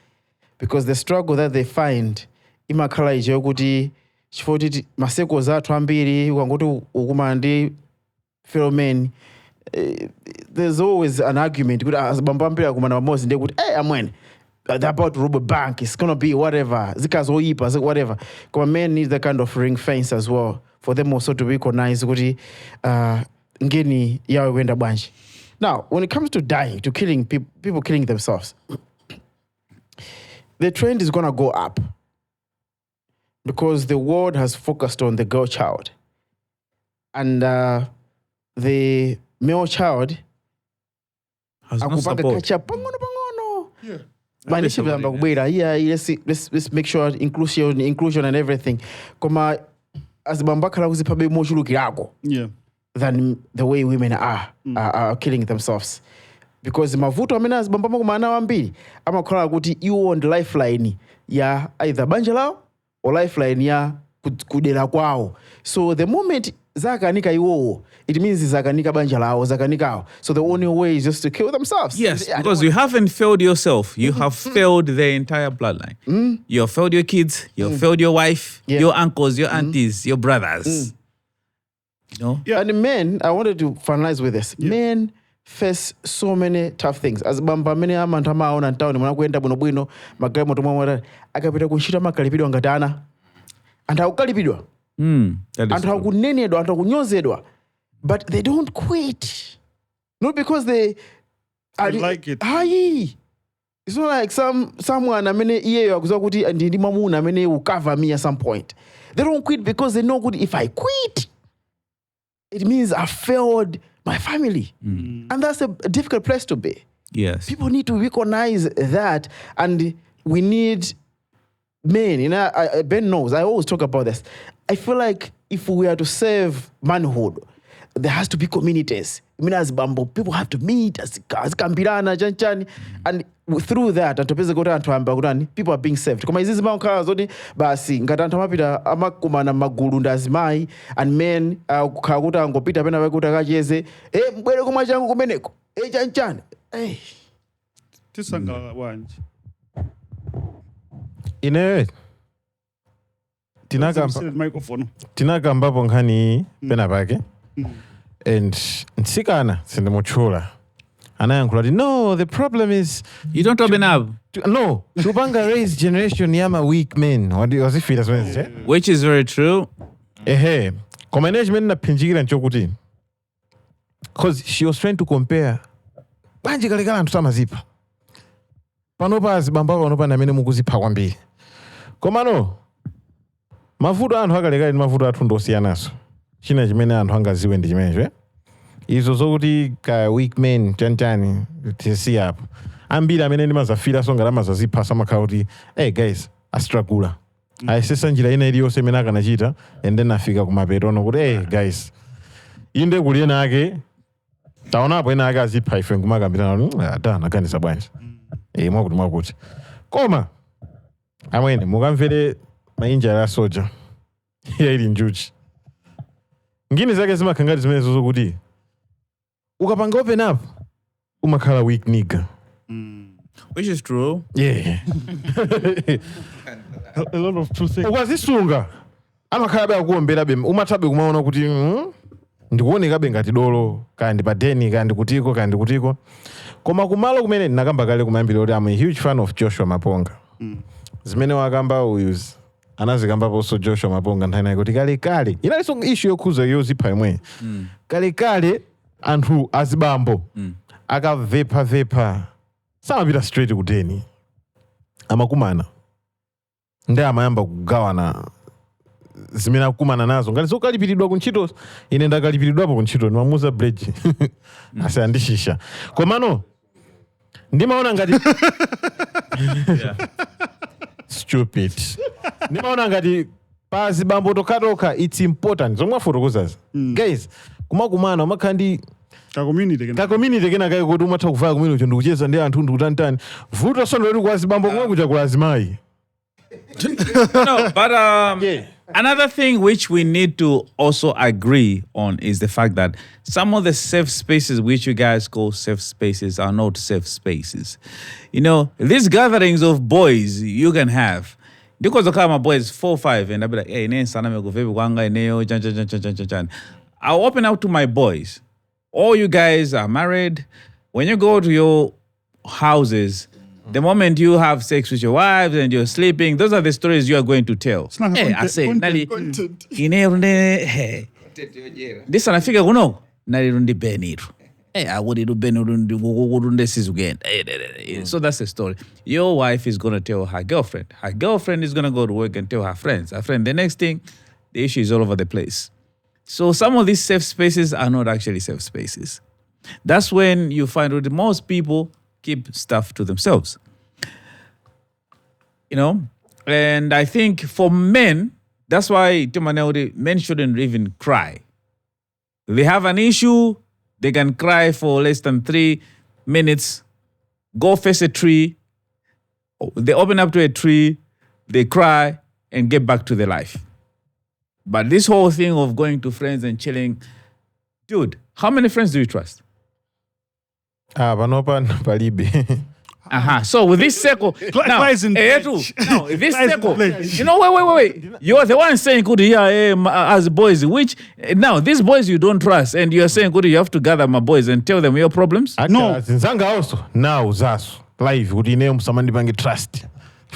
Because the struggle that they find, imakhala ijo kuti chifoti maseko zathu ambiri ukangoti ukumandi fellow men, there's always an argument kuti azibamba ambiri akumana pamozi ndiye kuti amwene they're about to rob a bank, it's gonna be whatever, zikazoyipa, whatever. Because men need that kind of ring fence as well for them also to recognize kuti ngeni yawe wenda bwanji. Now, when it comes to dying, to killing people killing themselves, the trend is gonna go up because the world has focused on the girl child, and the male child has no support. Let's make sure inclusion and everything. Koma azibambakala kuzipabe mochulukirako. Than the way women are killing themselves. Because mavuto amena azibambama kumana wambili amakhala kuti you on the lifeline ya either banja lao or lifeline ya kudera kwao. So the moment zakanika iwowo, it means zakanika banja lao, zakanika. So the only way is just to kill themselves. Yes, because you haven't failed yourself. You have failed the entire bloodline. You have failed your kids. You have failed your wife, your uncles, your aunties, your brothers. You know? And the men, I wanted to finalize with this. Men face so many tough things. As bamba many amantama aona ntao ni mwanakuenda bwino magari moto mwa akapita kunshita makalipidwa ngatana. Anta ukalipidwa. Anta kunenedwa, anta kunyozedwa. But they don't quit. Not because they like it. Aye. It's not like someone amene iye yakuza kuti ndi mamuna amene will cover me at some point. They don't quit because they know good if I quit, it means I failed my family. And that's a difficult place to be. Yes. People need to recognize that, and we need men. Ben knows, I always talk about this. I feel like if we are to save manhood, there has to be communities. As Bambo, people have to meet, as Kambirana, Janchani, and through that, people are being saved. Kama hizi zimauka zodi basi ngatanta mapita amakumana magulu ndazimai and men kakuta ngopita pena wakuta kacheze mbwele kumachangu kumeneko Janchani tisanga wanje ine tinakambapo nkhani pena pake and nsikana sindimutchula anayankhula kuti no, the problem is You don't open up. no, tupanga raise generation yama weak men wazifira zwenzi Which is very true. Koma management naphinjikira nchokuti because she was trying to compare banje kalekala anthu samazipa panopa azibamba panopa namene mukuzipha kwambiri komano mavuto anthu akalekale ndi mavuto athu ndosiyanaso china chimene anthu angaziwe ndi chimenecho izo zokuti ka weak men chanchani tisi apo ambiri amene ndimazafira songa lamazazipha samakhala kuti hey guys astragula ayesesa njira ina iliyonse imene akanachita and then afika kumapetono kuti hey guys inde kuli ena ake taonapo ena ake azipha ife nkumakambirana anaganiza bwanji mwakuti koma amwene mukamvere mainjala ya soja yaili njuchi ngini zake zimakhangati zimenezo zokuti ukapanga open up umakhala weak nigga. Which is true. Yeah. A lot of true things. Ukazisunga amakhala be akuombera be umathabe kumaona kuti ndikuoneka be ngati dolo kandi padeni kandi kutiko koma kumalo kumene ndinakamba kale kumayambira kuti I'm a huge fan of Joshua Maponga. Zimene wakamba uyuzi anazikamba poso Joshua Maponga nthani kuti kale inalinso issue yokhuza yozipha imwe kale anthu azibambo akavepa samapita straight kuteni amakumana ndi amayamba kugawana zimene akumana nazo ngati zokalipiridwa kuntchito ine ndakalipiridwapo kuntchito ndimamuza Blage asayandishisha komano ndimaona ngati stupid ndimaona ngati pazi bambo tokatoka it's important zomwe afotokozazi guys kumakumana umakhala ndi community kena kai kuti umatha kuvaya kumene ucho ndikucheza ndi anthu ndikutantani vuto sono lero kwazi bambo kumwe kuja kulazimayi. No, but another thing which we need to also agree on is the fact that some of the safe spaces which you guys call safe spaces are not safe spaces. You know, these gatherings of boys you can have. Because of my boys 4 or 5 and I'll be like, hey, I'll open up to my boys. All you guys are married. When you go to your houses, the moment you have sex with your wives and you're sleeping, those are the stories you are going to tell. Hey, I say, Nali, this one I figure, no, Nali rundi beniru. Hey, I would do beniru again. So that's the story. Your wife is going to tell her girlfriend. Her girlfriend is going to go to work and tell her friends. Her friend, the next thing, the issue is all over the place. So some of these safe spaces are not actually safe spaces. That's when you find that most people keep stuff to themselves. You know? And I think for men, that's why men shouldn't even cry. They have an issue, they can cry for less than 3 minutes, go face a tree, they open up to a tree, they cry, and get back to their life. But this whole thing of going to friends and chilling, dude, how many friends do you trust? Panopa palibe. So with this circle, now, this circle, you know, wait. You're the one saying, good, as boys, which, now, these boys you don't trust, and you're saying, good, you have to gather my boys and tell them your problems? No. Zinzanga also, now, zasu, live, good, you name somebody bangi trust.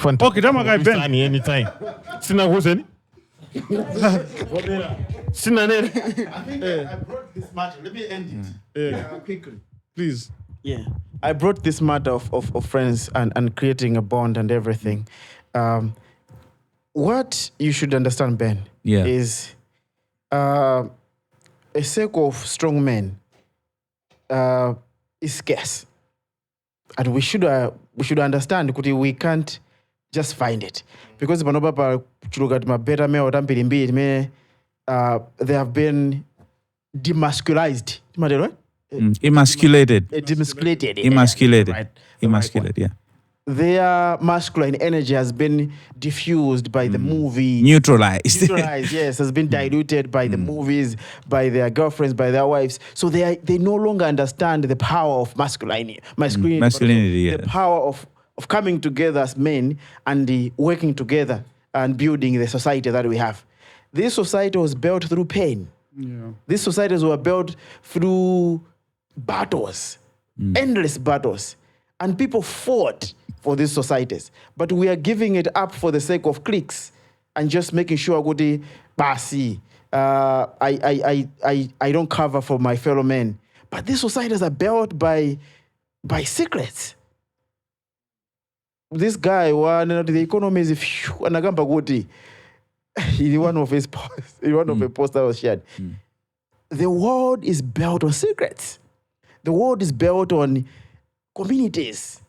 Okay, that's my guy, Ben. Anytime. Sina huseni? Sina nene? I think I brought this matter. Let me end it quickly. Please. Yeah, I brought this matter of friends and creating a bond and everything. What you should understand, Ben, is a circle of strong men is scarce. And we should understand that we can't just find it. Because they have been demasculized. Emasculated. Emasculated, yeah. Their masculine energy has been diffused by the movie. Neutralized, yes, has been diluted by the movies, by their girlfriends, by their wives. So they no longer understand the power of masculinity, yeah. The power of coming together as men and working together and building the society that we have. This society was built through pain. Yeah. These societies were built through battles, endless battles. And people fought for these societies. But we are giving it up for the sake of cliques and just making sure I don't cover for my fellow men. But these societies are built by secrets. This guy, the economy is anagamba kuti in one of his posts, in one of the posts that was shared. The world is built on secrets. The world is built on communities.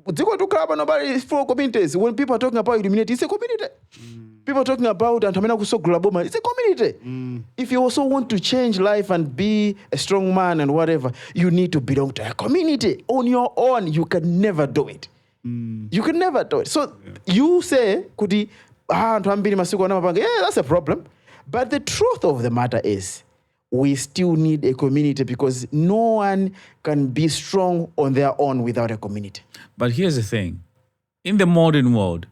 Nobody is for communities. When people are talking about illuminati, it's a community. People are talking about it's a community. If you also want to change life and be a strong man and whatever, you need to belong to a community. On your own, you can never do it. You can never do it. So you say, yeah, that's a problem. But the truth of the matter is, we still need a community because no one can be strong on their own without a community. But here's the thing. In the modern world,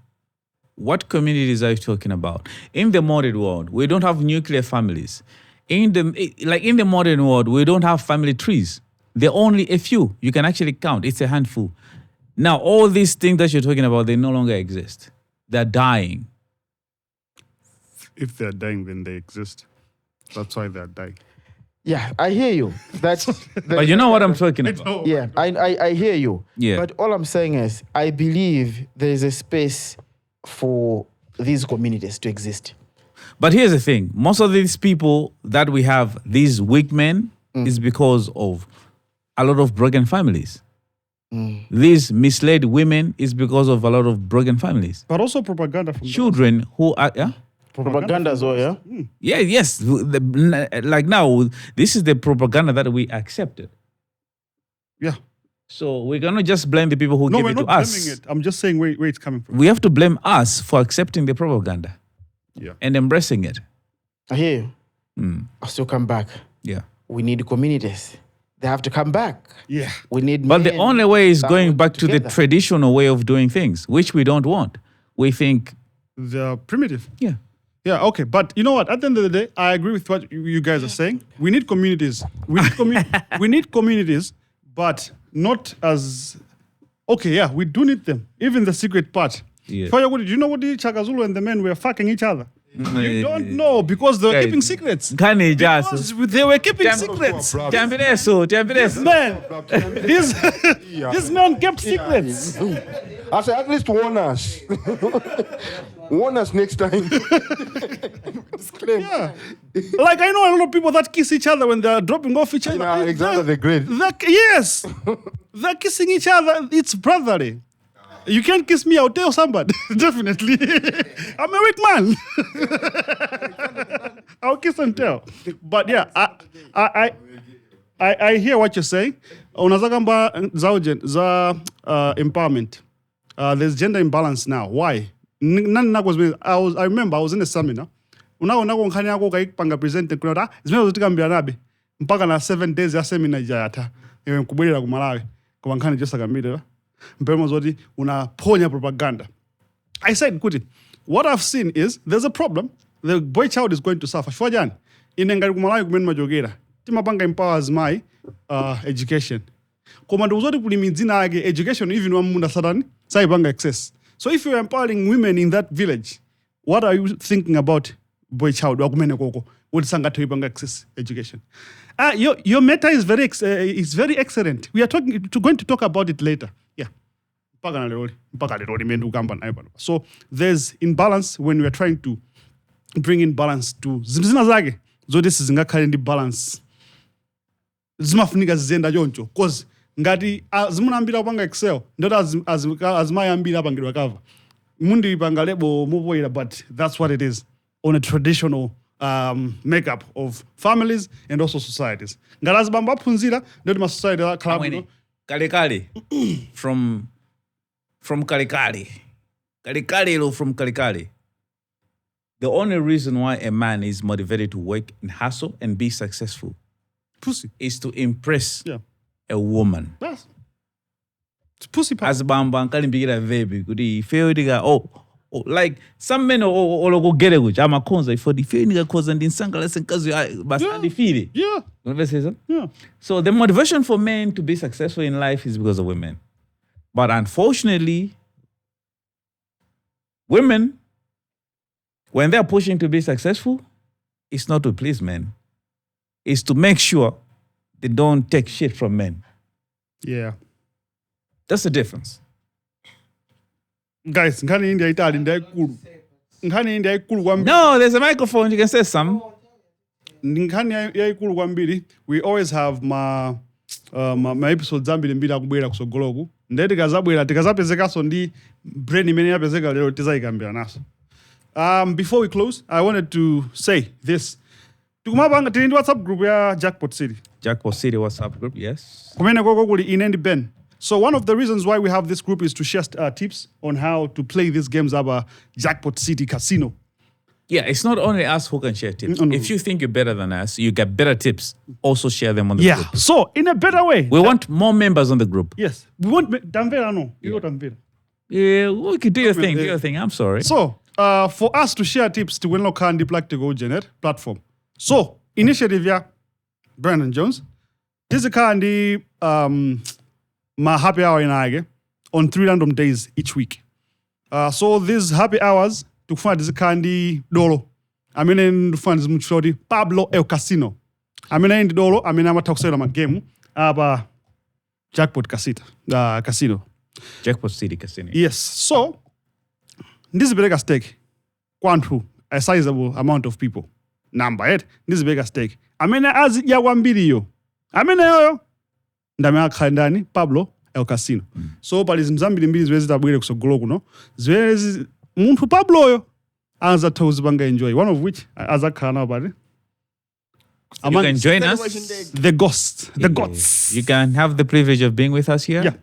what communities are you talking about? In the modern world, we don't have nuclear families. In the modern world, we don't have family trees. There are only a few. You can actually count. It's a handful. Now, all these things that you're talking about, they no longer exist. They're dying. If they're dying, then they exist. That's why they're dying. Yeah, I hear you. But you know what I'm talking about. Yeah, I hear you. Yeah. But all I'm saying is, I believe there is a space for these communities to exist. But here's the thing. Most of these people that we have, these weak men, is because of a lot of broken families. These misled women is because of a lot of broken families. But also propaganda from children who are... Yeah? Propaganda as well, yeah? Yeah, yes. Like now, this is the propaganda that we accepted. Yeah. So we cannot just blame the people who gave it to us. No, we're not blaming it. I'm just saying where it's coming from. We have to blame us for accepting the propaganda. Yeah. And embracing it. I hear you. I'll still come back. Yeah. We need communities. They have to come back. Yeah. We need But the only way is that going work back to the together. traditional way of doing things, which we don't want. We think... They're primitive. Yeah. Yeah, okay. But you know what? At the end of the day, I agree with what you guys are saying. We need communities. We need communities, but not as... Okay, yeah, we do need them. Even the secret part. Yeah. Do you know what the Chakazulu and the men were fucking each other? You don't know because they were keeping secrets. Because they were keeping secrets. Man, this man kept secrets. I say, at least warn us. Warn us next time. Yeah. Like I know a lot of people that kiss each other when they're dropping off each other. Yeah, exactly, the grade. Yes. They're kissing each other. It's brotherly. You can't kiss me, I'll tell somebody. Definitely. I'm a weak man. I'll kiss and tell. But yeah, I hear what you're saying. Unazagamba za empowerment. There's gender imbalance now. Why? I remember I was in a seminar. Unaona nkhani yako kaikipanga present kuna zimene zotikambira nabe mpaka na 7 days ya seminar ijayata iwe nkubwerera ku Malawi kwa nkhani just akambira mpema zoti unaponya propaganda. I said kuti what I've seen is there's a problem. The boy child is going to suffer. Shwajani ine ngari ku Malawi kumene majogera timapanga empowers my education. Koma ndikuzoti kuli midzina yake education even wamunda satani saipanga access. So if you're empowering women in that village, what are you thinking about boy child wakumene koko would sangatho ipanga access education? Your meta is very excellent. We are going to talk about it later. Yeah. So there's imbalance when we are trying to bring in balance to zimzina zake. So this is ngakhalindi balance. Zimafunika zizenda choncho cause ngati zimunambira kupanga excel ndota azimayambira apangidwa cover mundi ipanga lebo mupoira, but that's what it is on a traditional makeup of families and also societies. Ngati azibamba aphunzira ndoti ma society akhala Kale from Kale. The only reason why a man is motivated to work and hustle and be successful pussy is to impress a woman. Yes. It's pussy power. As bamba nkalimbikira vebi kuti ifeo diga Like some men go get it which I'm a konza for the feeling cause and in sangalese cause but the feeling. Yeah. Yeah. So the motivation for men to be successful in life is because of women. But unfortunately, women, when they're pushing to be successful, it's not to please men. It's to make sure they don't take shit from men. Yeah. That's the difference. Guys, nkhani India itali ndayikulu. Nkhani India ikulu kwambiri. No, there's a microphone. You can say some. Nkhani yayikulu kwambiri. We always have ma episodes ambiri mbiri akubwera kusogoloku. Ndeti tikazabwera tikazapezekaso ndi brain imene yapezeka lero tizayikambira naso. Before we close, I wanted to say this. Tikumapanga tili ndi WhatsApp group ya Jackpot City. Jackpot City WhatsApp group, yes. Kumene koko kuli ine ndi Ben. So one of the reasons why we have this group is to share tips on how to play these games at Jackpot City Casino. Yeah, it's not only us who can share tips. No. If you think you're better than us, you get better tips. Also share them on the group. Yeah. So in a better way. We want more members on the group. Yes. We want Danvera no. You know Danvera. Yeah, we can do your thing. Do your thing. I'm sorry. So for us to share tips to win Candy Practical Janet platform. So initiative ya Brandon Jones. This is Candy my happy hour in Age on 3 random days each week. So these happy hours to find this Candy Dolo. I mean in find this much Pablo El Casino. I mean in Dolo, I mean I'm talking my game about Jackpot Casino. Jackpot City Casino. Yes. So this is a bigger stake. Quantu, a sizable amount of people. Number 8, this is a bigger stake. I mean as ya 1 video. I mean ndamea khandani Pablo El Casino. So pali zimzambiri mbiri ziwezi tabwere kusogolo kuno. Ziwezi muntu Pablo yo anza tozi banga enjoy. One of which azakhala nawo pali. You can join us. The ghost, the gods. You can have the privilege of being with us here. Yeah.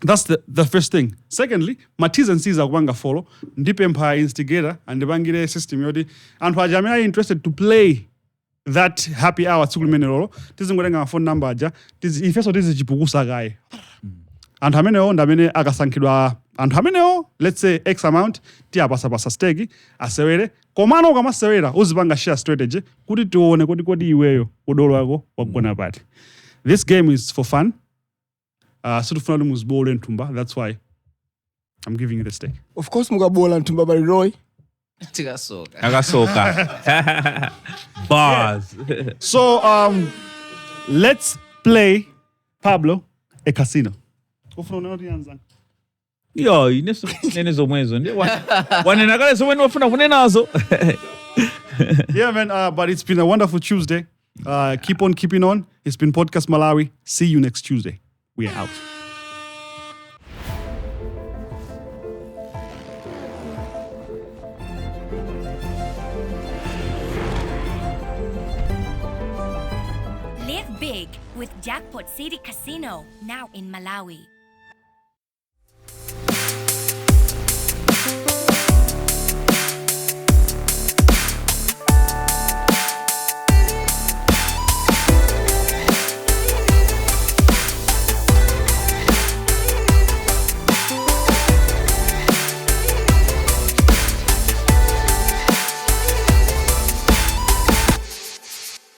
That's the first thing. Secondly, my T's and C's are going to follow. Deep Empire instigator and the Bangire system. And for Jamia interested to play that happy hour tsukulimenero. This is going to phone number. This is Jipugusa guy. And hamene agasankidwa and hamene let's say X amount tia basa stegi asewere komano kama sewera uzibanga share strategy kuti tuone kodi iweyo udolo wako wakugona pati. This game is for fun. Sudufuna was bold and tumba. That's why I'm giving you the stake. Of course mugabola and tumba bali Roy. Agasoka. Bars. So let's play Pablo a casino. Yo, inezo mwezo. Wanenagale so when wafuna kunenazo. Yeah, man. But it's been a wonderful Tuesday. Keep on keeping on. It's been Podcast Malawi. See you next Tuesday. We are out. Live big with Jackpot City Casino, now in Malawi.